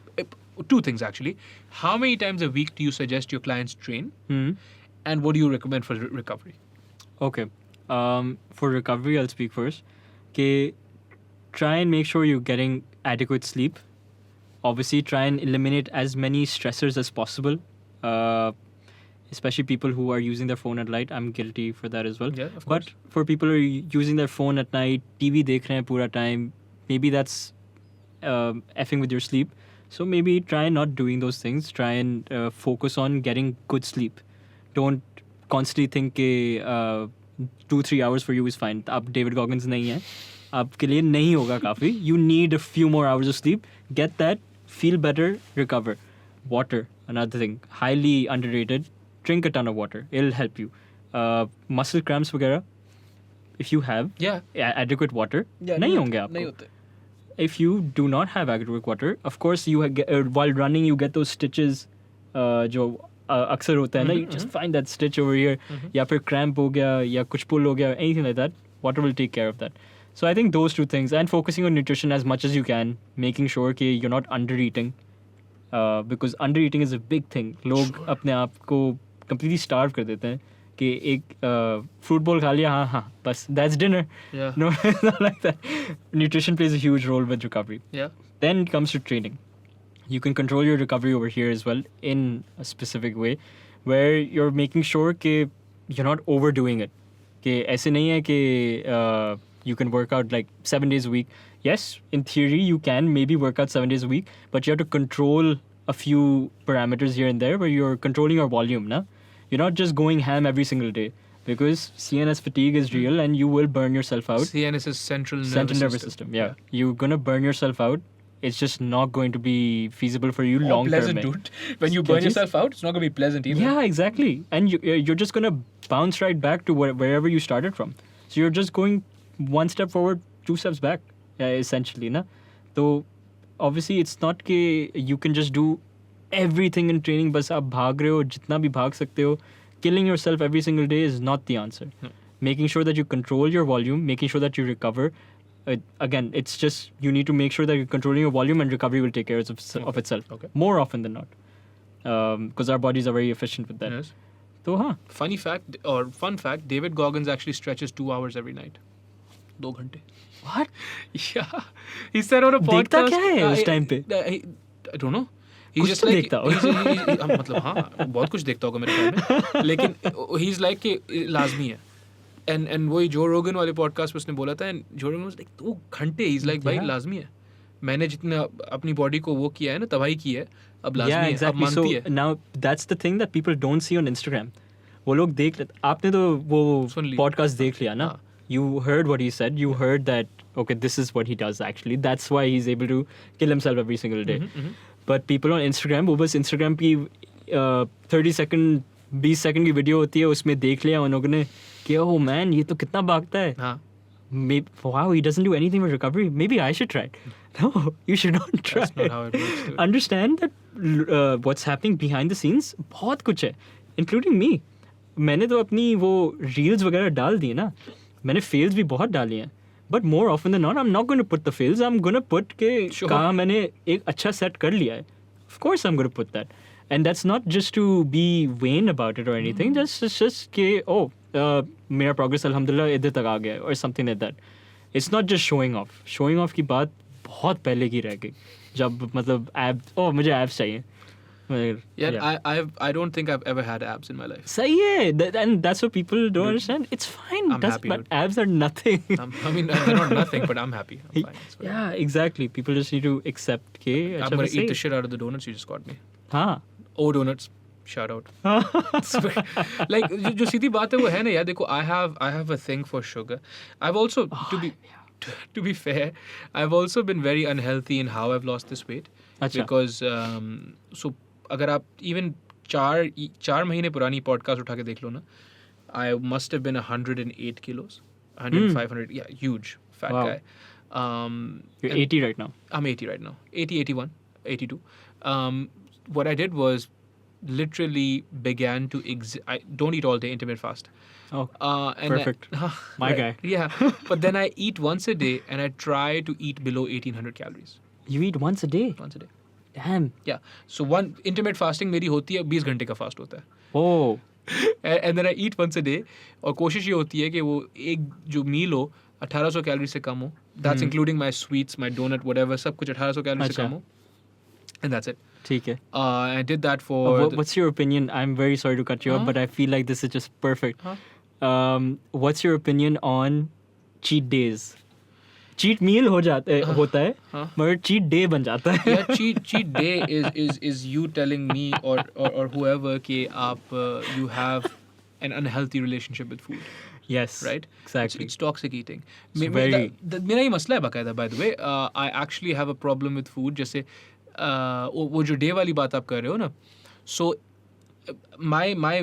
two things actually. How many times a week do you suggest your clients train? And what do you recommend for recovery? Okay. For recovery, I'll speak first. Okay, try and make sure you're getting adequate sleep. Obviously, try and eliminate as many stressors as possible. Especially people who are using their phone at night. I'm guilty for that as well. Yeah, of course. But for people who are using their phone at night, TV dekh rahe hain pura time, maybe that's effing with your sleep. So maybe try not doing those things. Try and focus on getting good sleep. Don't constantly think कि 2-3 hours for you is fine. अब David Goggins नहीं है. आपके लिए नहीं होगा काफ़ी. You need a few more hours of sleep. Get that. Feel better. Recover. Water. Another thing. Highly underrated. Drink a ton of water. It'll help you. Muscle cramps वगैरह. If you have adequate water, नहीं होंगे आपको. नहीं होते. If you do not have adequate water, of course you while running you get those stitches जो अक्सर होता है ना, you just find that stitch over here, या फिर cramp हो गया या कुछ pull हो गया, anything like that, water will take care of that. So I think those two things, and focusing on nutrition as much as you can, making sure कि you're not under-eating, because under-eating is a big thing. लोग अपने आप को completely starve कर देते हैं कि एक fruit bowl खा लिया, हाँ बस that's dinner. Yeah. No, not like that. Nutrition plays a huge role with recovery. Yeah. Then it comes to training. You can control your recovery over here as well in a specific way, where you're making sure कि you're not overdoing it. कि ऐसे नहीं है कि you can work out like 7 days a week. Yes, in theory you can maybe work out 7 days a week, but you have to control a few parameters here and there where you're controlling your volume. Na? You're not just going ham every single day, because CNS fatigue is real and you will burn yourself out. CNS is central nervous system. Yeah. You're going to burn yourself out. It's just not going to be feasible for you long term. Pleasant, dude. When you burn yourself out, it's not going to be pleasant either. Yeah, exactly. And you're just going to bounce right back to wherever you started from. So you're just going one step forward, 2 steps back, essentially. Na? तो obviously it's not कि you can just do everything in training, बस आप भाग रहे हो जितना भी भाग सकते हो. Killing yourself every single day is not the answer. Making sure that you control your volume, making sure that you recover. Again, it's just you need to make sure that you're controlling your volume, and recovery will take care of itself. Okay. More often than not. Because our bodies are very efficient with that. Yes. So, Funny fact or fun fact, David Goggins actually stretches 2 hours every night. 2 घंटे. What? Yeah. He said on a podcast. देखता क्या है उस time पे? I don't know. He's कुछ just तो like देखता होगा. मतलब हाँ बहुत कुछ देखता होगा मेरे ख्याल में, लेकिन he's like कि लाजमी है. And वही जो रोगन वाले पॉडकास्ट में उसने बोला था, and जो रोगन was like 2 घंटे. He's like भाई लाजमी है. मैंने जितना अपनी बॉडी को वो किया है ना, तबाही की है, अब लाजमी Yeah, है, अब exactly. मानती So है. now that's the thing that people don't see on Instagram. वो लोग देख लेते. आपने तो वो सुन ली. podcast देख लिया ना? हाँ. You heard what he said. You heard that, okay, this is what he does actually. That's why he's able to kill himself every single day. But people on Instagram, वो बस Instagram की 30 second, 20 second की video होती है, उसमें देख लिया उन्होंने कि oh man, ये तो कितना भागता है. हाँ. Maybe, wow, he doesn't do anything for recovery. Maybe I should try it. No, you should not try. That's not how it works, dude. Understand that what's happening behind the scenes बहुत कुछ है, including me. मैंने तो अपनी वो reels वगैरह डाल दी ना, मैंने fails भी बहुत डाली हैं. But more often than not, I'm not going to put the fails. I'm going to put के Sure. कहाँ मैंने एक अच्छा set कर लिया है. Of course, I'm going to put that. And that's not just to be vain about it or anything. It's just के मेरा progress alhamdulillah इधर तक आ गया or something like that. It's not just showing off. Showing off की बात बहुत पहले की रह गई. जब मतलब abs, मुझे abs चाहिए. Yeah. I don't think I've ever had abs in my life. सही है. And that's what people don't understand. It's fine. I'm happy, But dude. abs are nothing. I mean, they're not nothing, but I'm happy. I'm fine. It's fine. Yeah, exactly. People just need to accept के I'm अच्छा gonna बस eat the सही. shit out of the donuts you just got me. हाँ. Oh, donuts. Shout out. Like जो सीधी बात है वो है ना यार, देखो, I have a thing for sugar. I've also to be fair, I've also been very unhealthy in how I've lost this weight. अच्छा. Because so अगर आप even 4 महीने पुरानी podcast उठा के देख लो ना, I must have been 108 kilos, 100, yeah, huge fat Wow. guy. You're and 80 right now. I'm 80 right now. 80, 81, 82. What I did was literally began to I don't eat all day, intermittent fast. Oh, And perfect. My guy. Yeah. But then I eat once a day, and I try to eat below 1800 calories You eat once a day? once a day. Damn. Yeah. So one intermittent fasting मेरी होती है 20 घंटे का fast होता है. Oh. And then I eat once a day. और कोशिश ये होती है कि वो एक जो मील हो 1800 कैलोरी से कम हो. That's including my sweets, my donut, whatever. सब कुछ 1800 कैलोरी से अच्छा. कम हो. And that's it. ठीक है. I did that for. What's your opinion? I'm very sorry to cut you off, but I feel like this is just perfect. What's your opinion on cheat days? Cheat meal होता है, मगर cheat day बन जाता है. Yeah, cheat day is you telling me or whoever कि आप you have an unhealthy relationship with food. Yes. Right? Exactly. It's toxic eating. very- मेरा ये मसला है बाकायदा, by the way. I actually have a problem with food. जैसे वो जो day वाली बात आप कर रहे हो ना, so my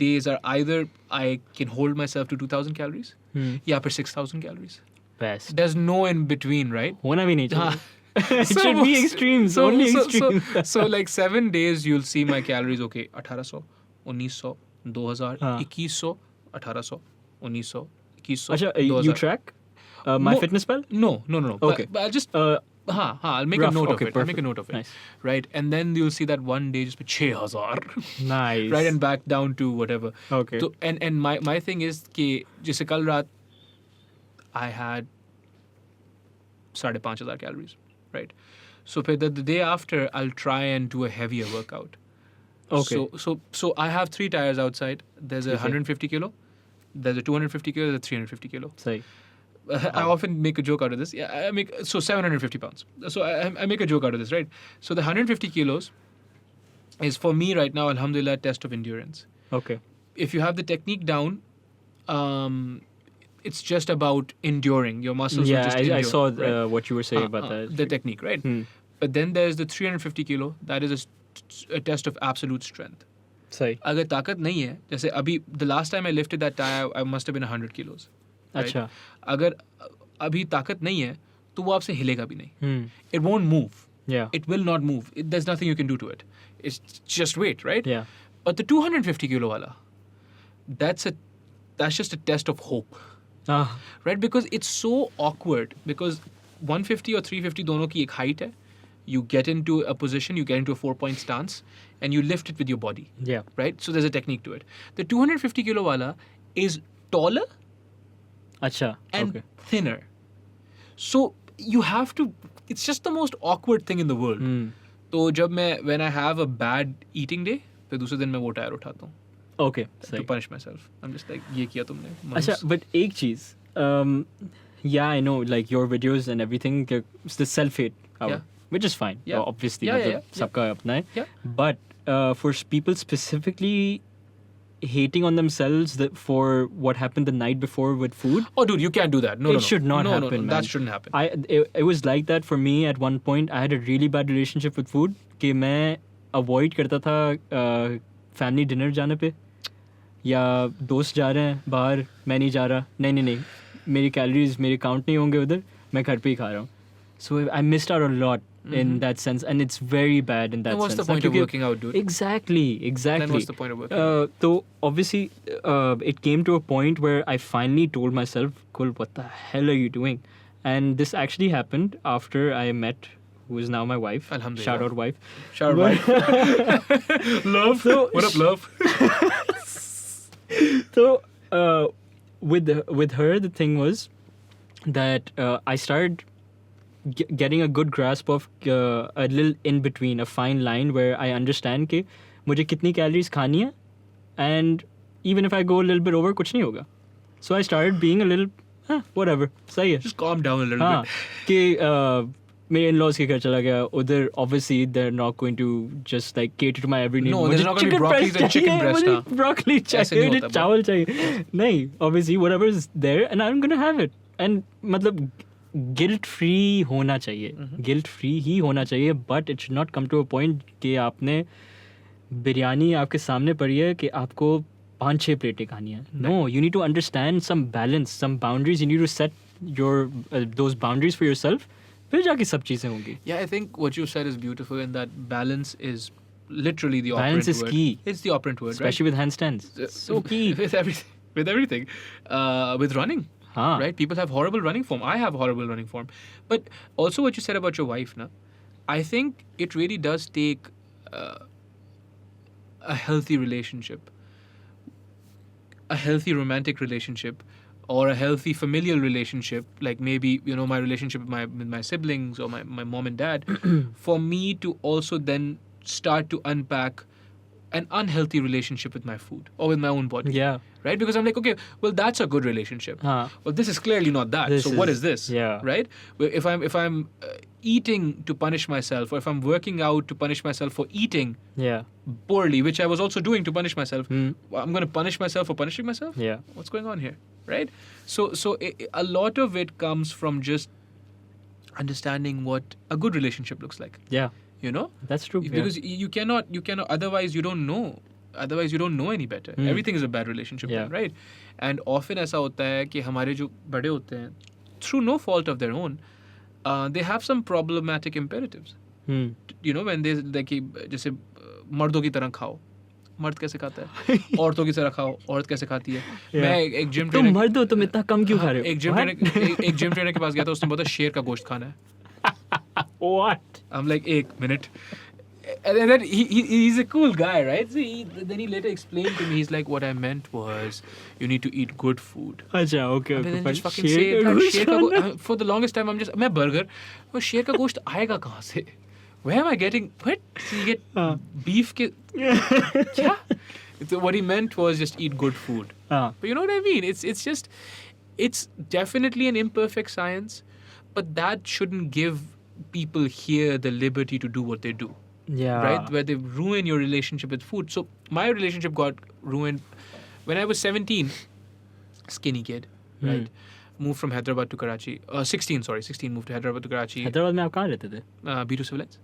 days are either I can hold myself to 2000 calories या फिर 6000 calories. Best. There's no in between, right? होना भी नहीं चाहिए. It So- should be extremes. Only extremes. So like 7 days you'll see my calories. Okay, 1800, 1900, 2000, हाँ. 2100, 1800, 1900, 2100. अच्छा, 2000. you track No. MyFitnessPal? No. Okay. But I'll just I'll make Rough. a note Okay, of it. I'll make a perfect. note of it. Nice. Right, and then you'll see that one day just 6000. Nice. Right, and back down to whatever. Okay. So, and my thing is कि जैसे कल रात I had 5,500 calories, right? So the day after I'll try and do a heavier workout. Okay. So I have 3 tires outside. There's a 150 kilo, there's a 250 kilo, there's a 350 kilo. सही. I often make a joke out of this. Yeah, I make 750 pounds. So I make a joke out of this, right? So the 150 kilos is for me right now, alhamdulillah, a test of endurance. Okay. If you have the technique down, it's just about enduring. Your muscles will Yeah, just I endure. saw right? what you were saying about that. The technique, right? But then there's the 350 kilo. That is a test of absolute strength. सही. अगर ताकत नहीं है, जैसे अभी the last time I lifted that tire, I must have been 100 kilos. Right? अच्छा. अगर अभी ताकत नहीं है, तो वो आपसे हिलेगा भी नहीं. Hmm. It won't move. Yeah. It will not move. There's nothing you can do to it. It's just weight, right? Yeah. But the 250 kilo wala, that's just a test of hope, Ah. right? Because it's so awkward. Because 150 or 350 dono ki ek height hai. You get into a position, you get into a 4-point stance, and you lift it with your body, Yeah. right? So there's a technique to it. The 250 kilo wala is taller Acha. and Okay. thinner. So you have to. It's just the most awkward thing in the world. Hmm. तो जब मैं when I have a bad eating day, फिर दूसरे दिन मैं वो tyre उठाता हूँ Okay. to सही. punish myself. I'm just like ये किया तुमने. Acha, but एक चीज. Yeah, I know, like your videos and everything. It's the self-hate hour, Yeah. which is fine. Yeah. Obviously, Yeah, मतलब yeah. सबका अपना है. Yeah. But for people specifically hating on themselves for what happened the night before with food, Oh, dude, you can't do that. No, it no, no. should not no, happen, No, no, man. that shouldn't happen. It was like that for me at one point. I had a really bad relationship with food कि मैं avoid करता था family dinner जाने पे या दोस्त जा रहे हैं बाहर मैं नहीं जा रहा नहीं मेरी calories मेरे count नहीं होंगे उधर मैं घर पे ही खा रहा हूँ. So I missed out a lot in that sense, and it's very bad in that Then what's sense. the point of क्योंकि- working out, dude? Exactly. Then what's the point of working out? So obviously, it came to a point where I finally told myself, "Gul, what the hell are you doing?" And this actually happened after I met who is now my wife. Alhamdulillah. Shout out wife. Shout out, wife. Love. So- What up, love? So with her, the thing was that I started getting a good grasp of a little in between, a fine line where I understand कि मुझे कितनी calories खानी है, and even if I go a little bit over, कुछ नहीं होगा. So I started being a little, whatever, सही है. Just calm down a little हाँ, bit. कि मेरे in-laws के घर चला गया उधर, obviously they're not going to just like cater to my every need. No, मुझे there's not gonna be chicken broccoli breast and chicken चाहिए, breast, मुझे हाँ. broccoli ऐसे नहीं चाहिए, मुझे होता, चावल चाहिए. नहीं, obviously whatever is there and I'm gonna have it. And मतलब guilt free होना चाहिए, guilt free ही होना चाहिए, but it should not come to a point कि आपने बिरयानी आपके सामने पड़ी है कि आपको 5-6 प्लेटें खानी है. No, you need to understand some balance, some boundaries. You need to set your those boundaries for yourself. फिर जाके सब चीजें होंगी. Yeah, I think what you said is beautiful, and that balance is literally the Balance operant is word. key. It's the operant word, Especially with handstands. right? So key. With everything. With everything. With running. हाँ. Right? People have horrible running form. I have horrible running form. But also what you said about your wife, na, I think it really does take a healthy relationship, a healthy romantic relationship, or a healthy familial relationship, like maybe, my relationship with my siblings or my mom and dad, for me to also then start to unpack an unhealthy relationship with my food or with my own body. Yeah. Right? Because I'm like, okay, well, that's a good relationship. Huh. Well, this is clearly not that. This So what is- is this? yeah. Right? Well, if I'm eating to punish myself, or if I'm working out to punish myself for eating Yeah. poorly, which I was also doing to punish myself, Hmm. I'm going to punish myself for punishing myself? Yeah. What's going on here? Right? So a lot of it comes from just understanding what a good relationship looks like. Yeah. You know? That's true. Because you cannot, otherwise you don't know. Otherwise you don't know any better. Everything is a bad relationship, Yeah. then, right? And often ऐसा होता है कि हमारे जो बड़े होते हैं, through no fault of their own, they have some problematic imperatives. Hmm. When they like कि जैसे मर्दों की तरह खाओ, मर्द कैसे खाता है? औरतों की तरह खाओ, औरत कैसे खाती है? मैं एक जिम तुम मर्द हो, तुम इतना कम क्यों खा रहे हो? एक जिम ट्रेनर के पास गया था, उसने बोला शेर का गोश्त खाना है. What? I'm like, एक minute. And then he's a cool guy, right? So then he later explained to me, he's like, what I meant was, you need to eat good food. अच्छा, okay, And okay. then fine. just fucking शेर say का that गोश्त शेर का खाना? for the longest time, मैं burger, वो शेर का गोश्त आएगा कहाँ से? Where am I getting, what? So you get beef के, क्या? So what he meant was just eat good food. हाँ. But you know what I mean? It's definitely an imperfect science, but that shouldn't give people here the liberty to do what they do. Yeah. Right? Where they ruin your relationship with food. So my relationship got ruined when I was 17, skinny kid, right? Moved from Hyderabad to Karachi. 16, moved to Hyderabad to Karachi. Hyderabad में आप कहाँ रहते थे? B2 Civilians.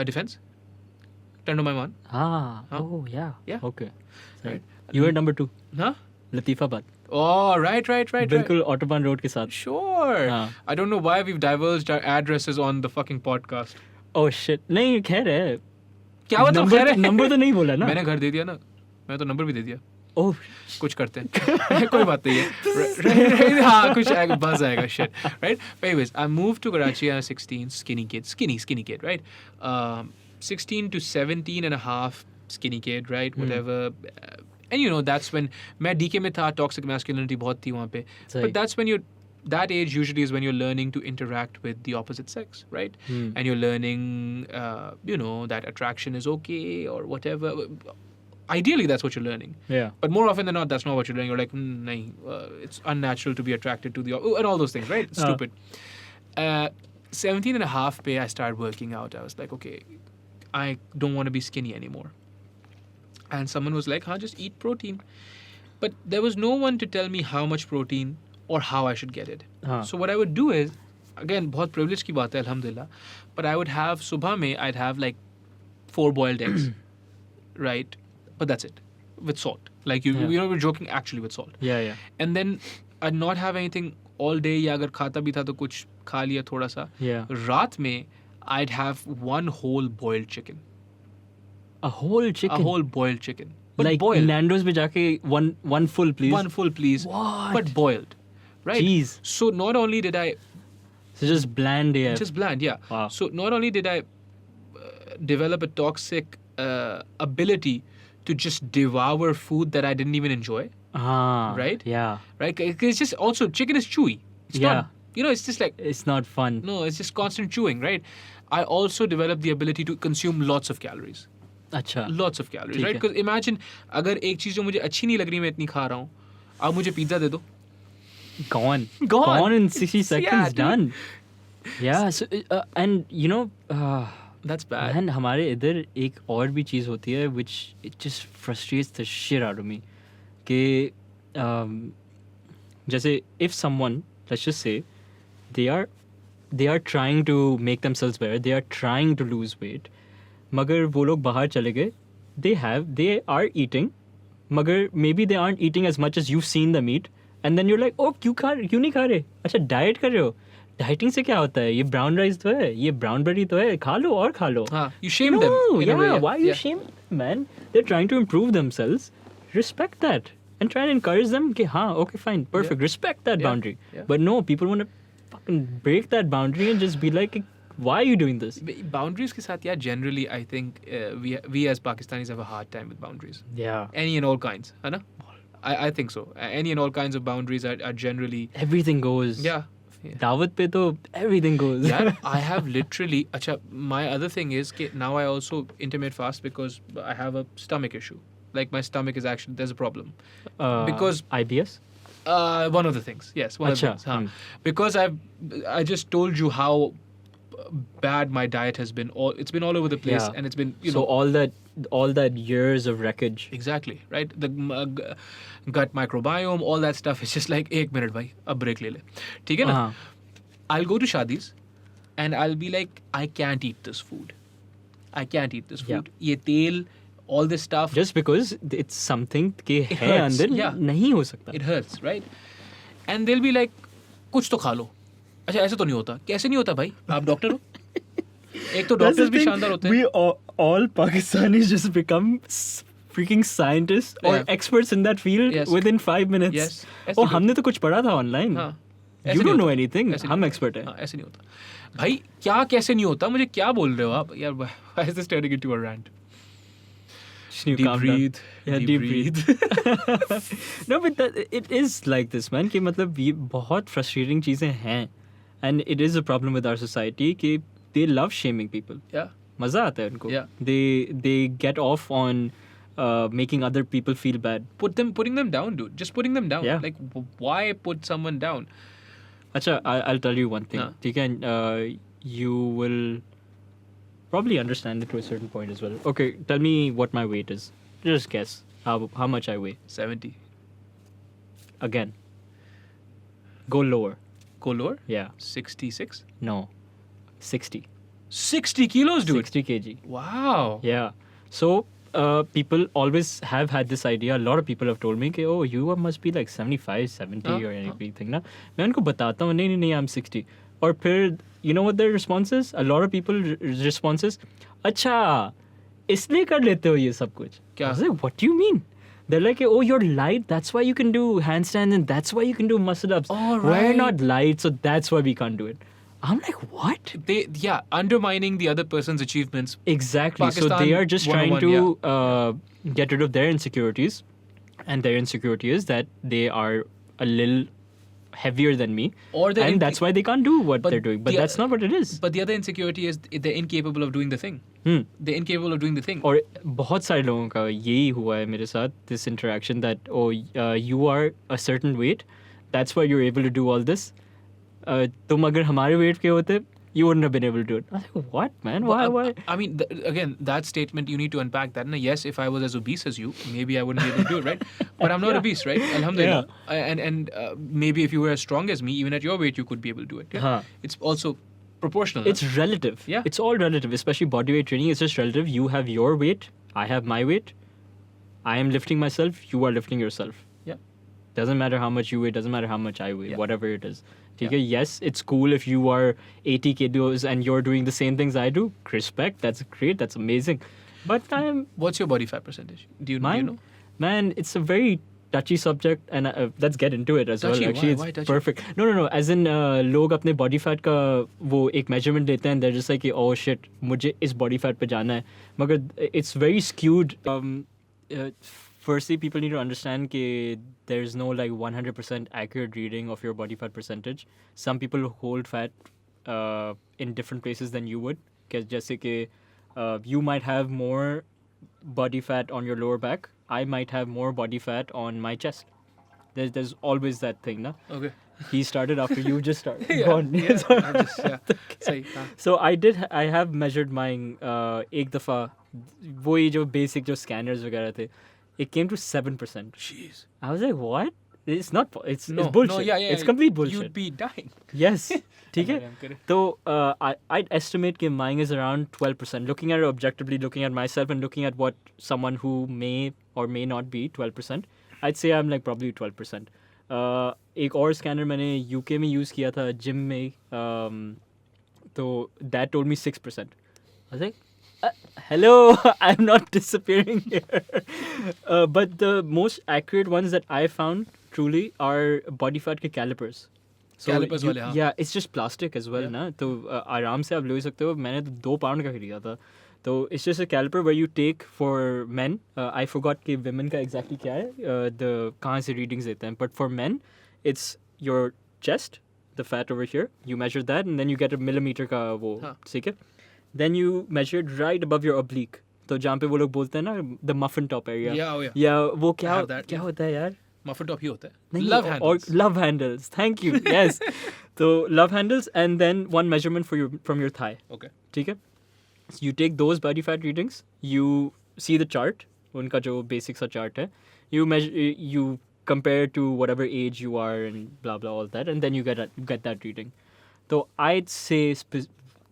Defense. Tendo Maiman. Ah. Huh? Oh, yeah. Yeah. Okay. Sorry. Right. You were number 2. Huh? Latifabad. Oh, right. बिल्कुल autobahn road के साथ. Sure. हाँ. I don't know why we've divulged our addresses on the fucking podcast. Oh shit. नहीं खैर है. क्या हुआ तो खैर है? नंबर तो नहीं बोला ना. मैंने घर दे दिया ना. मैं तो नंबर भी दे दिया. Oh. कुछ करते हैं. कोई बात नहीं है. Right. हाँ, कुछ buzz आएगा. Shit. Right. But anyways, I moved to Karachi at 16, skinny kid, right? 16 to 17 and a half, skinny kid, right? Whatever. And you know, that's when मैं DK में था, toxic masculinity बहुत थी वहाँ पे. But that's when that age usually is when you're learning to interact with the opposite sex, right? And you're learning, you know, that attraction is okay or whatever. Ideally, that's what you're learning. Yeah. But more often than not, that's not what you're learning. You're like, nahin, it's unnatural to be attracted to and all those things, right? Stupid. 17 and a half pay, I started working out. I was like, okay, I don't want to be skinny anymore. And someone was like, just eat protein. But there was no one to tell me how much protein or how I should get it. So what I would do is, again, बहुत privilege की बात है, alhamdulillah. But I would have, subah mein, I'd have like 4 boiled eggs, right? But that's it, with salt. Like you know, we're joking actually with salt. Yeah. And then I'd not have anything all day. या अगर खाता भी था तो कुछ खा लिया थोड़ा सा. Yeah. रात में I'd have one whole boiled chicken. A whole chicken? A whole boiled chicken. But like boiled. Nando's में जाके one full please? One full please. What? But boiled. Right? Jeez. So not only did I... So just bland, yeah. Just bland, yeah. Wow. So not only did I develop a toxic ability to just devour food that I didn't even enjoy. Right? Yeah. Right? It's just also, chicken is chewy. It's not, you know, it's just like... It's not fun. No, it's just constant chewing, right? I also developed the ability to consume lots of calories. अच्छा. Lots of calories, right? Because imagine, अगर एक चीज जो मुझे अच्छी नहीं लग रही मैं इतनी खा रहा हूँ, अब मुझे पिज्जा दे दो. Gone. Gone. Gone in 60 seconds. Yeah, done. Yeah. So, and you know, that's bad. Man, हमारे इधर एक और भी चीज होती है which it just frustrates the shit out of me. कि जैसे if someone, let's just say, they are trying to make themselves better, they are trying to lose weight, मगर वो लोग बाहर चले गए, they are eating, मगर maybe they aren't eating as much as you've seen them eat, and then you're like, oh क्यों नहीं खा रहे? अच्छा डाइट कर रहे हो? डाइटिंग से क्या होता है? ये ब्राउन राइस तो है, ये ब्राउन ब्रेड तो है, खा लो और खा लो. You shame them. Yeah, why you shame them, man? They're trying to improve themselves. Respect that and try and encourage them. Okay, okay, fine, perfect. Respect that boundary. But no, people want to fucking break that boundary and just be like, why are you doing this? Boundaries के साथ, generally I think we as Pakistanis have a hard time with boundaries. Yeah. Any and all kinds, है ना? I think so. Any and all kinds of boundaries are generally... Everything goes. Yeah. Dawat pe to everything goes. Yeah, I have literally... my other thing is that now I also intermittent fast because I have a stomach issue. Like my stomach is actually... There's a problem. Because... IBS? One of the things. Yes, one of the things. Because I just told you how bad my diet has been. It's been all over the place, and it's been so all that years of wreckage. Exactly, right? The gut microbiome, all that stuff. It's just like, 1 minute, bhai, ab break le le. ठीक है ना? I'll go to shadis, and I'll be like, I can't eat this food. I can't eat this food. ये तेल, all this stuff. Just because it's something के है अंदर नहीं हो सकता. It hurts, right? And they'll be like, कुछ तो खा लो. अच्छा ऐसे तो नहीं होता. कैसे नहीं होता भाई? आप डॉक्टर हो? एक तो डॉक्टर्स भी शानदार होते हैं. We all Pakistanis just become freaking scientists or experts in that field within 5 minutes. Yes. Oh, हमने तो कुछ पढ़ा था online. You don't know anything. हम expert हैं. ऐसे नहीं होता. भाई क्या कैसे नहीं होता? मुझे क्या बोल रहे हो आप? यार, why is this turning into a rant? Deep breathe. Yeah, deep breathe. No, but it is like this, man. कि मतलब ये बहुत frustrating चीजें हैं. And it is a problem with our society कि they love shaming people. Yeah. मजा आता है उनको. Yeah. They get off on making other people feel bad. Putting them down, dude. Just putting them down. Yeah. Like, why put someone down? Acha, I'll tell you one thing. Okay, you will probably understand it to a certain point as well. Okay, tell me what my weight is. Just guess how much I weigh. 70. Again. Go lower. Go lower? Yeah. 66? No. 60. 60 kilos, dude. 60 kg. Wow. Yeah. So, people always have had this idea. A lot of people have told me कि oh you must be like 75, 70 or anything ना. मैं उनको बताता हूँ नहीं I'm 60. और फिर you know what their response is? A lot of people responses अच्छा इसलिए कर लेते हो ये सब कुछ. क्या? I was like, what do you mean? They're like, oh, you're light, that's why you can do handstands and that's why you can do muscle-ups. Oh, We're right. not light, so that's why we can't do it. I'm like, what? Undermining the other person's achievements. Exactly. So Pakistan they are just trying 101, to get rid of their insecurities. And their insecurity is that they are a little heavier than me. And that's why they can't do what they're doing. But that's not what it is. But the other insecurity is they're incapable of doing the thing. They're incapable of doing the thing. और बहुत सारे लोगों का यही हुआ है मेरे साथ, this interaction that, oh, you are a certain weight, that's why you're able to do all this. तुम अगर हमारे weight के होते, you wouldn't have been able to do it. I was like, what, man? Why? I mean, again, that statement, you need to unpack that. No, yes, if I was as obese as you, maybe I wouldn't be able to do it, right? But I'm not obese, right? Alhamdulillah. And maybe if you were as strong as me, even at your weight, you could be able to do it. Yeah? It's also proportional. It's relative. Yeah. It's all relative, especially bodyweight training. It's just relative. You have your weight. I have my weight. I am lifting myself. You are lifting yourself. Yeah. Doesn't matter how much you weigh. Doesn't matter how much I weigh. Yeah. Whatever it is. Okay? Yes, it's cool if you are 80 kilos and you're doing the same things I do. Respect. That's great. That's amazing. But I'm... What's your body fat percentage? Do you know? Man, it's a very touchy subject, and let's get into it as touchy? well. Actually, why it's touchy? perfect. No. As in, लोग अपने body fat का वो एक measurement लेते हैं. They're just like, oh shit, मुझे इस body fat पे जाना है. मगर it's very skewed. Firstly, people need to understand that there's no like 100% accurate reading of your body fat percentage. Some people hold fat in different places than you would. जैसे कि you might have more body fat on your lower back. I might have more body fat on my chest. There's always that thing, na? Okay. He started after you just started. So I have measured mine एक दफा वही जो basic जो scanners वगैरह थे. It came to 7%. Jeez. I was like, what? It's not. It's bullshit. No, yeah, it's complete bullshit. You'd be dying. Yes. ठीक है. So I'd estimate that mine is around 12%. Looking at it objectively, looking at myself and looking at what someone who may or may not be 12%, I'd say I'm like probably 12%. एक और scanner मैंने UK में use किया था gym में. So that told me 6%. I was like, hello, I'm not disappearing here. But the most accurate ones that I found truly are body fat के calipers. So Calipers वाले, हाँ. Yeah, it's just plastic as well, ना. तो आराम से आप ले सकते हो. मैंने तो 2 pound का खरीदा था. So it's just a caliper where you take for men. I forgot कि women का exactly क्या है. The कहाँ से readings देते हैं. But for men, it's your chest, the fat over here. You measure that and then you get a millimeter का वो, ठीक है. Then you measure it right above your oblique. तो जहाँ पे वो लोग बोलते हैं ना, the muffin top area. Yeah, वो क्या होता है यार? Muffin top ही होता है. Love handles. Or love handles. Thank you. Yes. So love handles and then one measurement from your thigh. Okay. ठीक है? So you take those body fat readings. You see the chart. उनका जो basic सा chart है. You measure. You compare to whatever age you are and blah blah all that, and then you get that reading. So I'd say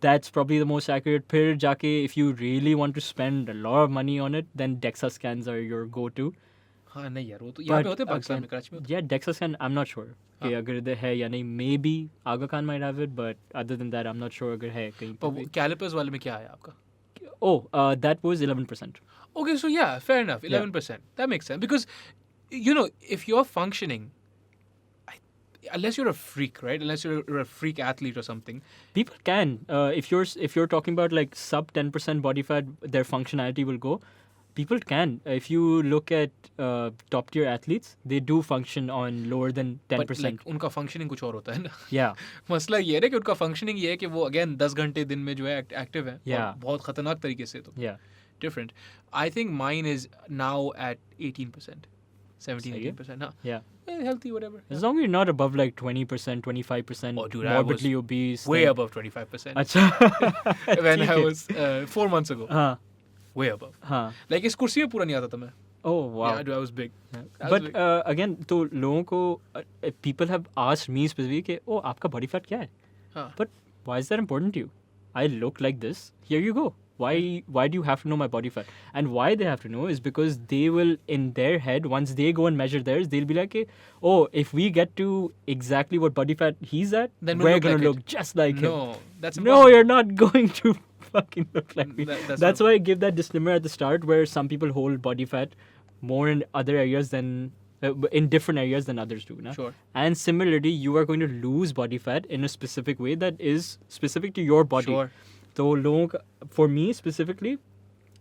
that's probably the most accurate. फिर जाके if you really want to spend a lot of money on it, then DEXA scans are your go-to. हाँ नहीं यार वो तो यहाँ पे होते हैं पाकिस्तान में कराची में होते हैं. Yeah, DEXA scan I'm not sure कि अगर इधर है या नहीं. Maybe Aga Khan might have it, but other than that I'm not sure अगर है कहीं पे. पर calipers वाले में क्या है आपका? Oh, that was 11%. Okay, so yeah, fair enough. 11%. That makes sense because you know if you're functioning. Unless you're a freak, right? Unless you're a freak athlete or something. People can. If you're talking about like sub 10% body fat, their functionality will go. People can. If you look at top tier athletes, they do function on lower than 10%. But like उनका functioning कुछ और होता है ना. Yeah. मसला ये है कि उनका functioning ये है कि वो again 10 घंटे दिन में जो है active है. Yeah. और बहुत खतरनाक तरीके से तो. Yeah. Different. I think mine is now at 18%. 17-18%. Huh? Yeah. Healthy, whatever. As long as you're not above like 20%, 25%, oh, dude, morbidly obese. Way above 25%. Achha. When I was 4 months ago. Way above. Like इस कुर्सी में पूरा नहीं आता था मैं. Oh wow. Yeah, dude, I was big. But again, तो लोगों को people have asked me specifically कि आपका body fat क्या है? But why is that important to you? I look like this. Here you go. Why do you have to know my body fat? And why they have to know is because they will, in their head, once they go and measure theirs, they'll be like, oh, if we get to exactly what body fat he's at, Then we'll we're look gonna like look it. just like him. No, that's No, impossible. you're not going to fucking look like me. That's That's why I give that disclaimer at the start, where some people hold body fat more in other areas than in different areas than others do. Na? Sure. And similarly, you are going to lose body fat in a specific way that is specific to your body. Sure. So for me specifically,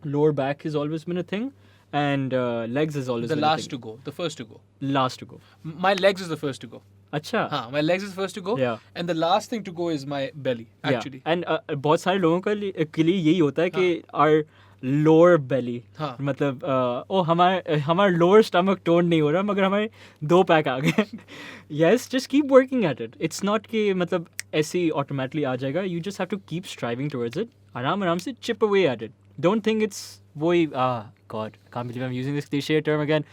lower back has always been a thing, and legs has always The been last a thing. to go, the first to go. Last to go. My legs is the first to go. अच्छा. My legs is the first to go. Yeah. And the last thing to go is my belly, actually. Yeah. And बहुत सारे लोगों के लिए यही होता है कि our lower belly, हाँ. मतलब हमारा lower stomach tone नहीं हो रहा, मगर हमारे 2 पैक आ गए. Yes, just keep working at it. It's not कि मतलब ऐसे ही automatically आ जाएगा. You just have to keep striving towards it. आराम से chip away at it. Don't think it's वही God, I can't believe I'm using this cliche term again.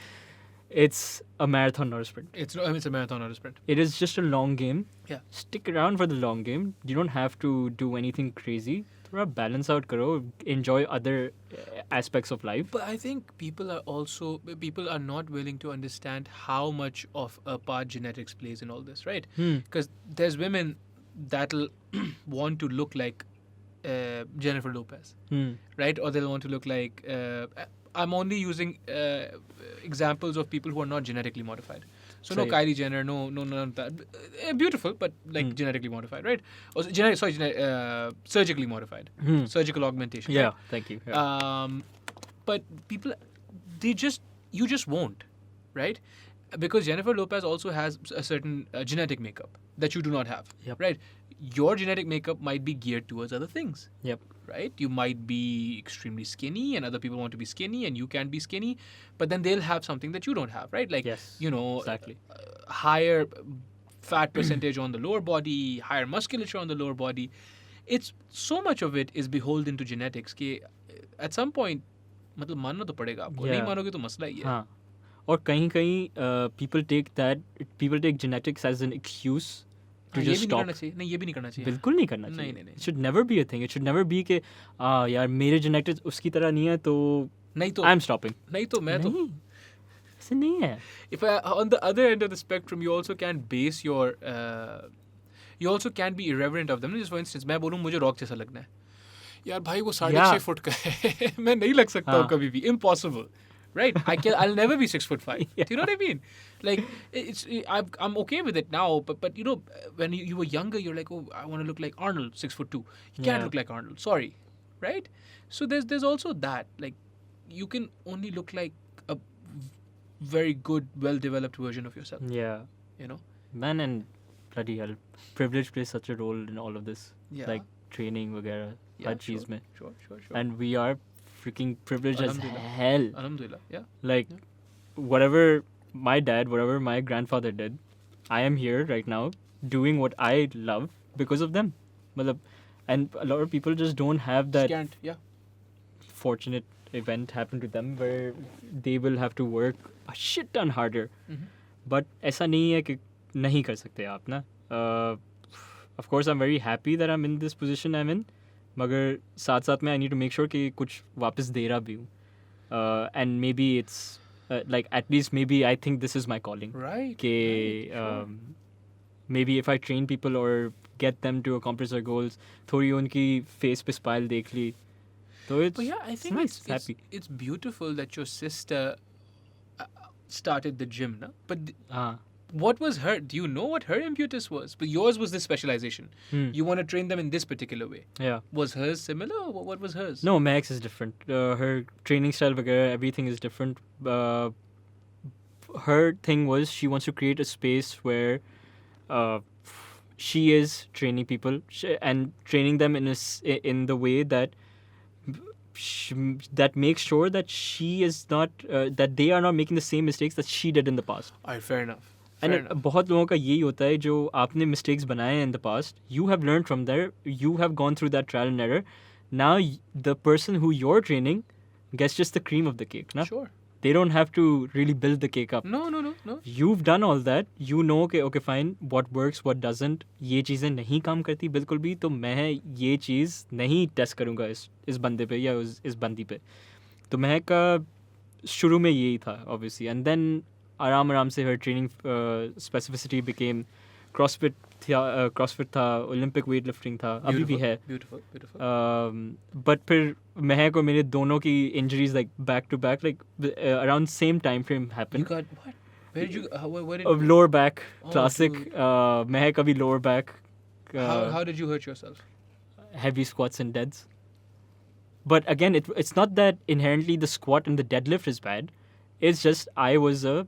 It's a marathon, not a sprint. It's a marathon, not a sprint. It is just a long game. Yeah. Stick around for the long game. You don't have to do anything crazy. Thora balance out karo. Enjoy other aspects of life. But I think people are not willing to understand how much of a part genetics plays in all this, right? Because there's women that'll want to look like Jennifer Lopez, right? Or they'll want to look like... I'm only using examples of people who are not genetically modified. So no Sorry. Kylie Jenner, no none of that. Beautiful, but like genetically modified, right? Or surgically modified. Surgical augmentation. Yeah, right? thank you. Yeah. But people, you just won't, right? Because Jennifer Lopez also has a certain genetic makeup that you do not have, Yep. right? Your genetic makeup might be geared towards other things. Yep. Right? You might be extremely skinny and other people want to be skinny and you can be skinny, but then they'll have something that you don't have, right? Like, Yes, exactly. Higher fat percentage on the lower body, higher musculature on the lower body. It's so much of it is beholden to genetics कि at some point मतलब मानना तो पड़ेगा आपको, नहीं मानोगे तो मसला ही है. हाँ. और कहीं people take genetics as an excuse to just stop. नहीं ये भी नहीं करना चाहिए. बिल्कुल नहीं करना चाहिए. नहीं. It should never be a thing. It should never be कि यार मेरे genetics उसकी तरह नहीं है तो नहीं तो I'm stopping. नहीं तो मैं तो नहीं, ऐसे नहीं है. If on the other end of the spectrum, you also can base your you also can be irreverent of them. Just for instance, मैं बोलूँ मुझे रॉक जैसा लगना है. यार भाई वो 6.5 फुट का है. मैं नहीं लग सकता हूँ कभी भी. Impossible. Right? I'll never be 6'5". Yeah. Do you know what I mean? Like I'm okay with it now, but you know, when you were younger, you're like, oh, I want to look like Arnold, 6'2". You can't look like Arnold. Sorry, right? So there's also that. Like, you can only look like a very good, well-developed version of yourself. Yeah. You know. Man, and bloody hell, privilege plays such a role in all of this. Yeah. Like training, वगैरह, हर चीज में. Sure. And we are freaking privileged as Alhamdulillah. hell. Alhamdulillah. Yeah. Like, whatever my dad, whatever my grandfather did, I am here right now doing what I love because of them. Matlab, and a lot of people just don't have that Can't. Yeah. fortunate event happen to them where they will have to work a shit ton harder. But ऐसा नहीं है कि नहीं कर सकते आप ना. Of course, I'm very happy that I'm in this position I'm in. मगर साथ साथ में I need to make sure कि कुछ वापस दे रहा भी हूँ. And maybe it's like at least maybe I think this is my calling. Right. कि maybe if I train people or get them to accomplish their goals, थोड़ी उनकी face पे smile देख ली. So it's, But yeah, I think nice, happy. It's beautiful that your sister started the gym, na? But what was her? Do you know what her impetus was? But yours was this specialization. You want to train them in this particular way. Yeah. Was hers similar? Or what was hers? No, Max is different. Her training style, वगैरह, everything is different. Her thing was she wants to create a space where she is training people and training them in the way that that makes sure that she is not that they are not making the same mistakes that she did in the past. Alright, fair enough. And बहुत लोगों का यही होता है जो आपने mistakes बनाए हैं in the past. You have learned from there. You have gone through that trial and error. Now the person who you're training gets just the cream of the cake, na? Sure. they don't have to really build the cake up. No. You've done all that. You know कि okay fine, what works, what doesn't. ये चीज़ें नहीं काम करती बिल्कुल भी, तो मैं ये चीज़ नहीं टेस्ट करूँगा इस बंदे पे या इस बंदी पे. तो मैं का शुरू में यही था obviously, and then आराम से her training specificity became CrossFit था, Olympic weightlifting था, अभी भी है. Beautiful. But फिर महक और मेरे दोनों की injuries like back to back, like around same time frame You happened. got what? Where did you? Where did? Of lower back, Oh, classic. dude. महक अभी lower back. How did you hurt yourself? Heavy squats and deads. But again, it's not that inherently the squat and the deadlift is bad. It's just I was a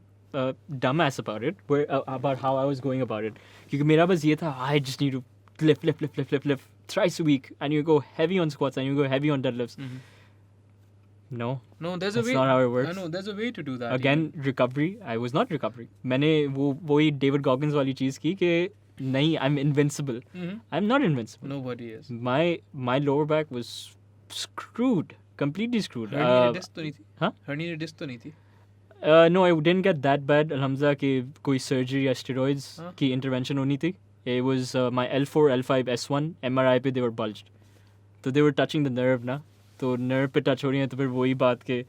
dumbass about it, about how I was going about it. क्योंकि मेरा बस ये था, I just need to lift thrice a week, and you go heavy on squats and you go heavy on deadlifts. No, There's that's a way. not how it works. I know there's a way to do that. Again, recovery. I was not recovering. मैंने वही David Goggins वाली चीज़ की कि नहीं, I'm invincible. I'm not invincible. Nobody is. My lower back was screwed, completely screwed. Herniated disc तो नहीं थी? Huh? Herniated disc तो नहीं थी? No, I didn't get that bad. Alhamdulillah कि कोई surgery या steroids की intervention होनी थी. It was my L4, L5, S1, MRI पे they were bulged. So they were touching the nerve ना. तो nerve पे touch हो रही है तो फिर वही बात के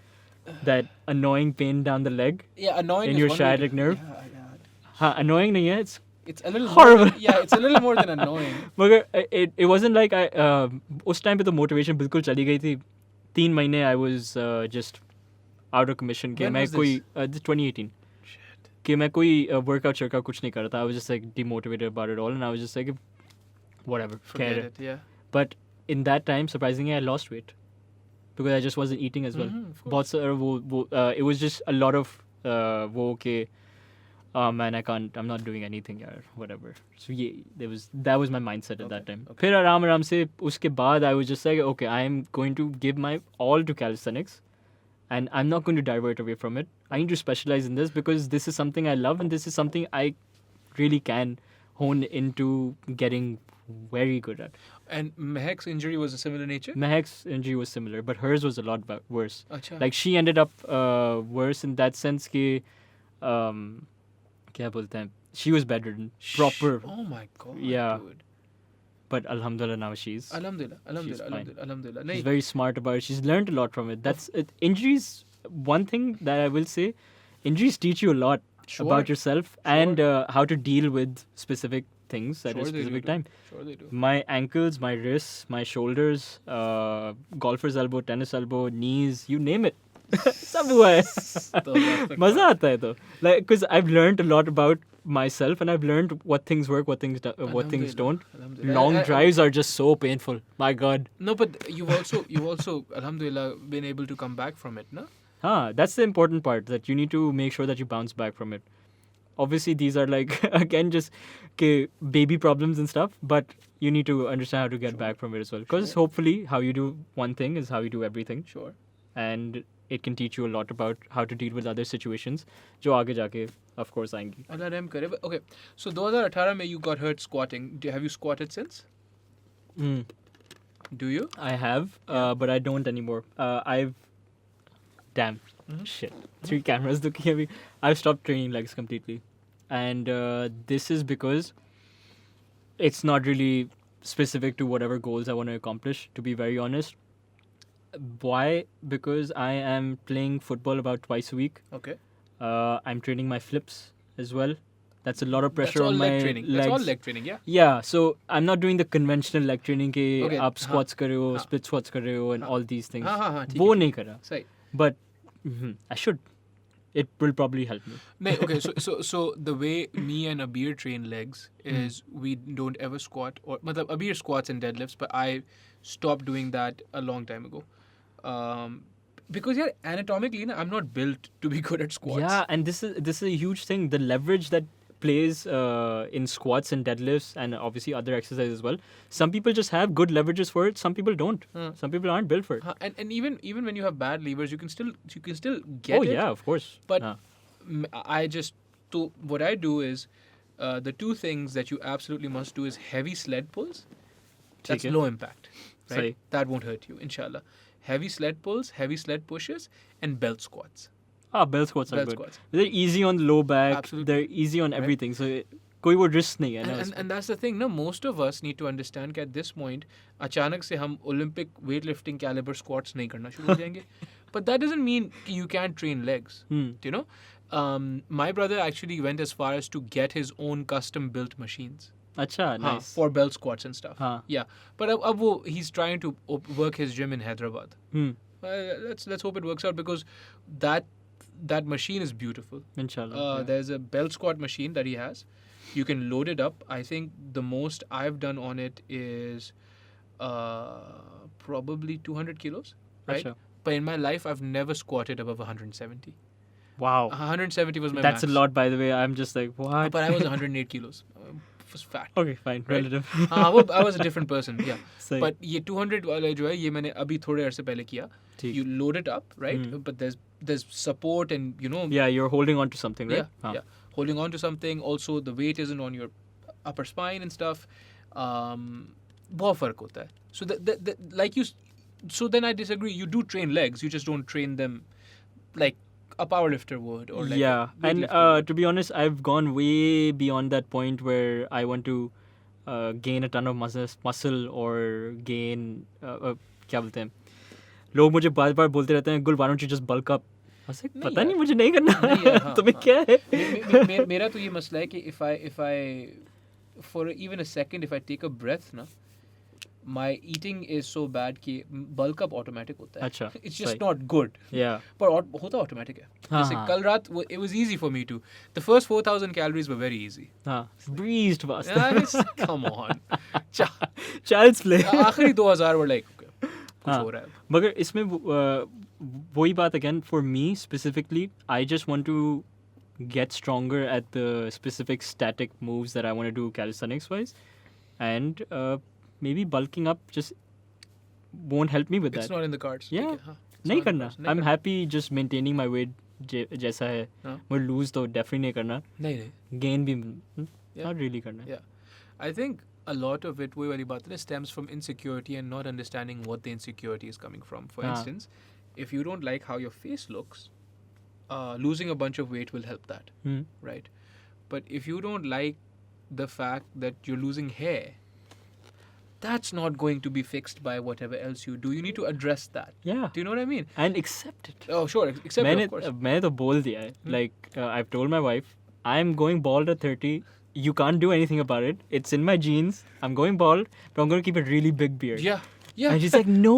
that annoying pain down the leg. Yeah, annoying In is your one way sciatic to- nerve. Yeah. हाँ, annoying नहीं है. It's a little Horrible. More than, yeah, it's a little more than annoying. मगर it wasn't like I उस time पे तो motivation बिल्कुल चली गई थी. 3 महीने I was just out of commission. कि When मैं was कोई this? 2018. Shit. कि मैं कोई workout कुछ नहीं कर रहा था. I was just like demotivated about it all, and I was just like, whatever, Forget care. it. Yeah. But in that time, surprisingly, I lost weight because I just wasn't eating as well. Of बहुत सारा it was just a lot of वो कि oh man, I'm not doing anything यार, whatever. So yeah, that was my mindset at that time. Okay. फिर आराम से उसके बाद I was just like, okay, I'm going to give my all to calisthenics, and I'm not going to divert away from it. I need to specialize in this because this is something I love and this is something I really can hone into getting very good at. And Mehak's injury was a similar nature? Mehak's injury was similar, but hers was a lot worse. Acha. Like she ended up worse in that sense कि क्या बोलते हैं, she was bedridden, proper. Oh my god. Yeah. Dude. But alhamdulillah now she's Alhamdulillah. she's very smart about it. She's learned a lot from it. That's it. Injuries. One thing that I will say, injuries teach you a lot about yourself and how to deal with specific things at a specific time. Sure they do. My ankles, my wrists, my shoulders, golfer's elbow, tennis elbow, knees, you name it. सब हुआ है. मजा आता है तो. Like, because I've learned a lot about myself and I've learned what things work, what things don't. Alhamdulillah. Long drives are just so painful. My God. No, but you've also alhamdulillah been able to come back from it, no? That's the important part, that you need to make sure that you bounce back from it. Obviously, these are like, again, just baby problems and stuff, but you need to understand how to get back from it as well. Because hopefully, how you do one thing is how you do everything. Sure. And it can teach you a lot about how to deal with other situations, जो आगे जाके, of course, आएंगी. Allah Rahim करे. But okay, so 2018 में you got hurt squatting. Have you squatted since? Do you? I have, but I don't anymore. Shit. 3 cameras looking at me. I've stopped training legs completely. And this is because it's not really specific to whatever goals I want to accomplish, to be very honest. Why? Because I am playing football about twice a week. Okay. I'm training my flips as well. That's a lot of pressure That's all on my leg training. legs. That's all leg training, yeah. Yeah, so I'm not doing the conventional leg training के Okay, आप squats कर रहे हो, हाँ. split squats कर रहे हो, and all these things. हाँ, ठीक वो है, नहीं करा. सही. But I should. It will probably help me. No, okay, so the way me and Abir train legs is we don't ever squat, or matlab Abir squats and deadlifts, but I stopped doing that a long time ago. Because yeah, anatomically, I'm not built to be good at squats. Yeah, and this is a huge thing. The leverage that plays in squats and deadlifts and obviously other exercises as well. Some people just have good leverages for it. Some people don't. Some people aren't built for it. And even when you have bad levers, you can still get it. Oh yeah, of course. But what I do is the 2 things that you absolutely must do is heavy sled pulls. That's low impact, right? Sahi. That won't hurt you, inshallah. Heavy sled pulls, heavy sled pushes, and belt squats. bell squats are Bell good. squats. They're easy on the low back. Absolutely. They're easy on Right. everything. So कोई वो risk नहीं है ना And that's the thing, no? Most of us need to understand that at this point, अचानक से हम Olympic weightlifting caliber squats नहीं करना शुरू हो जाएंगे. But that doesn't mean you can't train legs. Do you know? My brother actually went as far as to get his own custom built machines. अच्छा nice. For bell squats and stuff. हाँ. Yeah. But ab he's trying to work his gym in Hyderabad. Let's hope it works out because that machine is beautiful. Inshallah. There's a bell squat machine that he has. You can load it up. I think the most I've done on it is probably 200 kilos, right? Achha. But in my life, I've never squatted above 170. Wow. 170 was my That's max. a lot, by the way. I'm just like, what? But I was 108 kilos. Was fat. Okay, fine. Right? Relative. I was a different person, yeah. Same. But ये 200 वाला जो है ये मैंने अभी थोड़े अरसे पहले किया. ठीक. You load it up, right? But there's support and you know. Yeah, you're holding on to something, right? Yeah. Holding on to something. Also, the weight isn't on your upper spine and stuff. बहुत फर्क होता है. So like you. So then I disagree. You do train legs. You just don't train them like a powerlifter would. Or like yeah, a and weightlifter would. to be honest, I've gone way beyond that point where I want to gain a ton of muscle or gain क्या बोलते हैं लोग मुझे बार-बार बोलते रहते हैं गुल why don't you just bulk up I was like, पता नहीं मुझे नहीं करना तुम्हें क्या है मेरा तो ये मसला है कि if I for even a second if I take a breath ना my eating is so bad कि bulk up automatic होता है. अच्छा, It's just सही. not good. Yeah. पर होता automatic है. जैसे हाँ. कल रात it was easy for me to. The first 4,000 calories were very easy. हाँ, breezed past. Come on. Child's play. आखिरी 2,000 were like okay, कुछ हाँ. हो रहा है. मगर इसमें वही बात again for me specifically I just want to get stronger at the specific static moves that I want to do calisthenics wise and maybe bulking up just won't help me with It's that. not in the cards. Yeah. ठीक है, हाँ. It's नहीं not in the करना. cards. नहीं I'm करना. happy just maintaining my weight जैसा है. हाँ. मुझे lose तो definitely नहीं करना. नहीं. Gain भी Yeah. not really करना. Yeah. I think a lot of it वही वाली बात है stems from insecurity and not understanding what the insecurity is coming from. For instance, if you don't like how your face looks, losing a bunch of weight will help that, right? But if you don't like the fact that you're losing hair, that's not going to be fixed by whatever else you do. You need to address that. Yeah. Do you know what I mean? And accept it. Oh, sure. Accept it, of course. मैंने तो बोल दिया है. Like I've told my wife, I'm going bald at 30. You can't do anything about it. It's in my genes. I'm going bald, but I'm going to keep a really big beard. Yeah. Yeah. And she's like, no.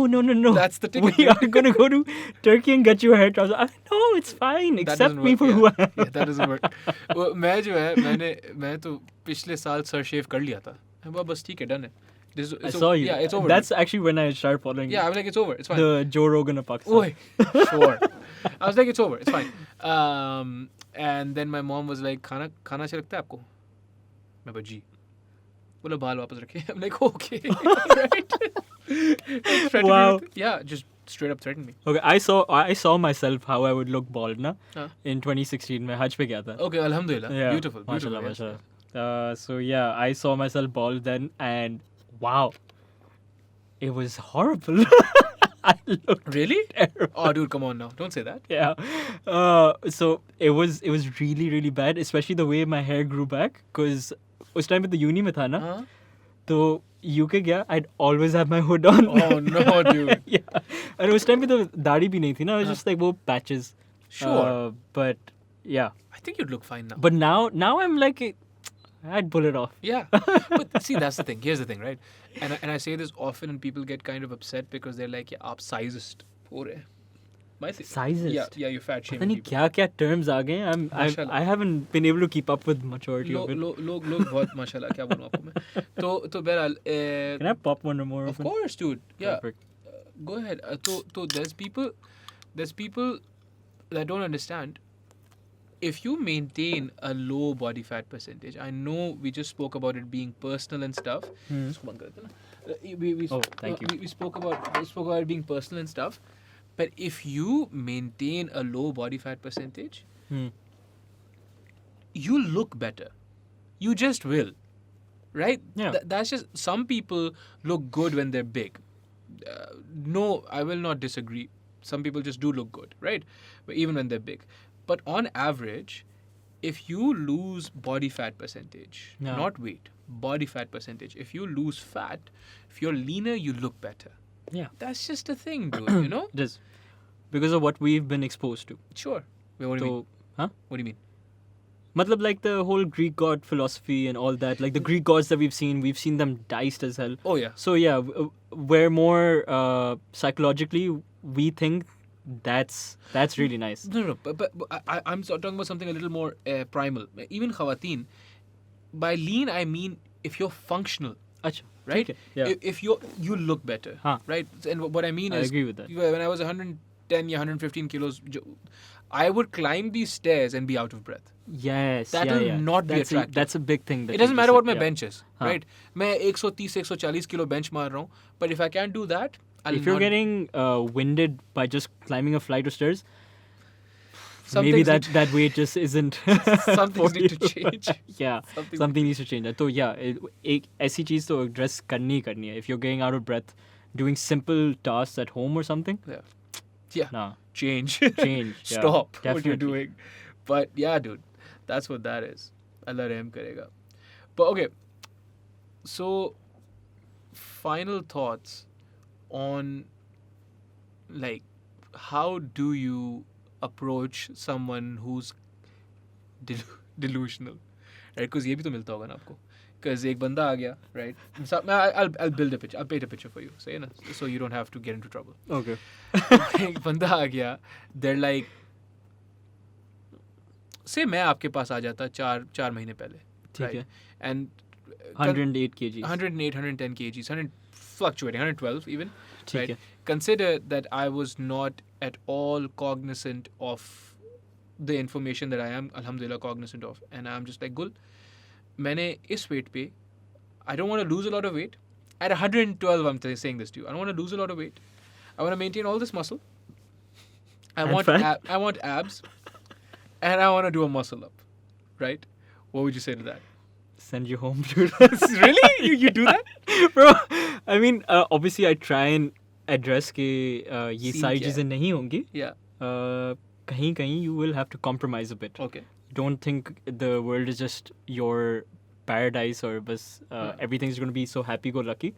That's the ticket. We are going to go to Turkey and get you a haircut. I was like, no, it's fine. Accept me for who I am. Yeah, that doesn't work. मैं जो है मैं तो पिछले साल sir शेव कर लिया था. बस ठीक है, done है. I saw you. Yeah, it's over. That's actually when I started following Yeah, I'm like, it's over. It's fine. the Joe Rogan of Pakistan. Oi, sure. I was like, it's over. It's fine. And then my mom was like, खाना अच्छा लगता है आपको? मैं बोला जी. बोला बाल वापस रखे. I'm like, okay, right. Wow. Yeah, just straight up threatened me. Okay, I saw myself how I would look bald na in 2016 मैं हज पे गया था. Okay, alhamdulillah. Yeah. Beautiful. Mashallah, Yes. mashallah. So yeah, I saw myself bald then and wow. It was horrible. I looked Really? terrible. Oh, dude, come on now. Don't say that. Yeah. So it was really, really bad, especially the way my hair grew back. Because उस time पे तो uni में था ना. तो UK गया, I'd always have my hood on. Oh no, dude. Yeah. And उस time पे तो दाढ़ी भी नहीं थी ना. It was just like वो patches. Sure. But yeah. I think you'd look fine now. But now I'm like, I'd pull it off. Yeah. But see, that's the thing. Here's the thing, right? And I say this often and people get kind of upset because they're like, yeah, आप sizist हो रहे हैं. Sizist? Yeah, you're fat पता shaming नहीं people. क्या terms आ गए हैं. Mashallah. I haven't been able to keep up with majority of it. लोग बहुत माशाल्लाह क्या बोलूं आपको मैं. तो बहरहाल Can I pop one more? of course, dude. Yeah. Perfect. Go ahead. So there's people that don't understand. If you maintain a low body fat percentage, I know we just spoke about it being personal and stuff. इसको बंद कर देते ना. Oh, thank you. We spoke about it being personal and stuff. But if you maintain a low body fat percentage, you look better. You just will. Right? Yeah. That's just, some people look good when they're big. No, I will not disagree. Some people just do look good, right? But even when they're big. But on average, if you lose body fat percentage, Yeah. not weight, body fat percentage, if you lose fat, if you're leaner, you look better. Yeah. That's just a thing, dude, you know? It is. Because of what we've been exposed to. Sure. Wait, what do you mean? So, huh? What do you mean? Matlab, like the whole Greek god philosophy and all that, like the Greek gods that we've seen them diced as hell. Oh, yeah. So yeah, we're more psychologically, we think that's really nice. No, but I'm talking about something a little more primal. Even khawateen, by lean, I mean if you're functional, Achha, right? okay, yeah. If you look better, Huh. right? And what I mean I is, agree with that. when I was 110, 115 kilos, I would climb these stairs and be out of breath. Yes, That yeah, will yeah. not be That's attractive. That's a big thing. That It you doesn't just matter said, what my yeah. bench is, Huh. right? मैं 130 140 kilo bench मार रहा हूँ, but if I can't do that, I'll If you're not, getting winded by just climbing a flight of stairs, some maybe things that weight just isn't. some things for need to you. change. Yeah, Something- something needs to change. So yeah, एक ऐसी चीज तो address करनी ही करनी है. If you're getting out of breath, doing simple tasks at home or something, Yeah, nah, change. change. Yeah, Stop what you're definitely. doing. But yeah, dude, that's what that is. Allah rehm karega. But okay, so final thoughts on like how do you approach someone who's delusional, right? Because ये भी तो मिलता होगा ना आपको. Because एक बंदा आ गया, right? I'll build a picture. I'll paint a picture for you, say ना, so you don't have to get into trouble. Okay. एक बंदा आ गया, they're like, say मैं आपके पास आ जाता चार महीने पहले, ठीक है. and 108 kgs. 108, 110 kgs, 100 fluctuating, 112 even, ठीक right? है. Consider that I was not at all cognizant of the information that I am, alhamdulillah, cognizant of, and I'm just like, Gul, मैंने इस weight पे, I don't want to lose a lot of weight. At 112, I'm saying this to you. I don't want to lose a lot of weight. I want to maintain all this muscle. I And want fat? I want abs, and I want to do a muscle up, right? What would you say to that? Send you home, dude. Really? You do that? Bro, I mean, obviously I try and address कि ये Scene सारी क्या है? चीजें नहीं होंगी. Yeah. कहीं कहीं you will have to compromise a bit. Okay. Don't think the world is just your paradise or bas, everything's going to be so happy-go-lucky.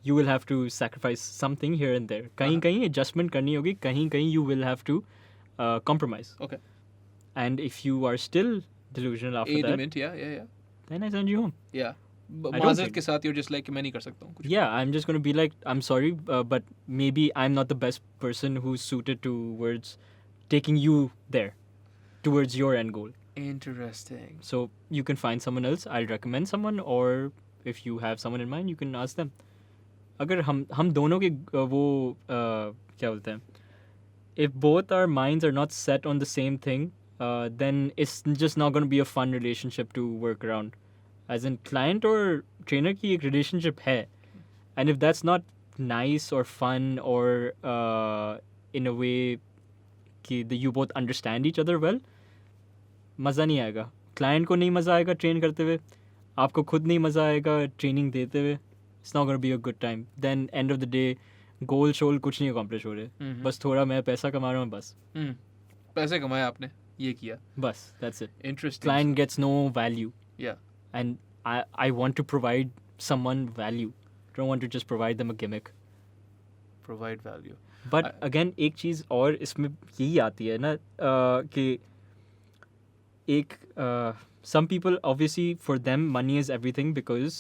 You will have to sacrifice something here and there. कहीं कहीं adjustment करनी होगी. कहीं कहीं you will have to compromise. Okay. And if you are still delusional after that, Adamant, yeah. then I send you home. Yeah. I don't माजरत think- के साथ you're just like मैं नहीं कर सकता हूँ कुछ. Yeah, I'm just going to be like, I'm sorry, but maybe I'm not the best person who's suited towards taking you there, towards your end goal. Interesting. So you can find someone else. I'll recommend someone, or if you have someone in mind, you can ask them. अगर हम दोनों के वो क्या बोलते हैं, if both our minds are not set on the same thing, then it's just not going to be a fun relationship to work around. As in client or trainer की एक relationship है, and if that's not nice or fun or in a way कि you both understand each other well, मज़ा नहीं आएगा. Client को नहीं मज़ा आएगा ट्रेन करते हुए, आपको खुद नहीं मज़ा आएगा ट्रेनिंग देते हुए. It's not going to be a good time. Then end of the day, गोल शोल कुछ नहीं accomplish हो रहे. बस थोड़ा मैं पैसा कमा रहा हूँ बस. पैसे कमाए आपने, ये किया. बस, that's it. Interesting. Client gets no value. Yeah. And I want to provide someone value. I don't want to just provide them a gimmick. Provide value. But again, एक चीज़ और इसमें यही आती है ना कि एक some people obviously for them money is everything because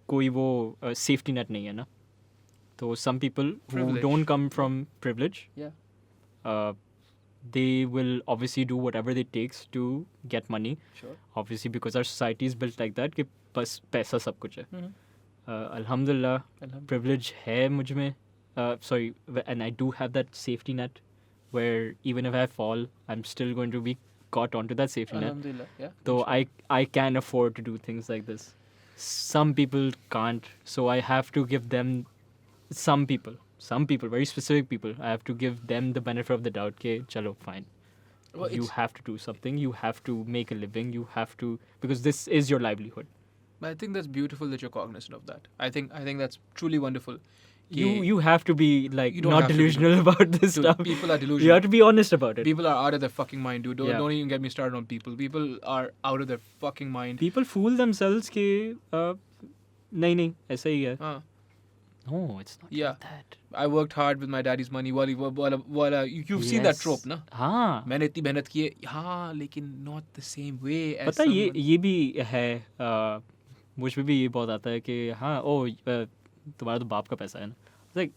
कोई वो safety net नहीं है ना. तो some people who Privilege. don't come from privilege, Yeah. they will obviously do whatever it takes to get money. Sure. Obviously because our society is built like that कि बस पैसा सब कुछ है. Alhamdulillah, Alhamdulillah. privilege है मुझ में. Sorry, and I do have that safety net where even if I fall, I'm still going to be caught onto that safety net. Alhamdulillah. Yeah. So I can afford to do things like this. Some people can't, so I have to give them some people, very specific people, I have to give them the benefit of the doubt. Okay, chalo, fine. Well, You it's- have to do something. You have to make a living. You have to, because this is your livelihood. I think that's beautiful that you're cognizant of that. I think that's truly wonderful. You have to be like You don't not have to be, delusional about this Dude, stuff. people are You delusional. have to be honest about it. People are out of their fucking mind, dude. Yeah. Don't even get me started on people. People are out of their fucking mind. People fool themselves कि नहीं ऐसा ही है. Uh, No, it's not Yeah. like that. I worked hard with my daddy's money. You've seen that trope, na? हाँ. मैंने इतनी मेहनत की है, हाँ, लेकिन not the same way as पता है someone. ये भी है मुझ में भी ये बहुत आता है कि हाँ तुम्हारा तो बाप का पैसा है ना. It's like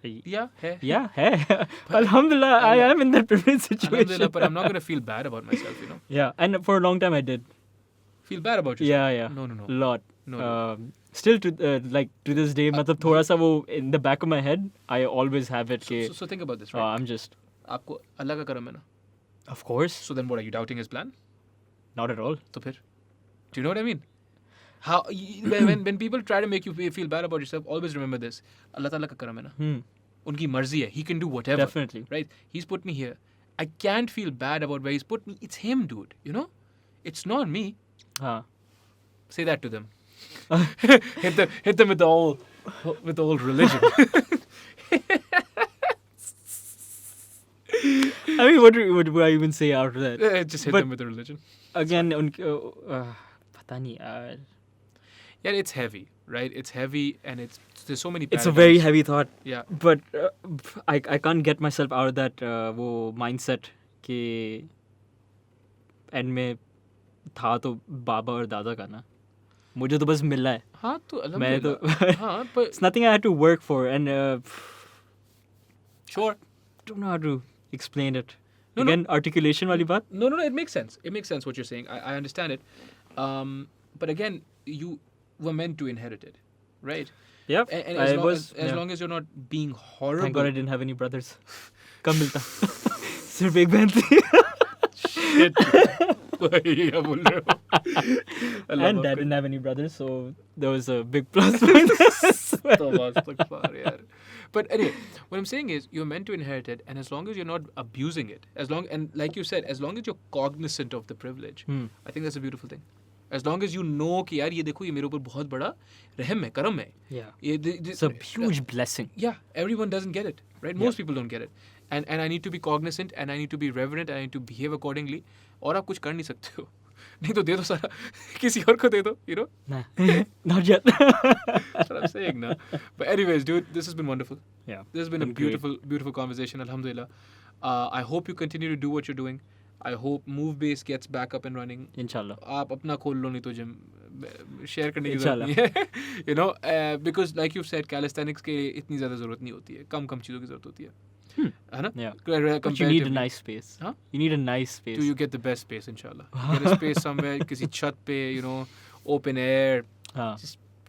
Yeah, है. yeah है. Alhamdulillah, I am in that privileged situation. Alhamdulillah, but I'm not gonna feel bad about myself, you know. Yeah, and for a long time I did. Feel bad about yourself. Yeah. No. Lot. No. Still to this day, मतलब थोड़ा सा वो in the back of my head, I always have it कि So think about this, right? I'm just. आपको अल्लाह का करम है ना. Of course. So then what, are you doubting his plan? Not at all. तो फिर? Do you know what I mean? When people try to make you feel bad about yourself, always remember this. Allah Ta'ala ka karam hai na. Unki marzi hai. He can do whatever. Definitely. Right? He's put me here. I can't feel bad about where he's put me. It's him, dude. You know? It's not me. हाँ. Say that to them. hit them with the old religion. I mean, what do I even say after that? Just hit But- them with the religion. Again, पता नहीं यार. Yeah, it's heavy, right? It's heavy and there's so many It's a paradigms. very heavy thought. Yeah. But I can't get myself out of that वो mindset कि end में था तो बाबा और दादा का ना. मुझे तो बस मिला है. हाँ तो मैं तो alhamdulillah. हाँ, but it's nothing I had to work for, and sure. don't know how to explain it. No, Again, articulation वाली बात. No, it makes sense. It makes sense what you're saying. I understand it. But again, you were meant to inherit it, right? Yeah, And I as, was. long as you're not being horrible. Thank God I didn't have any brothers. कम मिलता. सिर्फ एक बहन थी. Shit. क्या बोल रहे हो? अल्लाह And माफ dad कर. didn't have any brothers, so there was a big plus point there as well. तौबा इस्तगफार यार. But anyway, what I'm saying is you're meant to inherit it, and as long as you're not abusing it, and like you said, as long as you're cognizant of the privilege, I think that's a beautiful thing. As long as you know कि यार ये देखो ये मेरे ऊपर बहुत बड़ा रहम है, करम है. Yeah. It's It's a huge blessing. Yeah, everyone doesn't get it, right? Most people don't get it. And I need to be cognizant, and I need to be reverent, and I need to behave accordingly. और आप कुछ कर नहीं सकते हो. नहीं तो दे दो सारा किसी और को दे दो, you know? Nah, not yet. That's what I'm saying now. But anyways, dude, this has been wonderful. Yeah. This has been a Been great. beautiful conversation, alhamdulillah. I hope you continue to do what you're doing. I hope Move Base gets back up and running. Inshallah. आप अपना खोल लो नहीं तो gym share करने की जरूरत नहीं है. You know, because like you said, calisthenics के इतनी ज़्यादा ज़रूरत नहीं होती है. कम चीज़ों की ज़रूरत होती है. है ना? Yeah. But you need a Comparatively. nice space. Huh? You need a nice space. Do you get the best space, inshallah? Get a space somewhere, किसी छत पे, you know, open air. हाँ.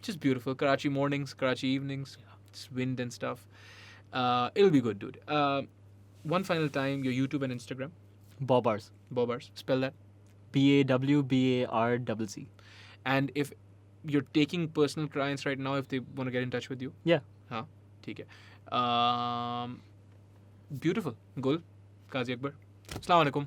Just beautiful. Karachi mornings, Karachi evenings, just wind and stuff. It'll be good, dude. One final time, your YouTube and Instagram. Bobars. Bobars. Spell that. BAWBARCC. And if you're taking personal clients right now, if they want to get in touch with you. Yeah. हाँ, ठीक है. Beautiful. Gul. Kazi Akbar. Assalamu alaikum.